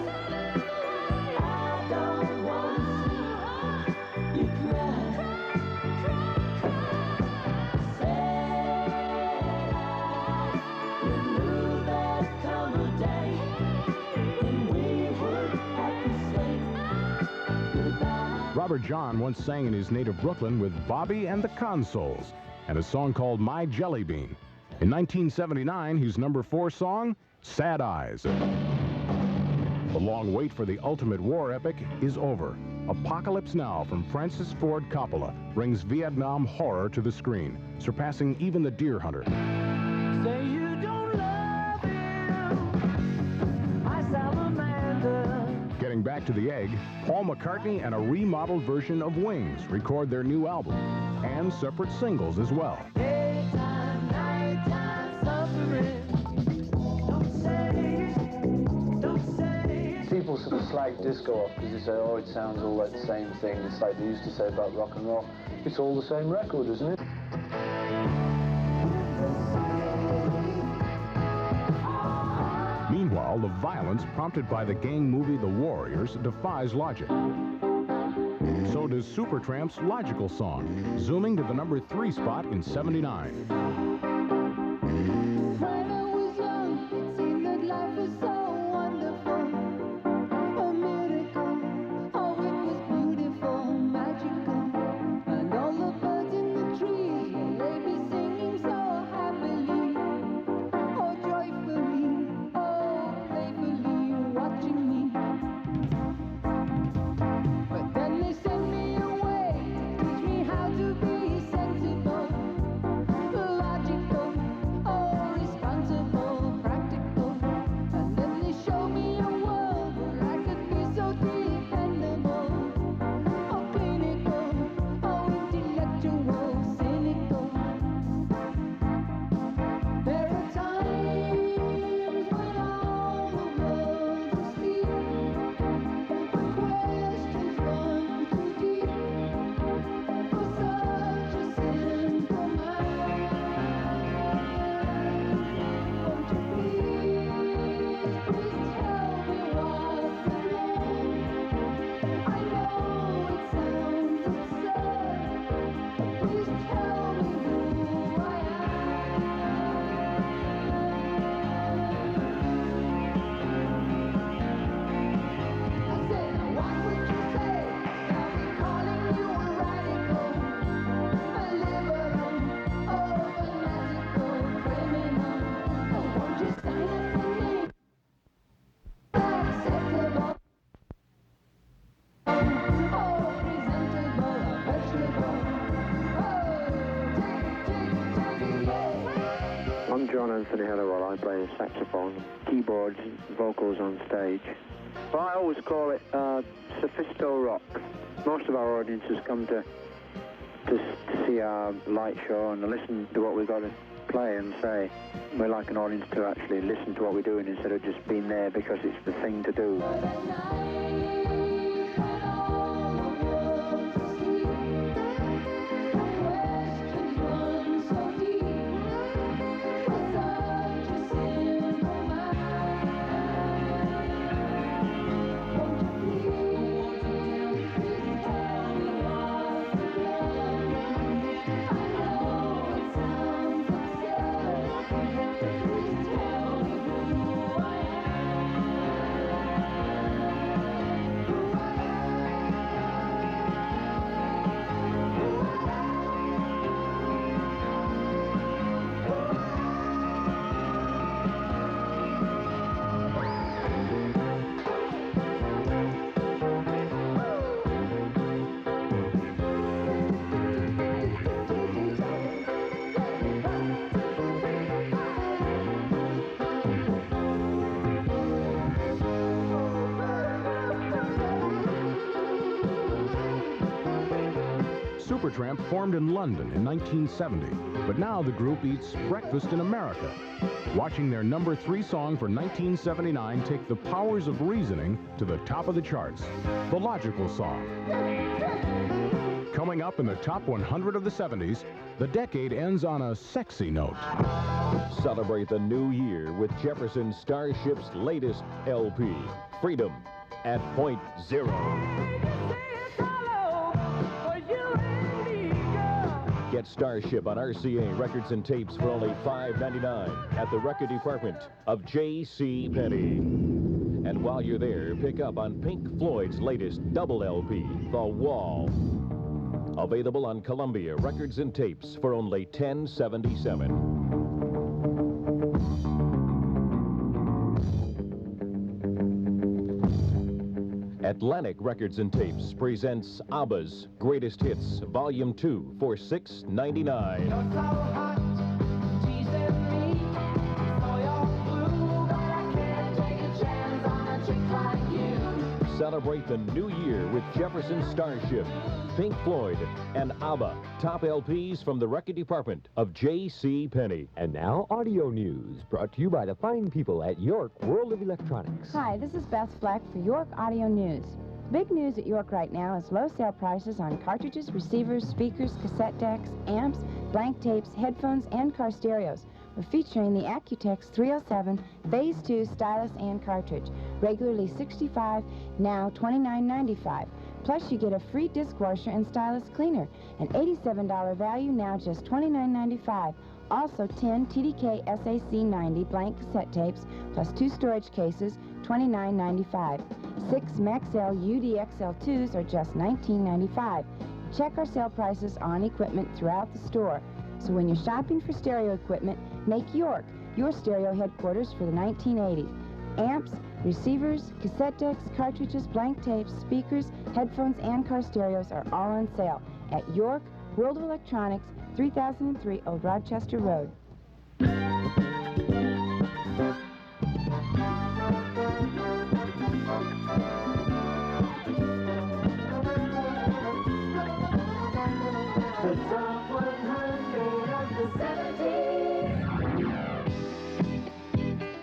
Robert John once sang in his native Brooklyn with Bobby and the Consoles and a song called My Jelly Bean. In 1979, his #4 song, Sad Eyes. The long wait for the ultimate war epic is over. Apocalypse Now from Francis Ford Coppola brings Vietnam horror to the screen, surpassing even The Deer Hunter. Say you don't love him, my salamander. Getting back to the egg, Paul McCartney and a remodeled version of Wings record their new album, and separate singles as well. Daytime, nighttime, suffering. Don't say. People sort of slag disco off because they say, oh, it sounds all like the same thing. It's like they used to say about rock and roll. It's all the same record, isn't it? Meanwhile, the violence prompted by the gang movie The Warriors defies logic. So does Supertramp's Logical Song, zooming to the #3 spot in '79. When I was young, it seemed that life was so wonderful. A miracle, oh, it was beautiful, magical. And all the birds in the trees, they be singing so happily. Oh, joyfully, oh, playfully, watching me. But then they sent me away to teach me how to be sensible, logical, oh, responsible, practical. And then they showed me a world where I could be so dependable, oh, clinical, oh, intellectual, cynical. There are times when all the world's asleep, when questions run too deep for such a simple mind. Won't you please tell me what's wrong? I know it sounds absurd. Please tell me who I I said, what would you say? I'll be calling you a radical, a liberal, oh, fanatical, criminal. Oh, won't you sign up for me? Acceptable, oh, presentable, vegetable. Oh, take it, yeah. I'm John Anthony Hellerwell. I play saxophone, keyboards, vocals on stage. Well, I always call it sophisto rock. Most of our audiences come to see our light show and listen to what we've got to play and say. We like an audience to actually listen to what we're doing instead of just being there because it's the thing to do. Supertramp formed in London in 1970, but now the group eats breakfast in America. Watching their number 3 song for 1979 take the powers of reasoning to the top of the charts, The Logical Song. Coming up in the top 100 of the 70s, the decade ends on a sexy note. Celebrate the new year with Jefferson Starship's latest LP, Freedom at Point Zero. Get Starship on RCA Records and Tapes for only $5.99 at the record department of J.C. Penney. And while you're there, pick up on Pink Floyd's latest double LP, The Wall. Available on Columbia Records and Tapes for only $10.77. Atlantic Records and Tapes presents ABBA's Greatest Hits, Volume 2 for $6.99. Celebrate the new year with Jefferson Starship, Pink Floyd, and ABBA. Top LPs from the record department of J.C. Penney. And now, audio news, brought to you by the fine people at York World of Electronics. Hi, this is Beth Fleck for York Audio News. Big news at York right now is low sale prices on cartridges, receivers, speakers, cassette decks, amps, blank tapes, headphones, and car stereos. We're featuring the Accutex 307 Phase 2 stylus and cartridge. Regularly $65, now $29.95. Plus, you get a free disc washer and stylus cleaner. An $87 value, now just $29.95. Also, 10 TDK SAC 90 blank cassette tapes, plus 2 storage cases, $29.95. 6 Maxell UDXL2s are just $19.95. Check our sale prices on equipment throughout the store. So when you're shopping for stereo equipment, make York your stereo headquarters for the 1980s. Amps, receivers, cassette decks, cartridges, blank tapes, speakers, headphones, and car stereos are all on sale at York World of Electronics, 3003 Old Rochester Road. The top 100 of the 70s.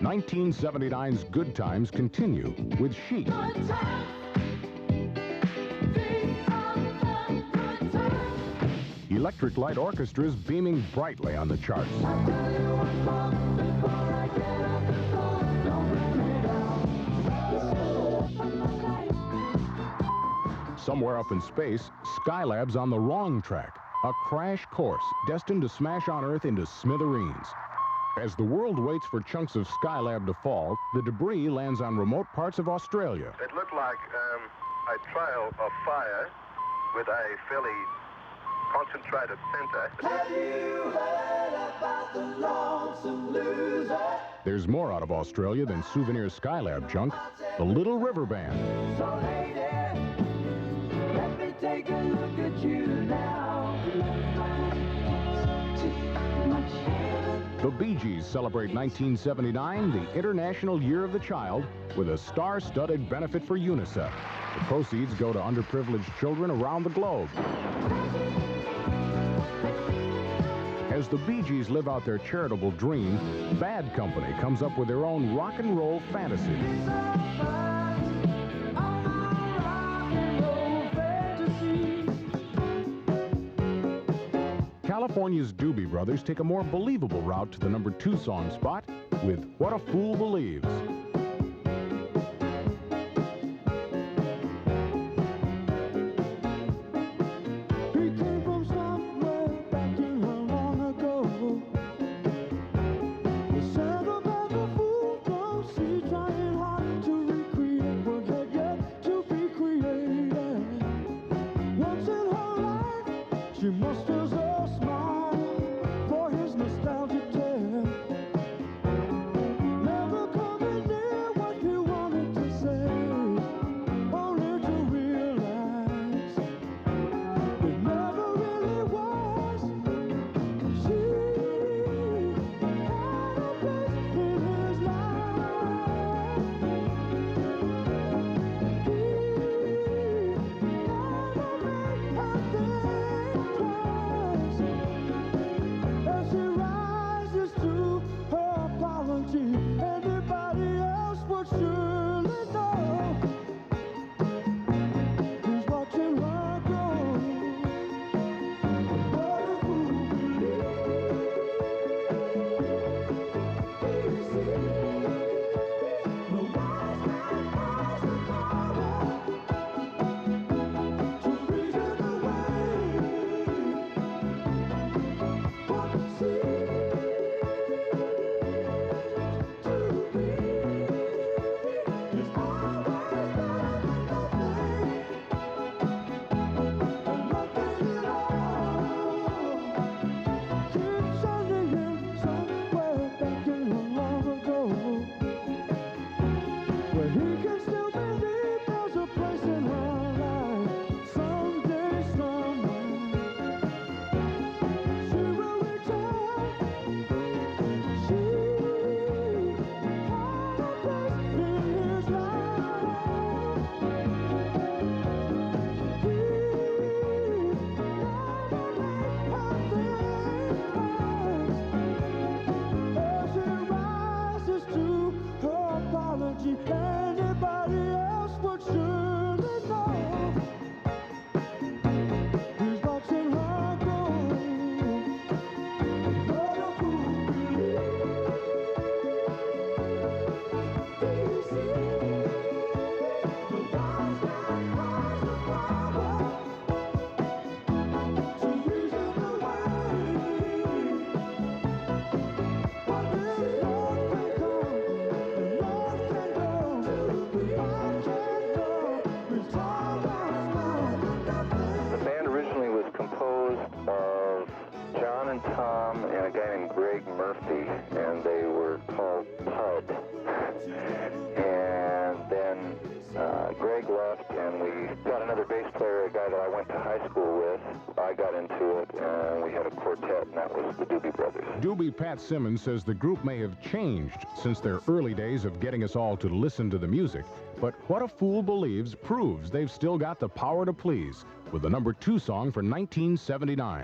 1979's good times continue with Chic. Electric Light Orchestra's beaming brightly on the charts. Somewhere up in space, Skylab's on the wrong track. A crash course destined to smash on Earth into smithereens. As the world waits for chunks of Skylab to fall, the debris lands on remote parts of Australia. It looked like a trail of fire with a fairly concentrated center. Have you heard about the lonesome loser? There's more out of Australia than souvenir Skylab junk. The Little River Band. So lady, let me take a look at you now. The BeeGees celebrate 1979, the International Year of the Child, with a star-studded benefit for UNICEF. The proceeds go to underprivileged children around the globe. As the BeeGees live out their charitable dream, Bad Company comes up with their own rock and roll fantasy. California's Doobie Brothers take a more believable route to the number 2 song spot with What a Fool Believes. She musters a smile for his nostalgic tale. Never coming near anybody else would surely know. He's watching her grow. But a fool believes. Do you see? The wise man cries the power to reason away. What is love can come, and love can go. I can't know, it's The band originally was composed of John and Tom and a guy named Greg Murphy, and they were called Pud. And then Greg left, and we got another bass player, a guy that I went to high school with. I got into it, and we had a quartet, and that was the Doobie Brothers. Doobie Pat Simmons says the group may have changed since their early days of getting us all to listen to the music, but What a Fool Believes proves they've still got the power to please with the #2 song for 1979.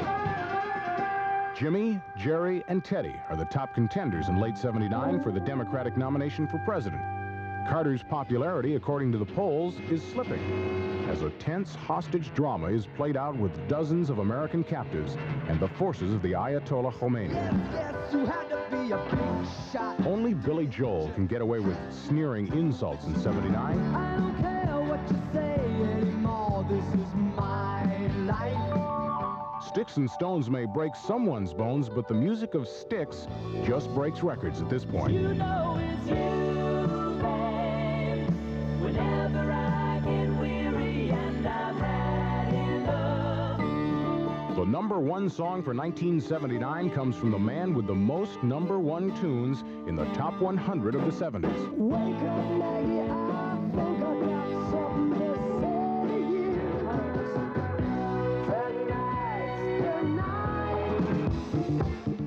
Jimmy, Jerry, and Teddy are the top contenders in late '79 for the Democratic nomination for president. Carter's popularity, according to the polls, is slipping as a tense hostage drama is played out with dozens of American captives and the forces of the Ayatollah Khomeini. Yes, you had to be a big shot. Only Billy Joel can get away with sneering insults in '79. I don't care what you say anymore. This is my life. Sticks and Stones may break someone's bones, but the music of Styx just breaks records at this point. You know it's you, babe. Whenever I get weary and I'm had enough. The #1 song for 1979 comes from the man with the most #1 tunes in the top 100 of the '70s. Wake up, Maggie, I think I got something to say to you. Tonight's the night.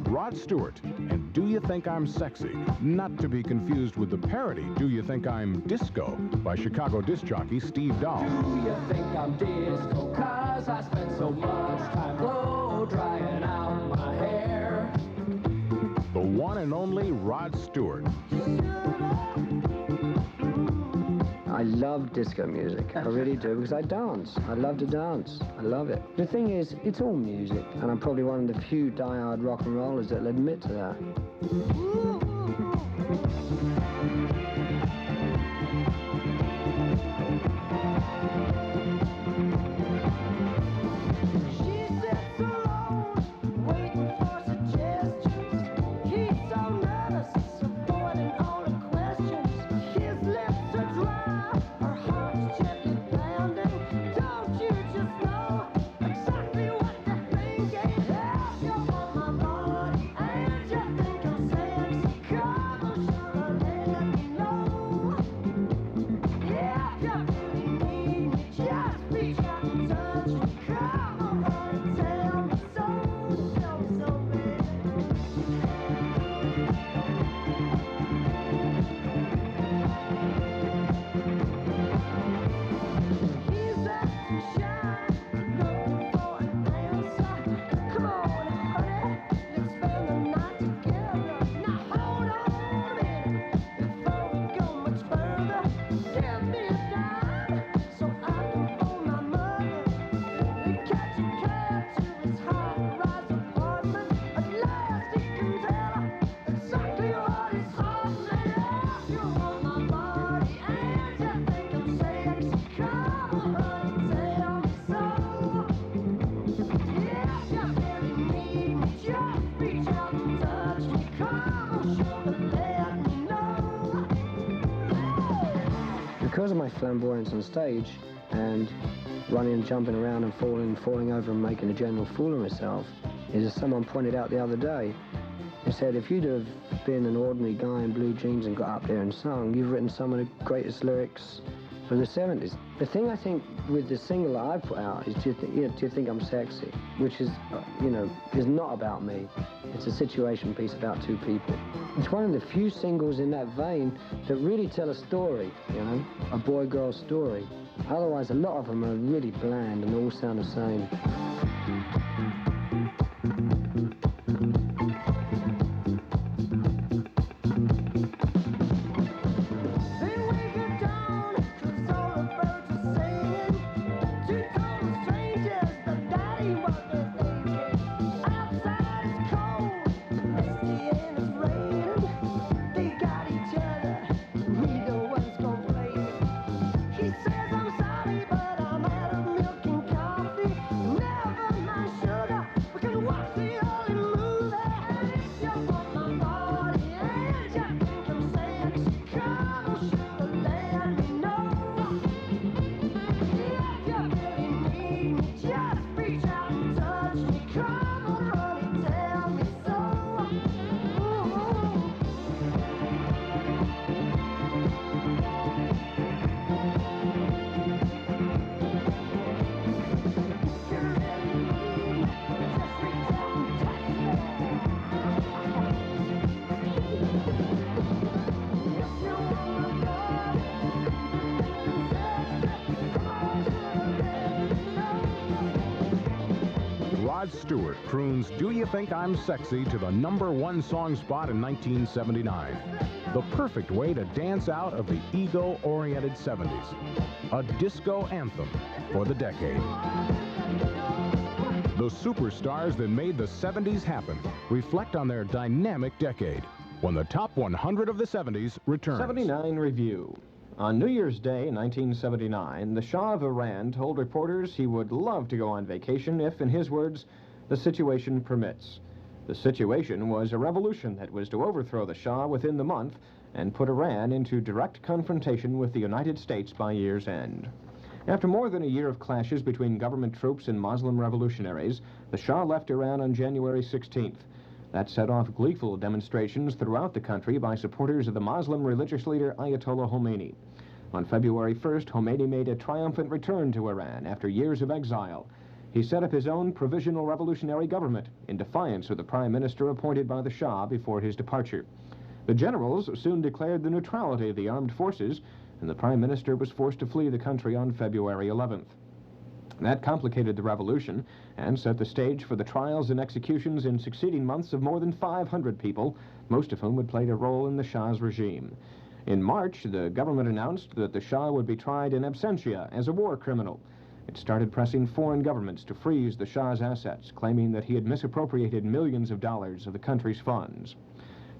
Rod Stewart and Do You Think I'm Sexy? Not to be confused with the parody Do You Think I'm Disco by Chicago disc jockey Steve Dahl. Do you think I'm disco? 'Cause I spend so much time blow drying out my hair. The one and only Rod Stewart. I love disco music. I really do, because I dance. I love to dance. I love it. The thing is, it's all music, and I'm probably one of the few die-hard rock and rollers that'll admit to that. She sits alone, waiting for suggestions. He's so nervous, avoiding all the questions. His lips are dry, her heart's gently pounding. Don't you just know exactly what they're thinking? Yeah, you want my body, and you think I'm sexy. Come on, sugar, let me know. Yeah, you really need me, just reach out and touch me. Come on, honey, tell me so, baby. He's acting shy, looking for an answer. Come on, honey, let's spend the night together. Now hold on a minute, before we go much further. Give me a dime, so I can phone my mother. Catch a cab to his high-rise apartment. At last he can tell her exactly what his heart says. You want my body, and you think I'm sexy. Come on, honey, tell me so. Yeah, you really need me, just reach out and touch me. Come on, sugar, let me know. Because of my flamboyance on stage and running and jumping around and falling over and making a general fool of myself, is as someone pointed out the other day. They said, if you'd have been an ordinary guy in blue jeans and got up there and sung, you've written some of the greatest lyrics of the '70s. The thing I think with the single that I put out is Do You Think I'm Sexy? Which is, is not about me. It's a situation piece about two people. It's one of the few singles in that vein that really tell a story, a boy-girl story. Otherwise, a lot of them are really bland and all sound the same. Been Rod Stewart croons Do You Think I'm Sexy to the #1 song spot in 1979. The perfect way to dance out of the ego-oriented 70s. A disco anthem for the decade. The superstars that made the 70s happen reflect on their dynamic decade when the top 100 of the 70s returns. 79 Review. On New Year's Day, 1979, the Shah of Iran told reporters he would love to go on vacation if, in his words, the situation permits. The situation was a revolution that was to overthrow the Shah within the month and put Iran into direct confrontation with the United States by year's end. After more than a year of clashes between government troops and Muslim revolutionaries, the Shah left Iran on January 16th. That set off gleeful demonstrations throughout the country by supporters of the Muslim religious leader Ayatollah Khomeini. On February 1st, Khomeini made a triumphant return to Iran after years of exile. He set up his own provisional revolutionary government in defiance of the prime minister appointed by the Shah before his departure. The generals soon declared the neutrality of the armed forces, and the prime minister was forced to flee the country on February 11th. That complicated the revolution and set the stage for the trials and executions in succeeding months of more than 500 people, most of whom had played a role in the Shah's regime. In March, the government announced that the Shah would be tried in absentia as a war criminal. It started pressing foreign governments to freeze the Shah's assets, claiming that he had misappropriated millions of dollars of the country's funds.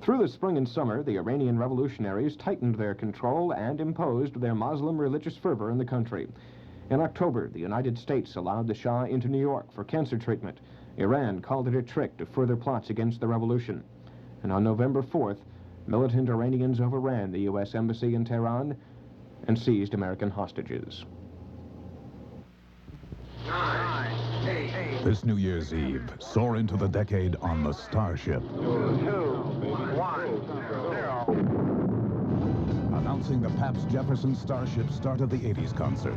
Through the spring and summer, the Iranian revolutionaries tightened their control and imposed their Muslim religious fervor in the country. In October, the United States allowed the Shah into New York for cancer treatment. Iran called it a trick to further plots against the revolution. And on November 4th, militant Iranians overran the U.S. Embassy in Tehran and seized American hostages. This New Year's Eve, soar into the decade on the Starship. 2, 1, 0. Announcing the Pabst Jefferson Starship Start of the 80s concert.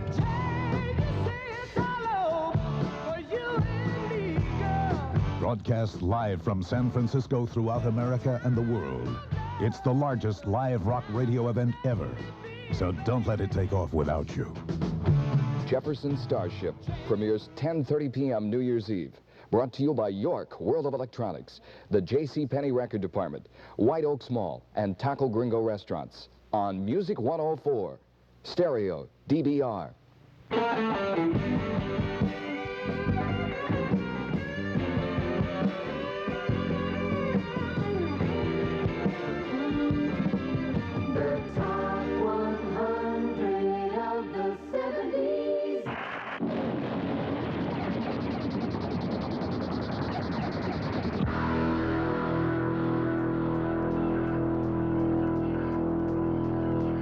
Broadcast live from San Francisco throughout America and the world. It's the largest live rock radio event ever. So don't let it take off without you. Jefferson Starship premieres 10:30 p.m. New Year's Eve. Brought to you by York World of Electronics, the JCPenney Record Department, White Oaks Mall, and Taco Gringo Restaurants. On Music 104, Stereo DBR.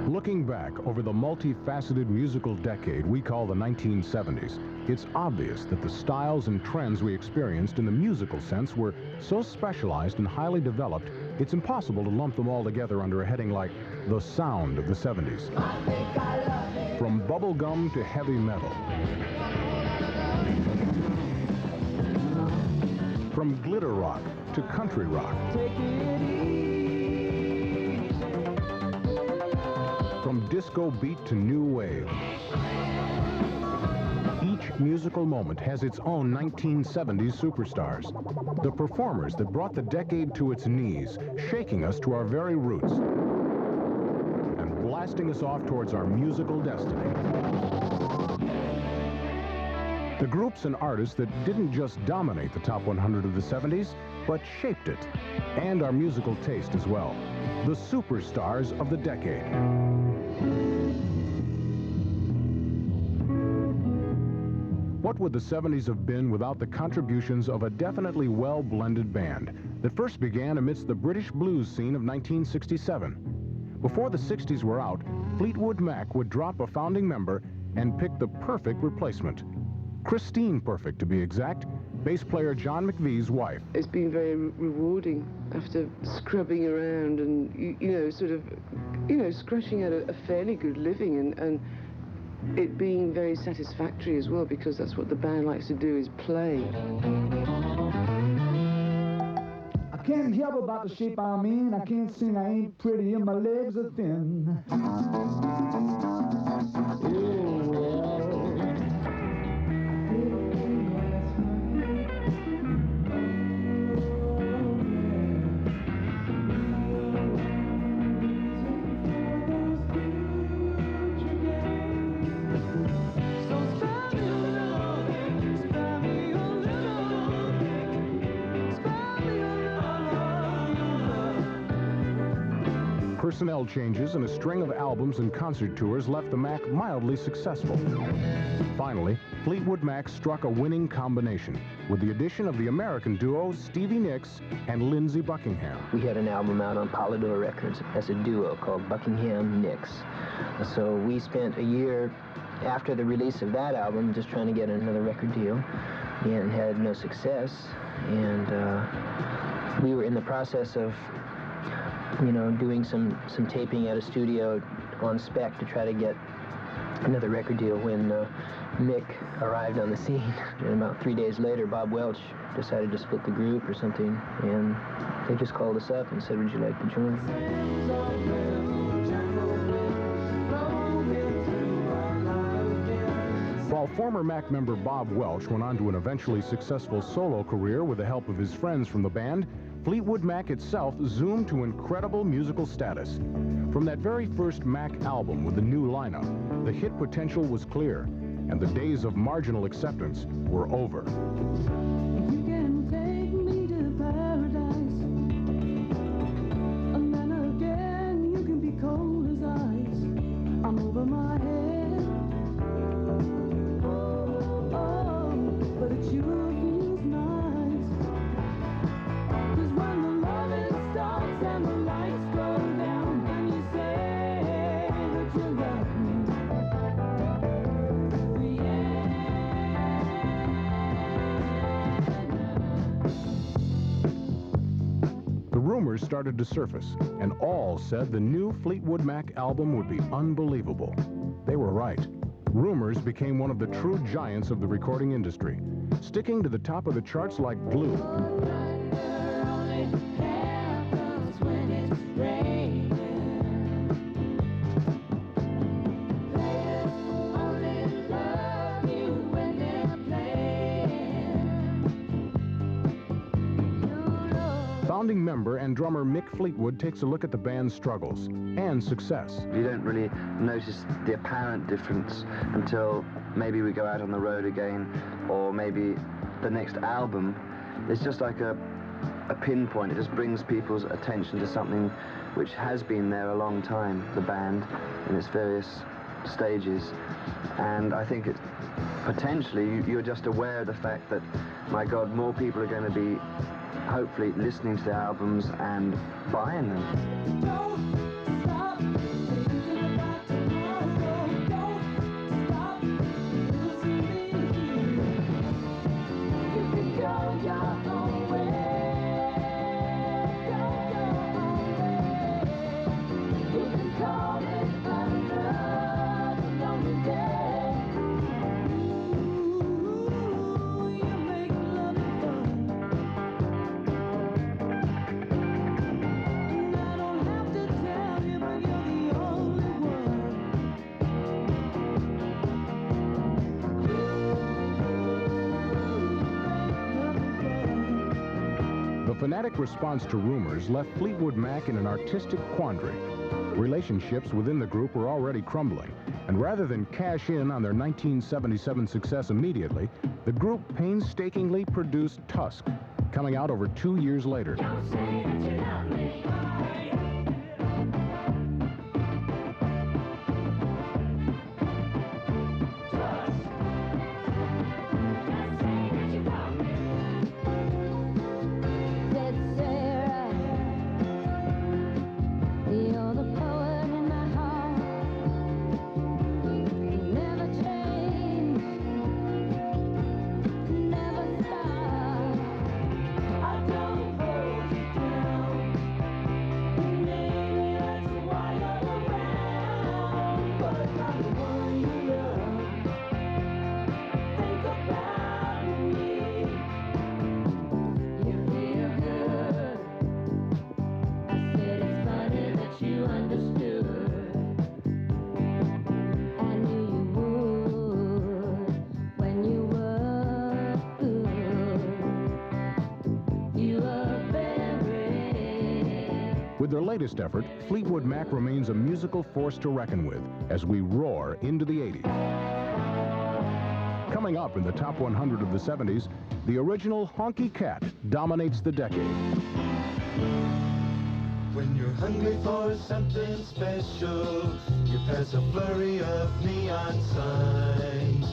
Looking back over the multifaceted musical decade we call the 1970s, it's obvious that the styles and trends we experienced in the musical sense were so specialized and highly developed, it's impossible to lump them all together under a heading like the sound of the 70s. From bubblegum to heavy metal. From glitter rock to country rock. From disco beat to new wave. Each musical moment has its own 1970s superstars. The performers that brought the decade to its knees, shaking us to our very roots and blasting us off towards our musical destiny. The groups and artists that didn't just dominate the top 100 of the 70s, but shaped it, and our musical taste as well. The superstars of the decade. What would the 70s have been without the contributions of a definitely well-blended band that first began amidst the British blues scene of 1967? Before the 60s were out, Fleetwood Mac would drop a founding member and pick the perfect replacement. Christine Perfect, to be exact, bass player John McVie's wife. It's been very rewarding after scrubbing around and, scratching out a fairly good living and it being very satisfactory as well, because that's what the band likes to do, is play. I can't help about the shape I'm in. I can't sing, I ain't pretty, and my legs are thin. personnel changes and a string of albums and concert tours left the Mac mildly successful. Finally, Fleetwood Mac struck a winning combination with the addition of the American duo Stevie Nicks and Lindsey Buckingham. We had an album out on Polydor Records as a duo called Buckingham Nicks. So we spent a year after the release of that album just trying to get another record deal and had no success. And we were in the process of, you know, doing some taping at a studio on spec to try to get another record deal when Mick arrived on the scene. And about 3 days later, Bob Welch decided to split the group or something, and they just called us up and said, would you like to join? While former Mac member Bob Welch went on to an eventually successful solo career with the help of his friends from the band, Fleetwood Mac itself zoomed to incredible musical status. From that very first Mac album with the new lineup, the hit potential was clear, and the days of marginal acceptance were over. You can take me to paradise, and then again you can be cold as ice. I'm over my head. Oh, but it sure feels nice. 'Cause when the loving starts and the lights go down, and you say that you love me. The rumors started to surface, and all said the new Fleetwood Mac album would be unbelievable. They were right. Rumors became one of the true giants of the recording industry, sticking to the top of the charts like glue. Founding member and drummer Mick Fleetwood takes a look at the band's struggles and success. You don't really notice the apparent difference until maybe we go out on the road again, or maybe the next album. It's just like a pinpoint. It just brings people's attention to something which has been there a long time, the band, in its various stages. And I think it's potentially, you're just aware of the fact that, my God, more people are going to be hopefully listening to the albums and buying them. The fanatic response to rumors left Fleetwood Mac in an artistic quandary. Relationships within the group were already crumbling, and rather than cash in on their 1977 success immediately, the group painstakingly produced Tusk, coming out over 2 years later. Don't say that you love me. With their latest effort, Fleetwood Mac remains a musical force to reckon with as we roar into the 80s. Coming up in the top 100 of the 70s, the original Honky Cat dominates the decade. When you're hungry for something special, you pass a flurry of neon signs.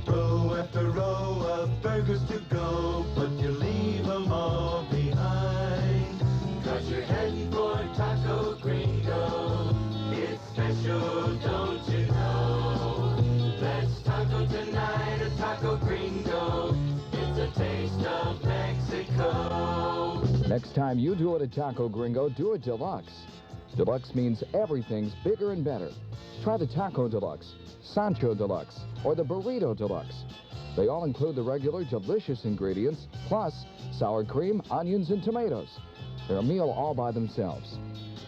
Row after row of burgers to go, but you leave them all behind. 'Cause you're heading for Taco Gringo. It's special, don't you know? Let's taco tonight at Taco Gringo. It's a taste of Mexico. Next time you do it at Taco Gringo, do it deluxe. Deluxe means everything's bigger and better. Try the Taco Deluxe, Sancho Deluxe, or the Burrito Deluxe. They all include the regular delicious ingredients, plus sour cream, onions, and tomatoes. They're a meal all by themselves.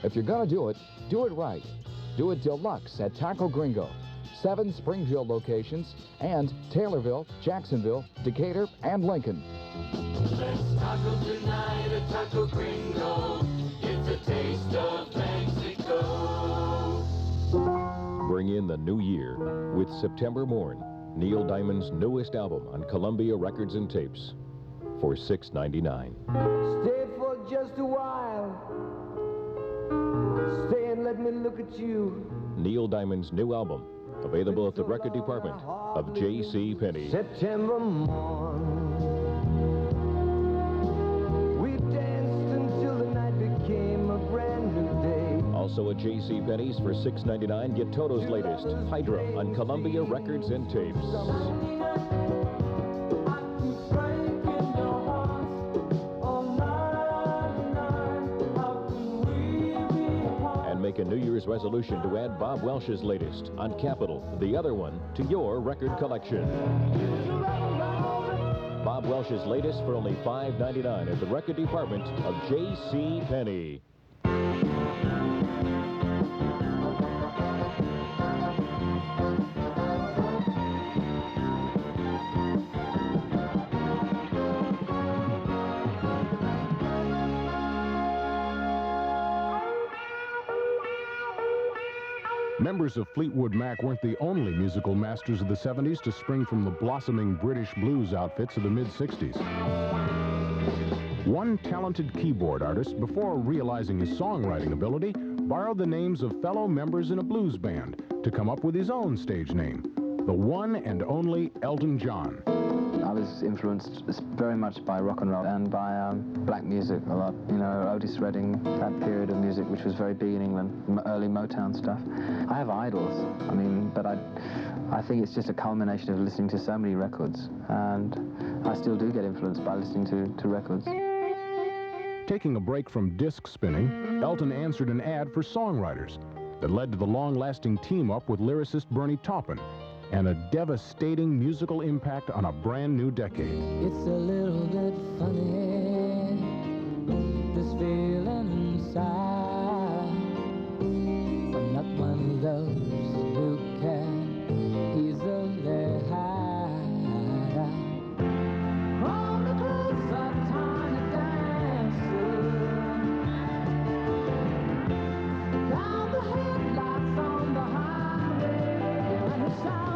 If you're gonna do it right. Do it deluxe at Taco Gringo. 7 Springfield locations and Taylorville, Jacksonville, Decatur, and Lincoln. Let's taco tonight at Taco Gringo. It's a taste of Mexico. Bring in the new year with September Morn, Neil Diamond's newest album on Columbia Records and Tapes, for $6.99. Stay for just a while. Stay and let me look at you. Neil Diamond's new album, available at the record department of J.C. Penney. September morn. We danced until the night became a brand new day. Also at J.C. Penney's for $6.99, get Toto's latest, Hydra, on Columbia Records and Tapes. Make a New Year's resolution to add Bob Welch's latest on Capitol, the other one, to your record collection. Bob Welch's latest for only $5.99 at the record department of J.C. Penney. Members of Fleetwood Mac weren't the only musical masters of the 70s to spring from the blossoming British blues outfits of the mid-60s. One talented keyboard artist, before realizing his songwriting ability, borrowed the names of fellow members in a blues band to come up with his own stage name, the one and only Elton John. I was influenced very much by rock and roll and by black music a lot. You know, Otis Redding, that period of music which was very big in England, early Motown stuff. I have idols, I mean, but I think it's just a culmination of listening to so many records, and I still do get influenced by listening to records. Taking a break from disc spinning, Elton answered an ad for songwriters that led to the long-lasting team-up with lyricist Bernie Taupin, and a devastating musical impact on a brand new decade. It's a little bit funny, this feeling inside. I'm not one of those who can easily hide. On the clothes of tiny dancing, down the headlights on the highway, and the sound.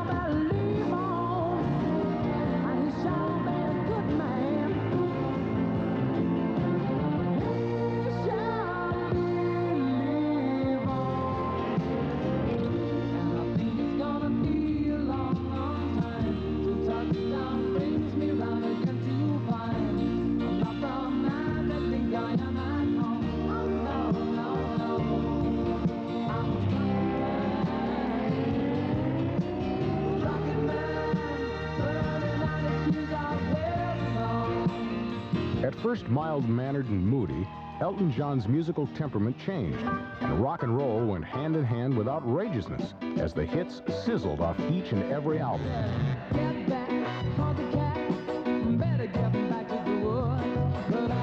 At first mild-mannered and moody, Elton John's musical temperament changed, and rock and roll went hand in hand with outrageousness as the hits sizzled off each and every album. Get back, honky cat, better get back to the woods. But I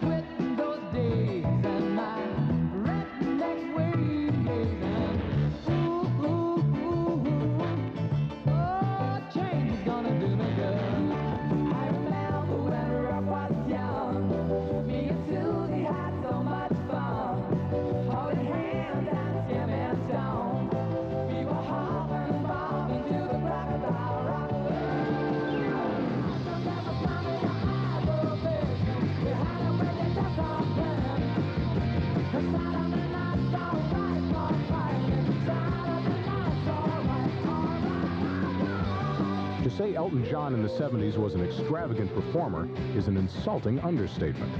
quit those days and my redneck ways. And oh, change is gonna do me good. I remember when I was young, me and Susie had so much fun, holding hands and skimming stones. We were hopping and bobbing to the crocodile rock. say Elton John in the 70s was an extravagant performer is an insulting understatement.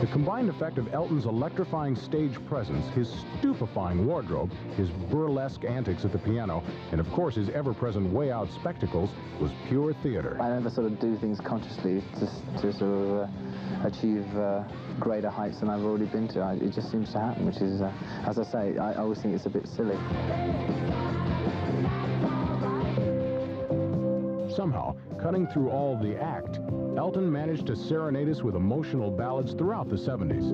The combined effect of Elton's electrifying stage presence, his stupefying wardrobe, his burlesque antics at the piano, and of course his ever-present way-out spectacles was pure theater. I never sort of do things consciously to sort of achieve greater heights than I've already been to. It just seems to happen, which is, as I say, I always think it's a bit silly. Somehow, cutting through all the act, Elton managed to serenade us with emotional ballads throughout the 70s.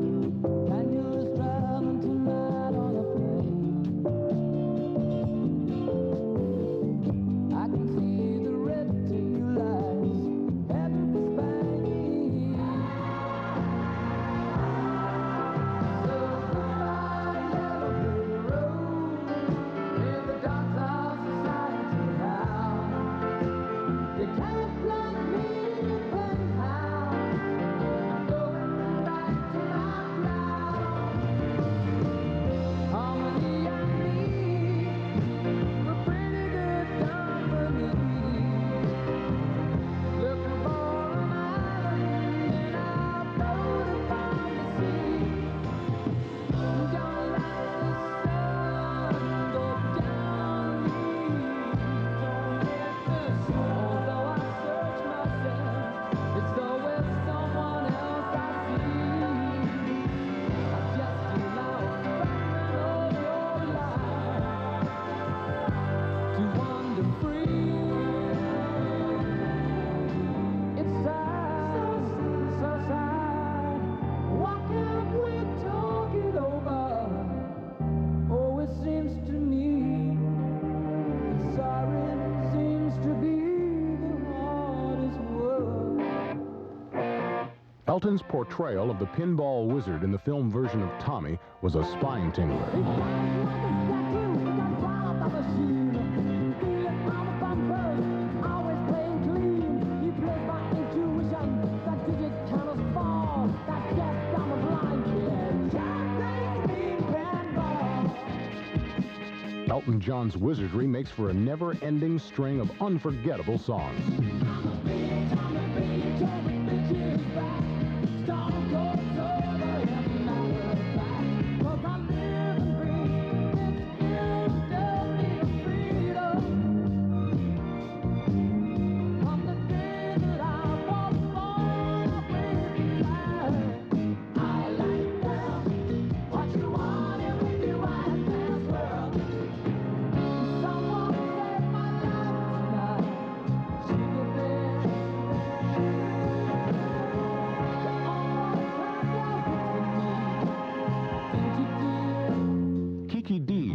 Elton's portrayal of the pinball wizard in the film version of Tommy was a spine-tingler. Elton John's wizardry makes for a never-ending string of unforgettable songs.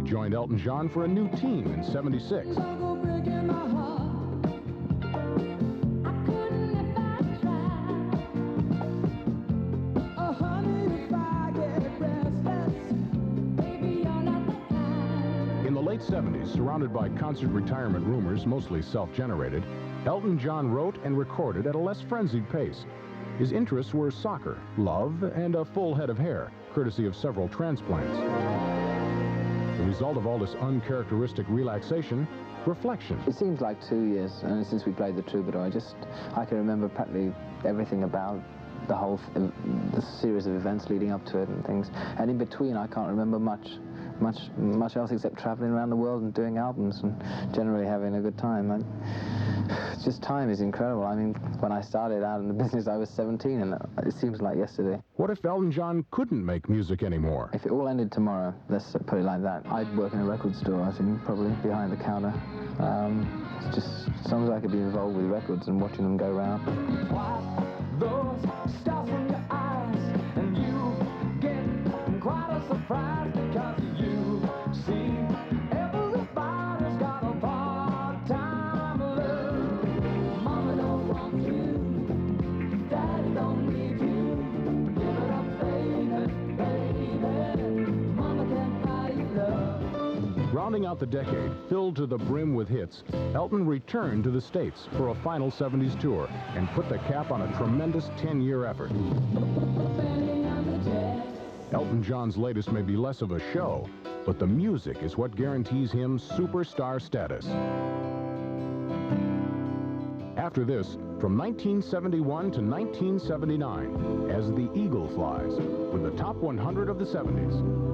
Joined Elton John for a new team in '76. In the late '70s, surrounded by concert retirement rumors, mostly self-generated, Elton John wrote and recorded at a less frenzied pace. His interests were soccer, love, and a full head of hair, courtesy of several transplants. The result of all this uncharacteristic relaxation, reflection. It seems like 2 years, and since we played the Troubadour, I can remember practically everything about the series of events leading up to it and things. And in between, I can't remember much else except traveling around the world and doing albums and generally having a good time. Just time is incredible. I mean, when I started out in the business, I was 17, and it seems like yesterday. What if Elton John couldn't make music anymore? If it all ended tomorrow, let's put it like that, I'd work in a record store, I think, probably behind the counter. Just as long as I could be involved with records and watching them go round. Those stars from your eyes, and you get quite a surprise because you see everybody's got a part-time love. Mama don't want you, Daddy don't need you. Give it up, baby, baby. Mama can't buy you love. Rounding out the decade, filled to the brim with hits, Elton returned to the States for a final '70s tour and put the cap on a tremendous 10-year effort. Elton John's latest may be less of a show, but the music is what guarantees him superstar status. After this, from 1971 to 1979, as the Eagle flies, with the top 100 of the 70s.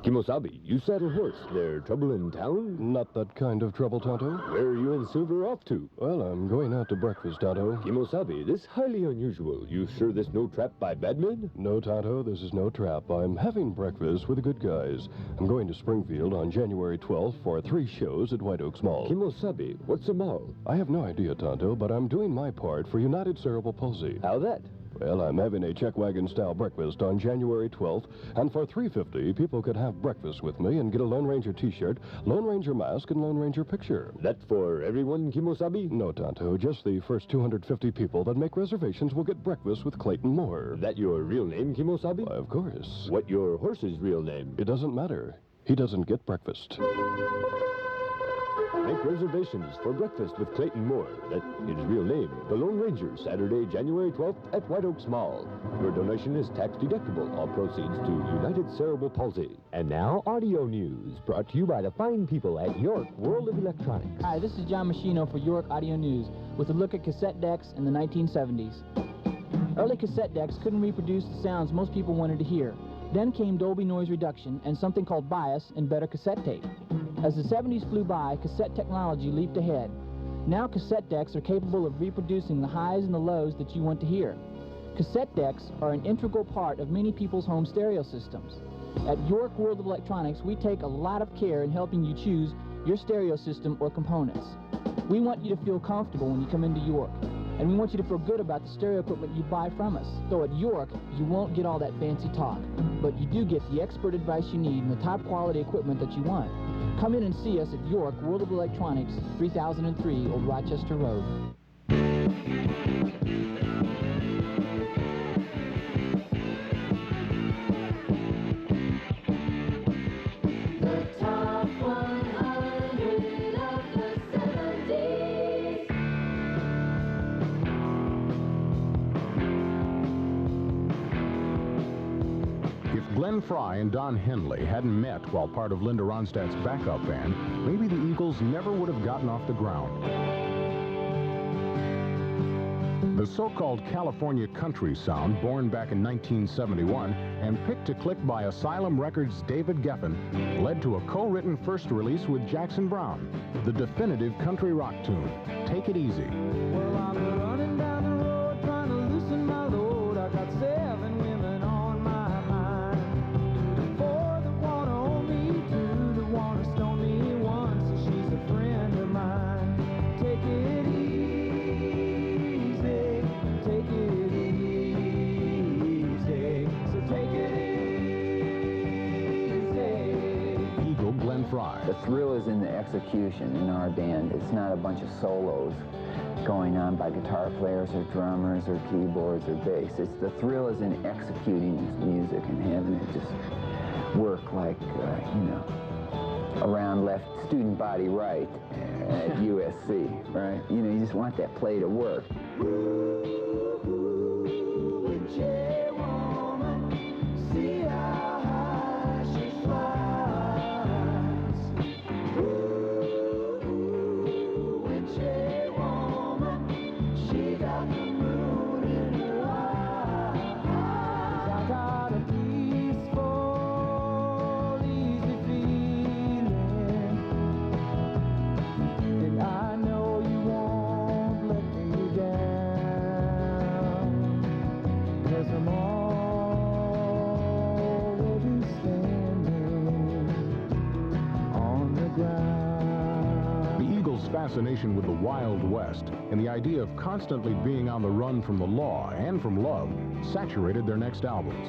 Kimosabe, you saddle horse. There trouble in town? Not that kind of trouble, Tonto. Where are you and Silver off to? Well, I'm going out to breakfast, Tonto. Kimosabe, this highly unusual. You sure this no trap by bad men? No, Tonto, this is no trap. I'm having breakfast with the good guys. I'm going to Springfield on January 12th for 3 shows at White Oaks Mall. Kimosabe, what's a mall? I have no idea, Tonto, but I'm doing my part for United Cerebral Palsy. How that? Well, I'm having a check wagon-style breakfast on January 12th, and for $3.50, people could have breakfast with me and get a Lone Ranger T-shirt, Lone Ranger mask, and Lone Ranger picture. That for everyone, Kimosabe? No, Tonto. Just the first 250 people that make reservations will get breakfast with Clayton Moore. That your real name, Kimosabe? Why, of course. What your horse's real name? It doesn't matter. He doesn't get breakfast. Make reservations for breakfast with Clayton Moore. That his real name. The Lone Ranger, Saturday, January 12th at White Oaks Mall. Your donation is tax deductible. All proceeds to United Cerebral Palsy. And now, audio news, brought to you by the fine people at York World of Electronics. Hi, this is John Machino for York Audio News with a look at cassette decks in the 1970s. Early cassette decks couldn't reproduce the sounds most people wanted to hear. Then came Dolby noise reduction and something called bias and better cassette tape. As the 70s flew by, cassette technology leaped ahead. Now cassette decks are capable of reproducing the highs and the lows that you want to hear. Cassette decks are an integral part of many people's home stereo systems. At York World of Electronics, we take a lot of care in helping you choose your stereo system or components. We want you to feel comfortable when you come into York, and we want you to feel good about the stereo equipment you buy from us. So at York, you won't get all that fancy talk, but you do get the expert advice you need and the top quality equipment that you want. Come in and see us at York World of Electronics, 3003 Old Rochester Road. Glenn Frey and Don Henley hadn't met while part of Linda Ronstadt's backup band, maybe the Eagles never would have gotten off the ground. The so-called California country sound, born back in 1971 and picked to click by Asylum Records' David Geffen, led to a co-written first release with Jackson Browne, the definitive country rock tune, Take It Easy. Well, I'm running down the road trying to loosen my load. I got 7 women on my mind. 4 that wanna own me, 2 that wanna stone me, 1 so she's a friend of mine. Take it easy, take it easy, so take it easy. Eagle Glenn Frey. The thrill is in the execution in our band. It's not a bunch of solos going on by guitar players or drummers or keyboards or bass. It's the thrill is in executing this music and having it just work like, around left, student body right at USC, right? You just want that play to work. See how high she flies. Witchy woman, she got the moon in her eyes. I got a peaceful, easy feeling that I know you won't let me down. 'Cause I'm already standing on the ground. The Eagles' fascination with the Wild West and the idea of constantly being on the run from the law and from love saturated their next albums.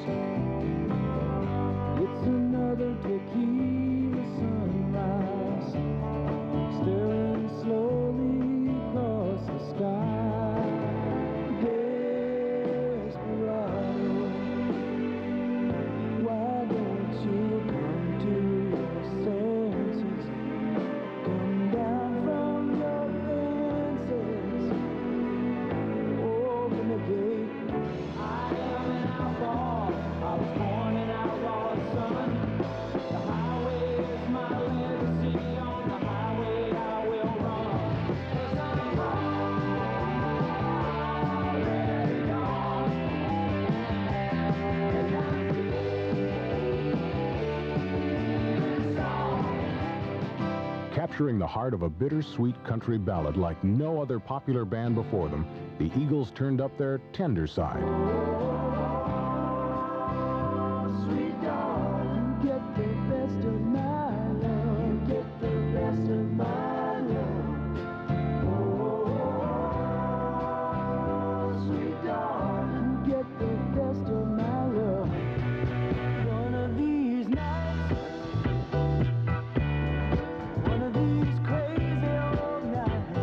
It's another tequila sunrise, staring slowly across the sky. Desperado, why don't you come to your senses? Come down from your fences, open the gate. I am an outlaw. I was born an outlaw, son. The highway Capturing the heart of a bittersweet country ballad like no other popular band before them, the Eagles turned up their tender side. Sweet darling, get the best of my love, get the best of my love. Oh, sweet darling, get the best of my love. One of these nights, one of these crazy old nights,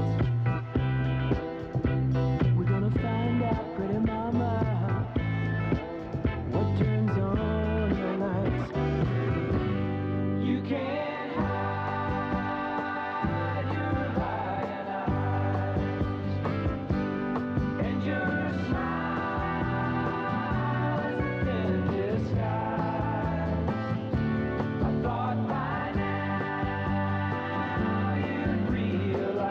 we're gonna find out, pretty mama, what turns on the lights. You can't hide your lying eyes and your smiles in disguise. I thought by now you'd realize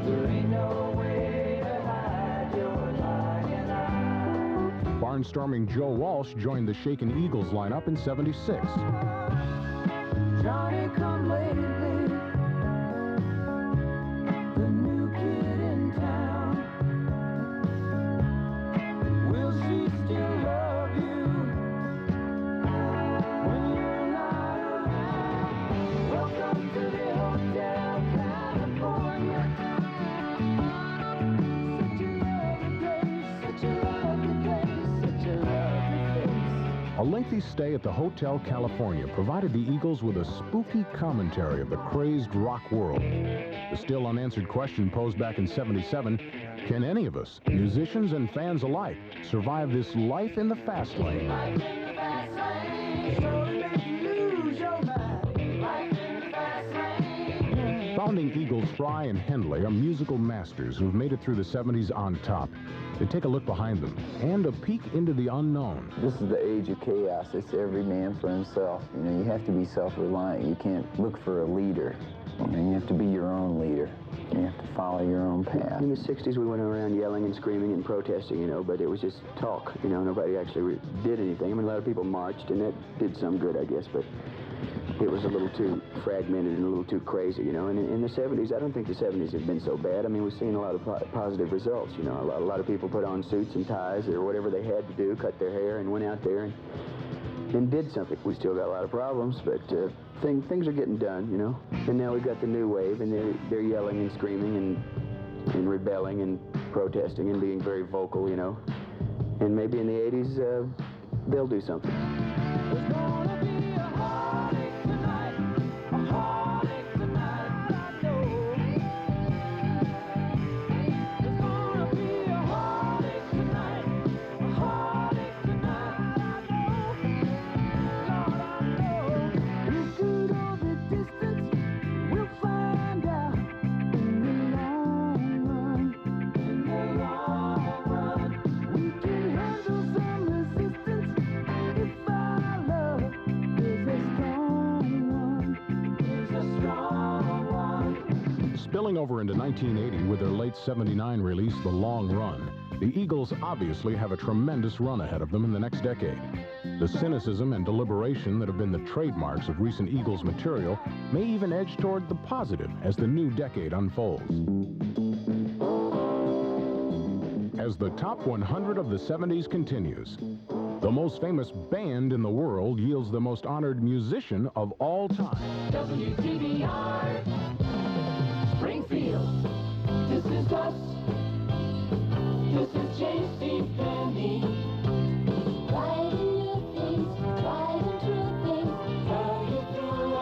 there ain't no way to hide your lying eyes. Barnstorming Joe Walsh joined the Shakin' Eagles lineup in '76. Johnny come lately, the new kid in town. Will she still love you when you're not around? Welcome to the Hotel California. Such a lovely place, such a lovely place, such a lovely place. A lengthy stay at the Hotel California provided the Eagles with a spooky commentary of the crazed rock world. The still unanswered question posed back in '77, can any of us, musicians and fans alike, survive this life in the fast lane? Life in the fast lane, so to make you lose your mind. Life in the fast lane. Founding Eagles Fry and Hendley are musical masters who've made it through the '70s on top. They take a look behind them and a peek into the unknown. This is the age of chaos. It's every man for himself. You know, you have to be self-reliant. You can't look for a leader. You know, you have to be your own leader. You have to follow your own path. In the 60s, we went around yelling and screaming and protesting, you know, but it was just talk. You know, nobody actually did anything. I mean, a lot of people marched, and that did some good, I guess, but it was a little too fragmented and a little too crazy, you know. And in the 70s, I don't think the 70s have been so bad. I mean, we've seen a lot of positive results, you know. A lot of people put on suits and ties or whatever they had to do, cut their hair, and went out there and did something. We still got a lot of problems, but things are getting done, you know. And now we've got the new wave, and they're yelling and screaming and rebelling and protesting and being very vocal, you know. And maybe in the 80s, they'll do something. There's gonna be a heartache tonight, a heartache tonight, I know. There's gonna be a heartache tonight, a heartache tonight, I know. Lord, I know. If you go the distance, we'll find out in the long run. In the long run, we can handle some resistance if our love is a strong one. Is a strong one. Spilling over into 1980 with their late '79 release, The Long Run, the Eagles obviously have a tremendous run ahead of them in the next decade. The cynicism and deliberation that have been the trademarks of recent Eagles material may even edge toward the positive as the new decade unfolds. As the top 100 of the '70s continues, the most famous band in the world yields the most honored musician of all time. WDBR, Springfield, this is us. This is J.C. Penney. Tried and new things, tried and true things, tell you through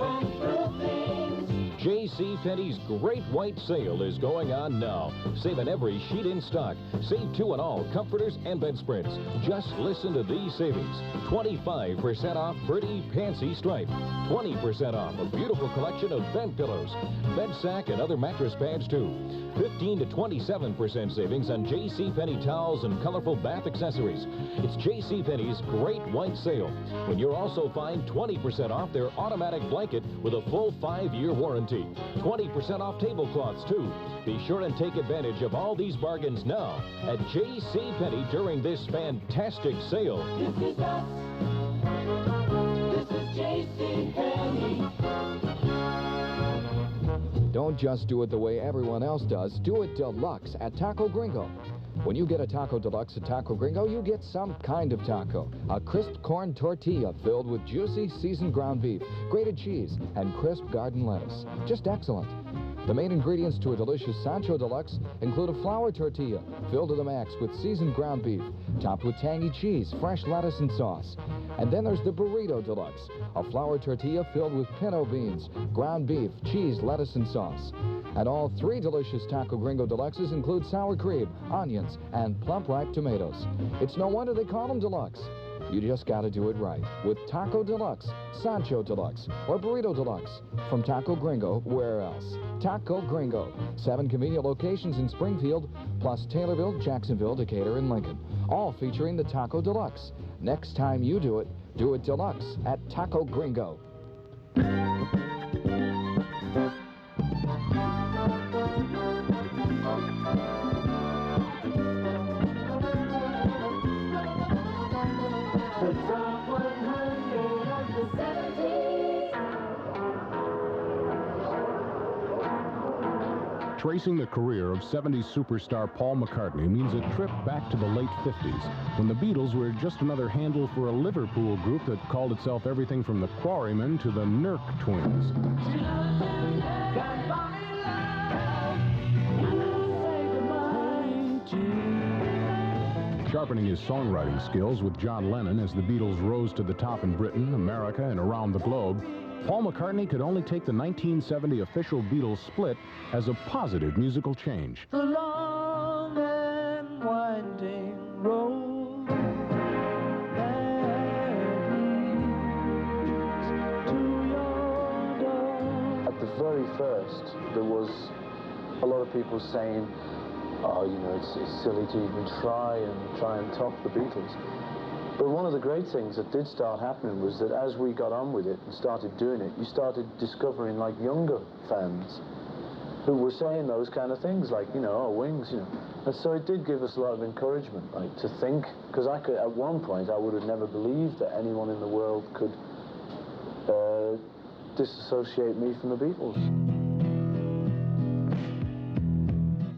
and through things. J.C. Penney's Great White Sale is going on now. Saving every sheet in stock. Save 2 on all comforters and bedspreads. Just listen to these savings. 25% off Birdie Pansy Stripe. 20% off a beautiful collection of bed pillows, bed sack, and other mattress pads too. 15 to 27% savings on J.C. towels and colorful bath accessories. It's J.C. Penney's Great White Sale, when you'll also find 20% off their automatic blanket with a full 5-year warranty. 20% off tablecloths too. Be sure and take advantage of all these bargains now at J.C. Penney during this fantastic sale. This is us. This is J.C. Don't just do it the way everyone else does. Do it deluxe at Taco Gringo. When you get a Taco Deluxe at Taco Gringo, you get some kind of taco. A crisp corn tortilla filled with juicy seasoned ground beef, grated cheese, and crisp garden lettuce. Just excellent. The main ingredients to a delicious Sancho Deluxe include a flour tortilla filled to the max with seasoned ground beef, topped with tangy cheese, fresh lettuce, and sauce. And then there's the Burrito Deluxe, a flour tortilla filled with pinto beans, ground beef, cheese, lettuce, and sauce. And all 3 delicious Taco Gringo Deluxes include sour cream, onions, and plump-ripe tomatoes. It's no wonder they call them Deluxe. You just gotta do it right with Taco Deluxe, Sancho Deluxe, or Burrito Deluxe. From Taco Gringo, where else? Taco Gringo. 7 convenient locations in Springfield, plus Taylorville, Jacksonville, Decatur, and Lincoln. All featuring the Taco Deluxe. Next time you do it deluxe at Taco Gringo. Tracing the career of 70s superstar Paul McCartney means a trip back to the late 50s, when the Beatles were just another handle for a Liverpool group that called itself everything from the Quarrymen to the Nurk Twins. Sharpening his songwriting skills with John Lennon as the Beatles rose to the top in Britain, America, and around the globe, Paul McCartney could only take the 1970 official Beatles split as a positive musical change. The long and winding road that leads to your door. At the very first, there was a lot of people saying, oh, you know, it's silly to even try and top the Beatles. But one of the great things that did start happening was that as we got on with it and started doing it, you started discovering like younger fans who were saying those kind of things, like, you know, oh, Wings, you know. And so it did give us a lot of encouragement, like, to think, because I could, at one point, I would have never believed that anyone in the world could disassociate me from the Beatles.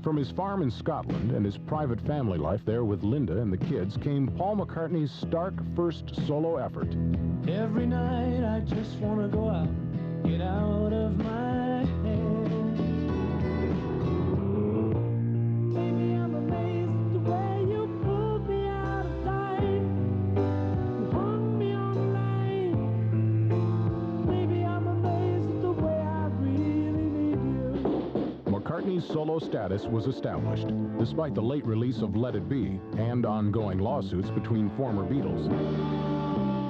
From his farm in Scotland and his private family life there with Linda and the kids came Paul McCartney's stark first solo effort. Every night I just want to go out, get out of my head. Baby, I'm amazed at the way you pulled me out of time. You hung me on the line. Baby, I'm amazed at the way I really need you. McCartney's solo status was established, despite the late release of Let It Be and ongoing lawsuits between former Beatles.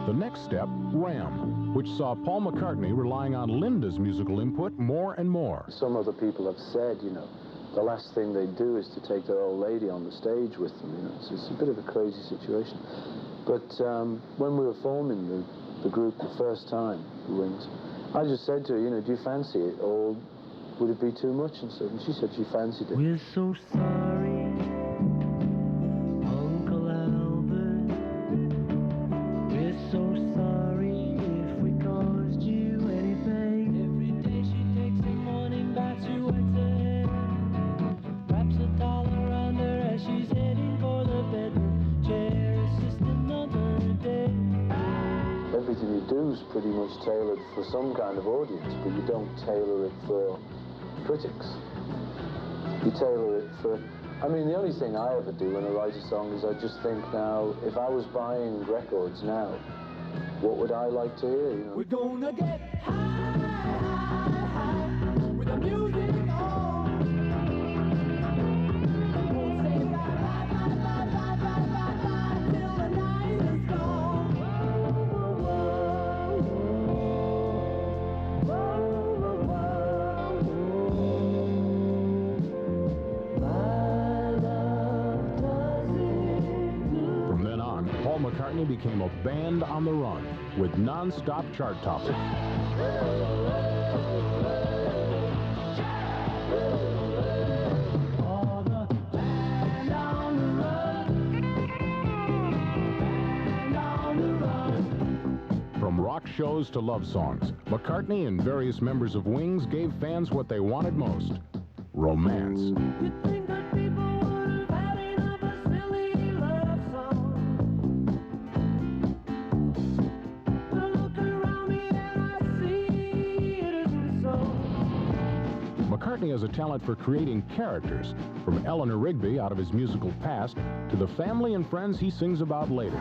The next step, Ram, which saw Paul McCartney relying on Linda's musical input more and more. Some other people have said, you know, the last thing they do is to take their old lady on the stage with them, you know. So it's a bit of a crazy situation. But when we were forming the group the first time, the Wings, I just said to her, you know, do you fancy it, or would it be too much and stuff? And she said she fancied it. We're so sorry, Uncle Albert. We're so sorry if we caused you anything. Every day she takes her morning bath, she wets her hair, wraps a towel around her as she's heading for the bedroom chair. It's just another day. Everything you do is pretty much tailored for some kind of audience, but you don't tailor it for critics. You tailor it for... I mean, the only thing I ever do when I write a song is I just think now, if I was buying records now, what would I like to hear, you know? We're gonna get high with the music on. Won't say bye, bye, bye, bye, bye, bye, bye, bye, till the night is gone. From then on, Paul McCartney became a band on the run with non-stop chart toppers. From rock rock shows to love songs, McCartney and various members of Wings gave fans what they wanted most: romance. McCartney has a talent for creating characters, from Eleanor Rigby out of his musical past to the family and friends he sings about later.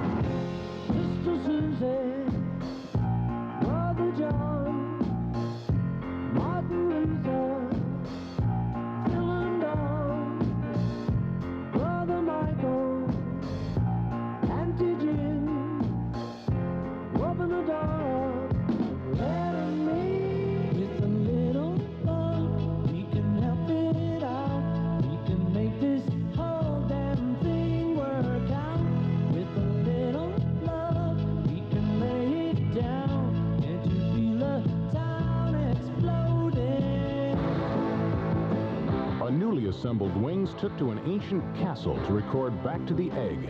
Sister Susie, Brother John, Martin Luther, Phil and Don, Brother Michael, Auntie Jim, open the door, let me with a little love, we can help it out, we can make this whole damn thing work out. With a little love, we can lay it down. Can't you feel the town exploding? A newly assembled Wings took to an ancient castle to record Back to the Egg.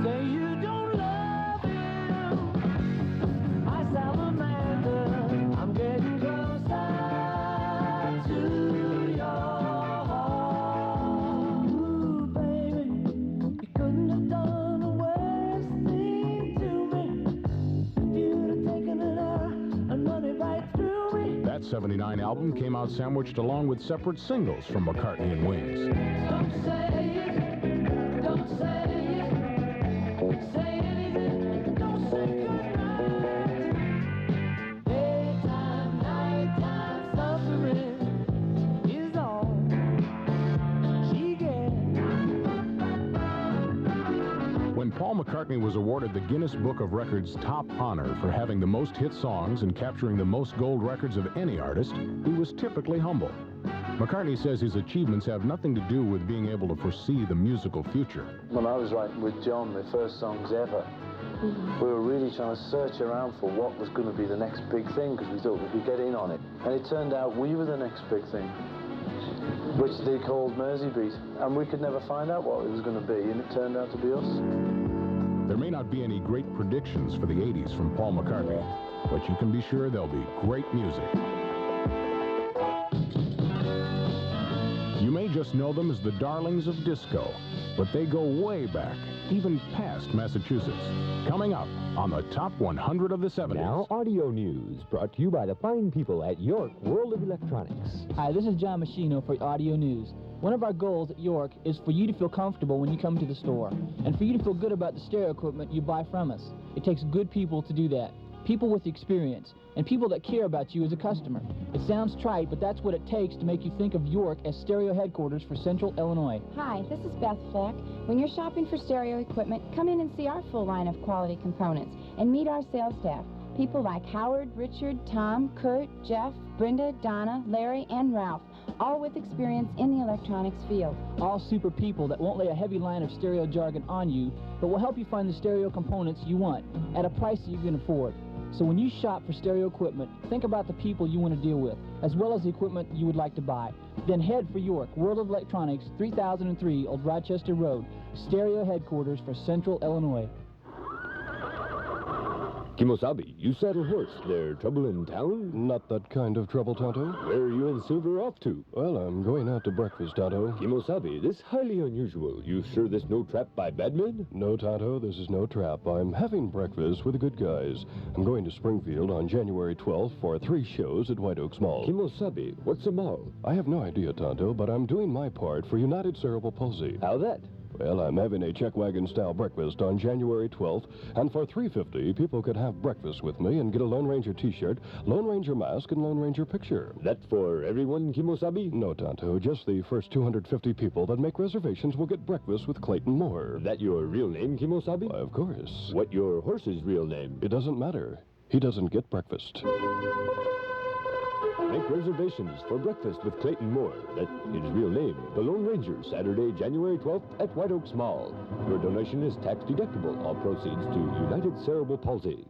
Say you don't love him, my salamander. I'm getting closer to your heart. Ooh, baby, you couldn't have done a worse thing to me. If you'd have taken it out and run it right through me. That '79 album came out sandwiched along with separate singles from McCartney and Wings. Don't say it, don't say it, say anything, don't say goodnight. Daytime, nighttime, suffering is all she gets. When Paul McCartney was awarded the Guinness Book of Records top honor for having the most hit songs and capturing the most gold records of any artist, he was typically humble. McCartney says his achievements have nothing to do with being able to foresee the musical future. When I was writing with John, my first songs ever, we were really trying to search around for what was going to be the next big thing, because we thought we could get in on it. And it turned out we were the next big thing, which they called Mersey Beat. And we could never find out what it was going to be, and it turned out to be us. There may not be any great predictions for the '80s from Paul McCartney, but you can be sure there'll be great music. You may just know them as the darlings of disco, but they go way back, even past Massachusetts. Coming up on the Top 100 of the '70s. Now, audio news brought to you by the fine people at York World of Electronics. Hi, this is John Machino for Audio News. One of our goals at York is for you to feel comfortable when you come to the store, and for you to feel good about the stereo equipment you buy from us. It takes good people to do that. People with experience, and people that care about you as a customer. It sounds trite, but that's what it takes to make you think of York as stereo headquarters for Central Illinois. Hi, this is Beth Fleck. When you're shopping for stereo equipment, come in and see our full line of quality components and meet our sales staff. People like Howard, Richard, Tom, Kurt, Jeff, Brenda, Donna, Larry, and Ralph, all with experience in the electronics field. All super people that won't lay a heavy line of stereo jargon on you, but will help you find the stereo components you want at a price that you can afford. So when you shop for stereo equipment, think about the people you want to deal with, as well as the equipment you would like to buy. Then head for York World of Electronics, 3003 Old Rochester Road, stereo headquarters for Central Illinois. Kimosabe, you saddle horse. There trouble in town? Not that kind of trouble, Tonto. Where are you and Silver off to? Well, I'm going out to breakfast, Tonto. Kimosabe, this highly unusual. You sure this no trap by bad men? No, Tonto, this is no trap. I'm having breakfast with the good guys. I'm going to Springfield on January 12th for 3 shows at White Oaks Mall. Kimosabe, what's a mall? I have no idea, Tonto, but I'm doing my part for United Cerebral Palsy. How that? Well, I'm having a check wagon-style breakfast on January 12th, and for $3.50, people could have breakfast with me and get a Lone Ranger T-shirt, Lone Ranger mask, and Lone Ranger picture. That for everyone, Kimosabe? No, Tonto. Just the first 250 people that make reservations will get breakfast with Clayton Moore. That your real name, Kimosabe? Why, of course. What your horse's real name? It doesn't matter. He doesn't get breakfast. Make reservations for breakfast with Clayton Moore. That his real name. The Lone Ranger, Saturday, January 12th at White Oaks Mall. Your donation is tax deductible. All proceeds to United Cerebral Palsy.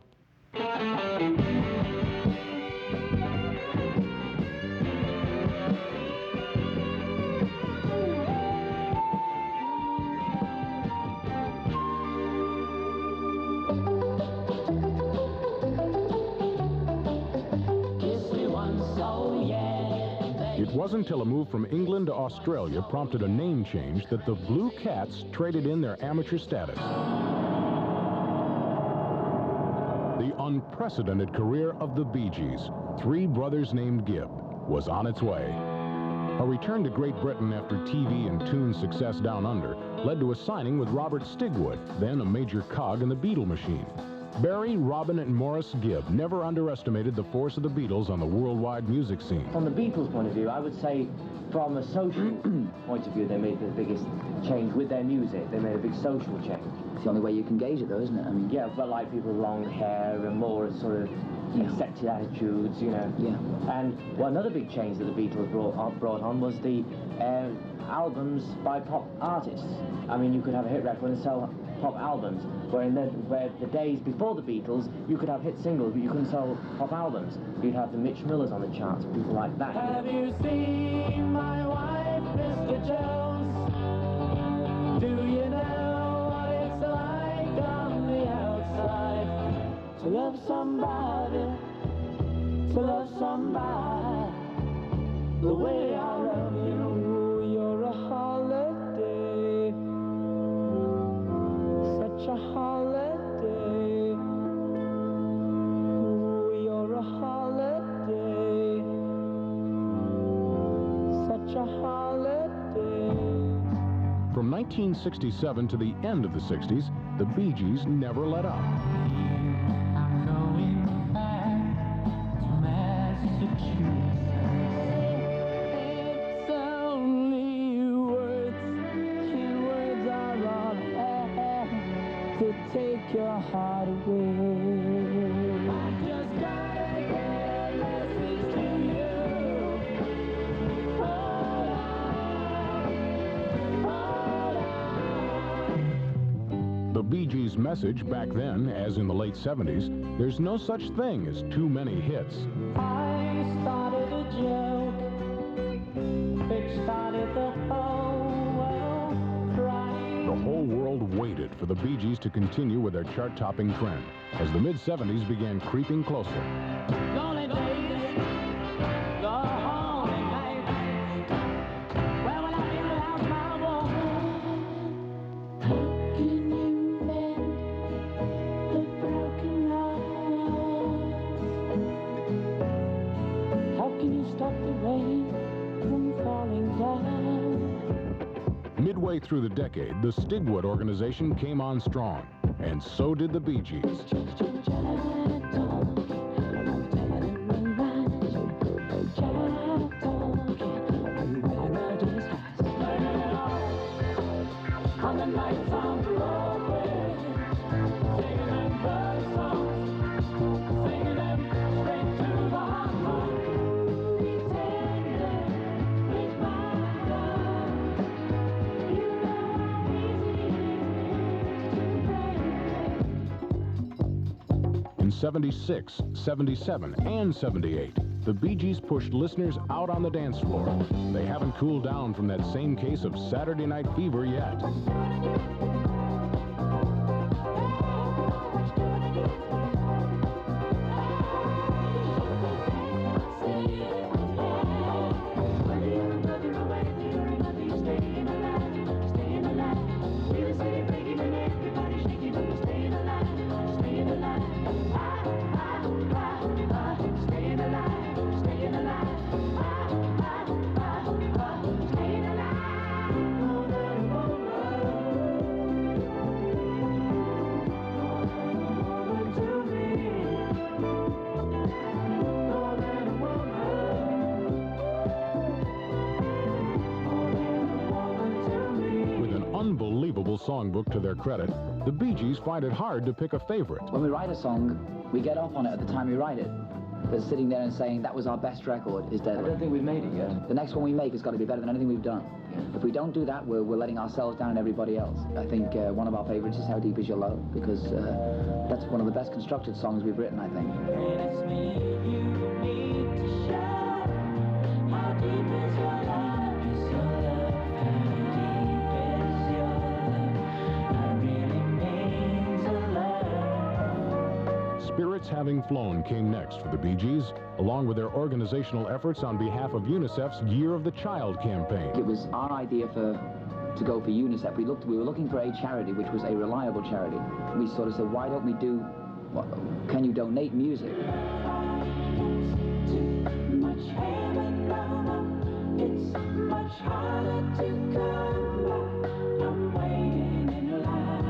wasn't until a move from England to Australia prompted a name change that the Blue Cats traded in their amateur status. The unprecedented career of the BeeGees, three brothers named Gibb, was on its way. A return to Great Britain after TV and tune success down under led to a signing with Robert Stigwood, then a major cog in the Beatle machine. Barry, Robin, and Morris Gibb never underestimated the force of the Beatles on the worldwide music scene. From the Beatles' point of view, I would say from a social point of view, they made the biggest change with their music. They made a big social change. It's the only way you can gauge it, though, isn't it? I mean, yeah, but like people with long hair and more sort of accepted attitudes, you know. Yeah. And another big change that the Beatles brought on was the albums by pop artists. I mean, you could have a hit record and sell pop albums, where the days before the Beatles, you could have hit singles, but you couldn't sell pop albums. You'd have the Mitch Millers on the charts, people like that. Have you seen my wife, Mr. Jones? Do you know what it's like on the outside? To love somebody, the way I love you. You're a holiday, such a holiday. You're a holiday, such a holiday. From 1967 to the end of the 60s, the BeeGees never let up. I'm going back to Massachusetts. It's only words, and words are all I have to take your heart away. I just gotta get a message to you. The BeeGees' message back then, as in the late 70s, there's no such thing as too many hits. I started a joke, which started the whole world crying. The whole world waited for the BeeGees to continue with their chart-topping trend, as the mid-70s began creeping closer. Lonely days, the lonely nights. Where will I be without my woman? How can you mend the broken hearts? How can you stop the rain from falling down? Midway through the decade, the Stigwood organization came on strong, and so did the BeeGees. On the nights on Broadway, singing them bird songs, singing them straight to the heart. Be tender with my love. You know how easy it is to break. In 76, 77, and 78, the BeeGees pushed listeners out on the dance floor. They haven't cooled down from that same case of Saturday Night Fever yet. Unbelievable songbook to their credit, the BeeGees find it hard to pick a favorite. When we write a song, we get off on it at the time we write it. But sitting there and saying that was our best record is deadly. I don't think we've made it yet. The next one we make has got to be better than anything we've done. If we don't do that, we're letting ourselves down and everybody else. I think one of our favorites is How Deep Is Your Love, because that's one of the best constructed songs we've written, I think. It's me you need to show. How deep is your love? Is your love? How deep is your love? It really means a lot. Spirits Having Flown came next for the Bee Gees, along with their organizational efforts on behalf of UNICEF's Year of the Child campaign. It was our idea to go for UNICEF. We were looking for a charity which was a reliable charity. We sort of said, why don't we do, can you donate music? It's much harder to come back. I'm waiting in line.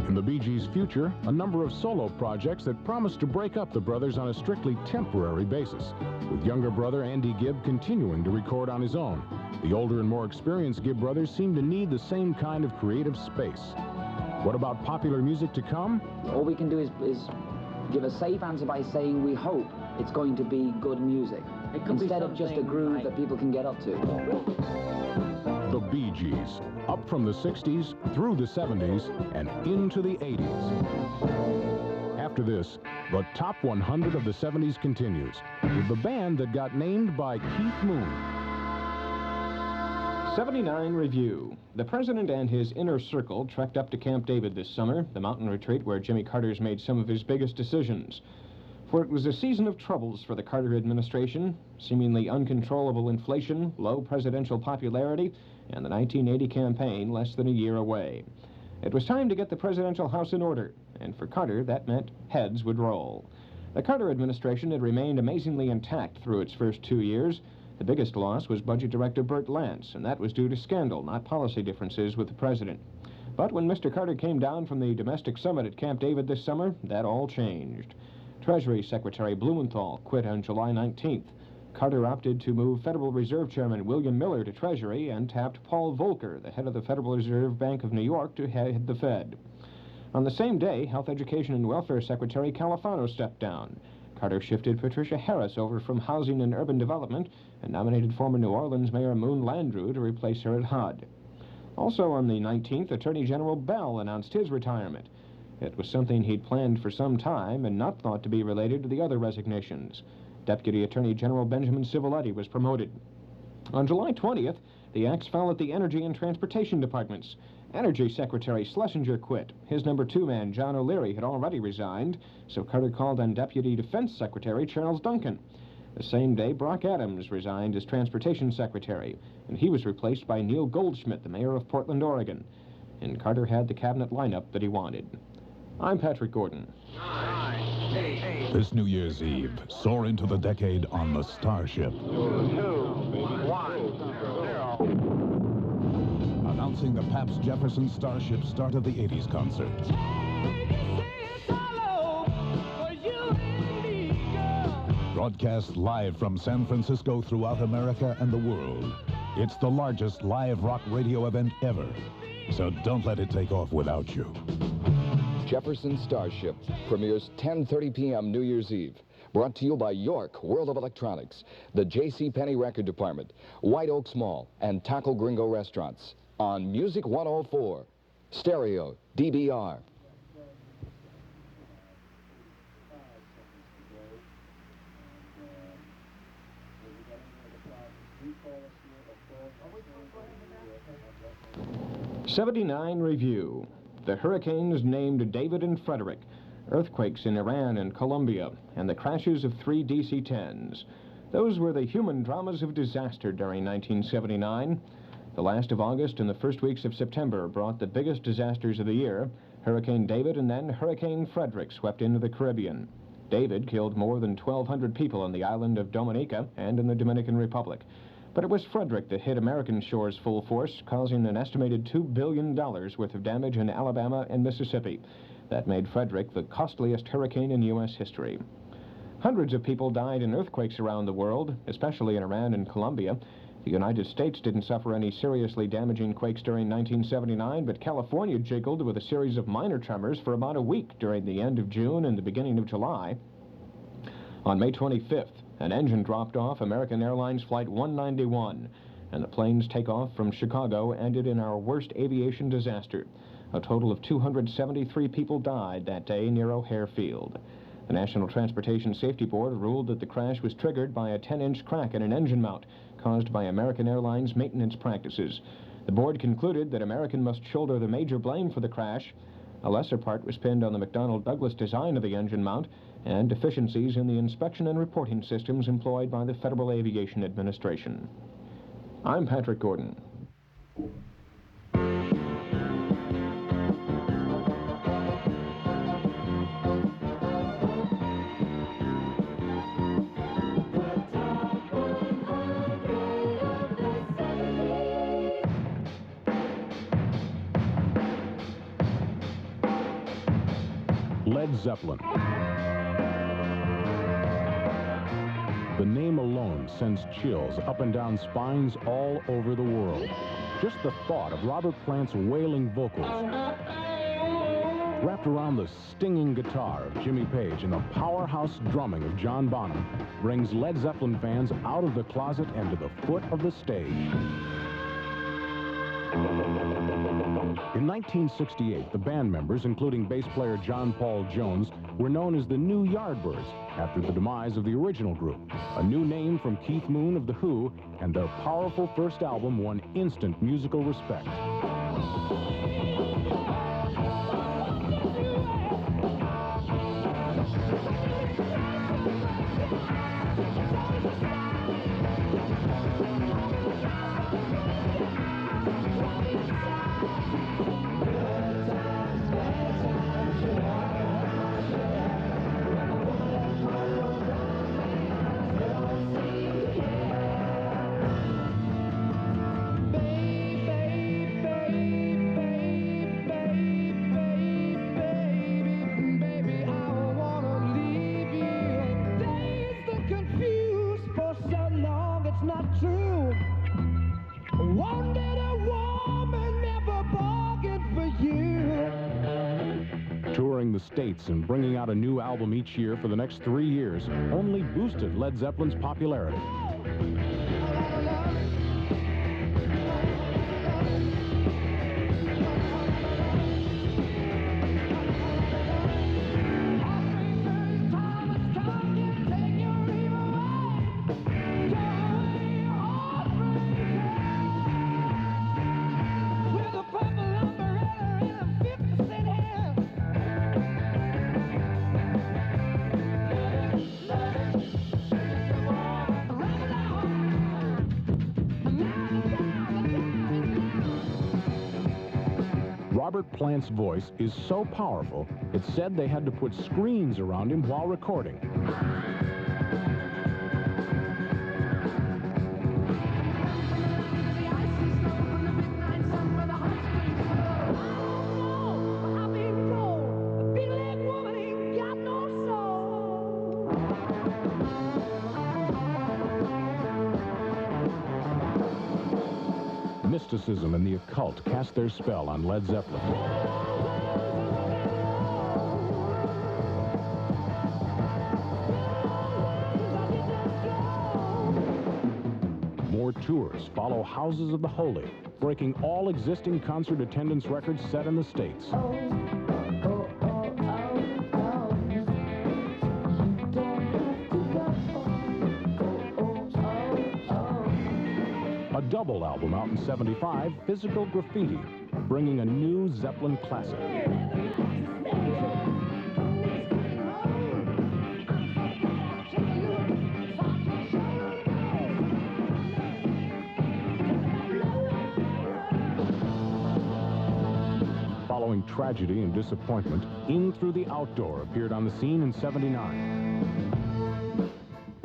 In the Bee Gees' future, a number of solo projects that promise to break up the brothers on a strictly temporary basis, with younger brother Andy Gibb continuing to record on his own. The older and more experienced Gibb brothers seem to need the same kind of creative space. What about popular music to come? All we can do is give a safe answer by saying we hope it's going to be good music, instead of just a groove that people can get up to. The Bee Gees, up from the 60s, through the 70s, and into the 80s. After this, the Top 100 of the 70s continues, with the band that got named by Keith Moon. 79 Review. The president and his inner circle trekked up to Camp David this summer, the mountain retreat where Jimmy Carter's made some of his biggest decisions. For it was a season of troubles for the Carter administration, seemingly uncontrollable inflation, low presidential popularity, and the 1980 campaign less than a year away. It was time to get the presidential house in order, and for Carter, that meant heads would roll. The Carter administration had remained amazingly intact through its first 2 years. The biggest loss was Budget Director Burt Lance, and that was due to scandal, not policy differences with the president. But when Mr. Carter came down from the domestic summit at Camp David this summer, that all changed. Treasury Secretary Blumenthal quit on July 19th. Carter opted to move Federal Reserve Chairman William Miller to Treasury and tapped Paul Volcker, the head of the Federal Reserve Bank of New York, to head the Fed. On the same day, Health, Education, and Welfare Secretary Califano stepped down. Carter shifted Patricia Harris over from Housing and Urban Development and nominated former New Orleans Mayor Moon Landrieu to replace her at HUD. Also on the 19th, Attorney General Bell announced his retirement. It was something he'd planned for some time and not thought to be related to the other resignations. Deputy Attorney General Benjamin Civiletti was promoted. On July 20th, the axe fell at the Energy and Transportation Departments. Energy Secretary Schlesinger quit. His number 2 man, John O'Leary, had already resigned, so Carter called on Deputy Defense Secretary Charles Duncan. The same day, Brock Adams resigned as Transportation Secretary, and he was replaced by Neil Goldschmidt, the mayor of Portland, Oregon. And Carter had the cabinet lineup that he wanted. I'm Patrick Gordon. This New Year's Eve, soar into the decade on the Starship. 2, 1, 0. Announcing the Pabst Jefferson Starship Start of the 80s concert. Broadcast live from San Francisco throughout America and the world. It's the largest live rock radio event ever. So don't let it take off without you. Jefferson Starship premieres 10:30 p.m. New Year's Eve. Brought to you by York, World of Electronics, the JCPenney Record Department, White Oaks Mall, and Taco Gringo Restaurants. On Music 104, Stereo, DBR. '79 Review. The hurricanes named David and Frederick, earthquakes in Iran and Colombia, and the crashes of 3 DC-10s. Those were the human dramas of disaster during 1979. The last of August and the first weeks of September brought the biggest disasters of the year. Hurricane David and then Hurricane Frederick swept into the Caribbean. David killed more than 1,200 people on the island of Dominica and in the Dominican Republic. But it was Frederick that hit American shores full force, causing an estimated $2 billion worth of damage in Alabama and Mississippi. That made Frederick the costliest hurricane in U.S. history. Hundreds of people died in earthquakes around the world, especially in Iran and Colombia. The United States didn't suffer any seriously damaging quakes during 1979, but California jiggled with a series of minor tremors for about a week during the end of June and the beginning of July. On May 25th, an engine dropped off American Airlines Flight 191, and the plane's takeoff from Chicago ended in our worst aviation disaster. A total of 273 people died that day near O'Hare Field. The National Transportation Safety Board ruled that the crash was triggered by a 10-inch crack in an engine mount caused by American Airlines maintenance practices. The board concluded that American must shoulder the major blame for the crash. A lesser part was pinned on the McDonnell Douglas design of the engine mount and deficiencies in the inspection and reporting systems employed by the Federal Aviation Administration. I'm Patrick Gordon. Led Zeppelin. The name alone sends chills up and down spines all over the world. Just the thought of Robert Plant's wailing vocals wrapped around the stinging guitar of Jimmy Page and the powerhouse drumming of John Bonham brings Led Zeppelin fans out of the closet and to the foot of the stage. In 1968, the band members, including bass player John Paul Jones, were known as the New Yardbirds after the demise of the original group. A new name from Keith Moon of The Who, and their powerful first album won instant musical respect. Touring the States and bringing out a new album each year for the next 3 years only boosted Led Zeppelin's popularity. Robert Plant's voice is so powerful, it's said they had to put screens around him while recording. Mysticism and the occult cast their spell on Led Zeppelin. More tours follow Houses of the Holy, breaking all existing concert attendance records set in the States. A double album out in '75, Physical Graffiti, bringing a new Zeppelin classic. Following tragedy and disappointment, In Through the Outdoor appeared on the scene in '79.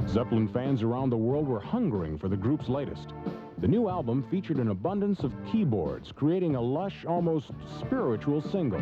Zeppelin fans around the world were hungering for the group's latest. The new album featured an abundance of keyboards, creating a lush, almost spiritual single.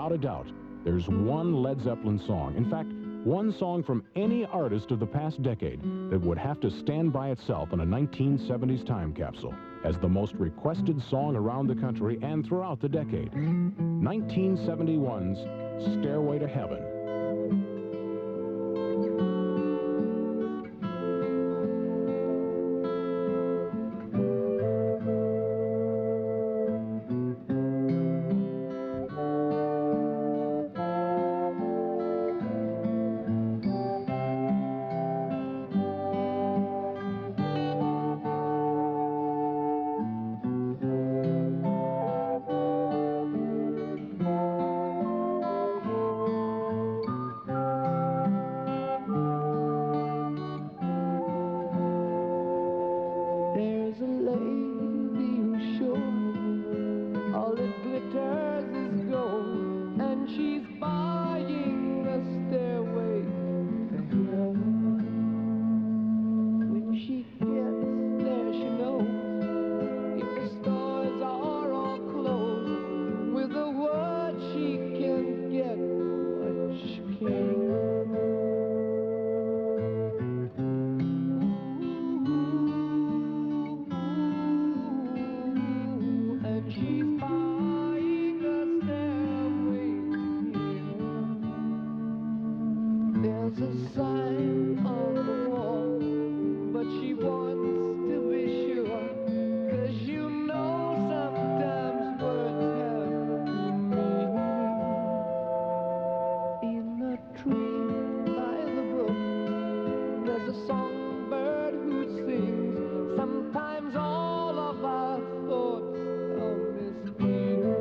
without a doubt, there's one Led Zeppelin song, in fact, one song from any artist of the past decade that would have to stand by itself in a 1970s time capsule as the most requested song around the country and throughout the decade. 1971's Stairway to Heaven. There's a lady who's sure all that glitters is gold, and she's buying a stairway to heaven. When she gets there, she knows if the stores are all closed, with a word she can get what she can. There's a sign on the wall, but she wants to be sure, 'cause you know sometimes words have meaning. In a tree by the brook, there's a songbird who sings. Sometimes all of our thoughts are misleading.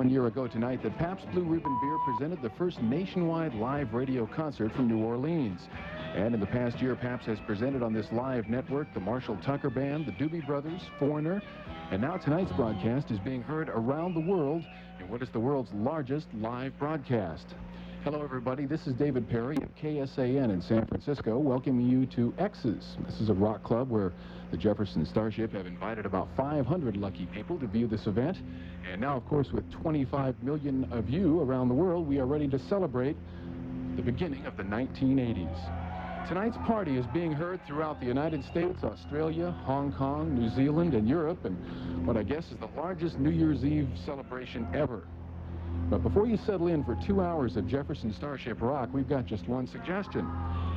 1 year ago tonight that Pabst Blue Ribbon Beer presented the first nationwide live radio concert from New Orleans. And in the past year, Pabst has presented on this live network the Marshall Tucker Band, the Doobie Brothers, Foreigner, and now tonight's broadcast is being heard around the world in what is the world's largest live broadcast. Hello, everybody. This is David Perry of KSAN in San Francisco, welcoming you to X's. This is a rock club where the Jefferson Starship have invited about 500 lucky people to view this event. And now, of course, with 25 million of you around the world, we are ready to celebrate the beginning of the 1980s. Tonight's party is being heard throughout the United States, Australia, Hong Kong, New Zealand, and Europe, and what I guess is the largest New Year's Eve celebration ever. But before you settle in for 2 hours of Jefferson Starship rock, we've got just one suggestion.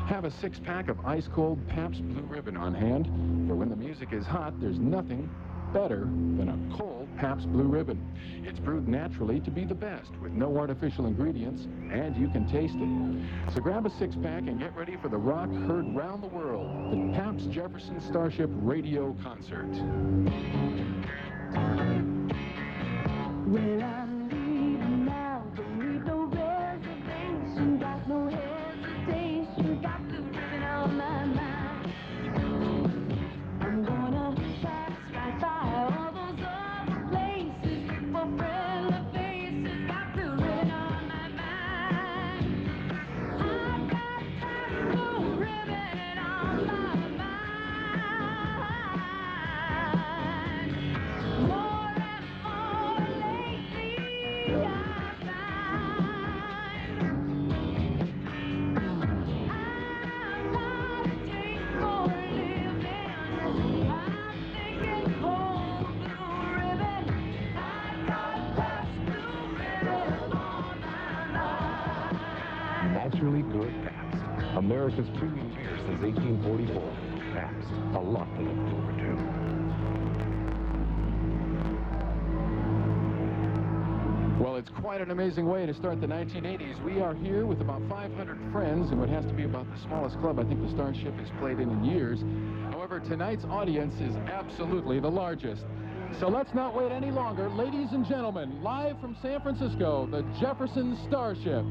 Have a six-pack of ice-cold Pabst Blue Ribbon on hand, for when the music is hot, there's nothing better than a cold Pabst Blue Ribbon. It's brewed naturally to be the best, with no artificial ingredients, and you can taste it. So grab a six-pack and get ready for the rock heard round the world, the Pabst Jefferson Starship Radio Concert. Well, I'm leaving now, don't need no reservation, got no hesitation, got the ribbon on my mind. I'm gonna pass right by all those other places, for friendly faces, got the ribbon on my mind. I got that blue ribbon on my mind. More and more lately I find I'm not a date for living. I'm thinking whole blue ribbon. I got that blue ribbon on my mind. Naturally good Pabst. America's premium beer since 1844. Pabst. A lot to look forward to. Well, it's quite an amazing way to start the 1980s. We are here with about 500 friends in what has to be about the smallest club I think the Starship has played in years. However, tonight's audience is absolutely the largest. So let's not wait any longer. Ladies and gentlemen, live from San Francisco, the Jefferson Starship.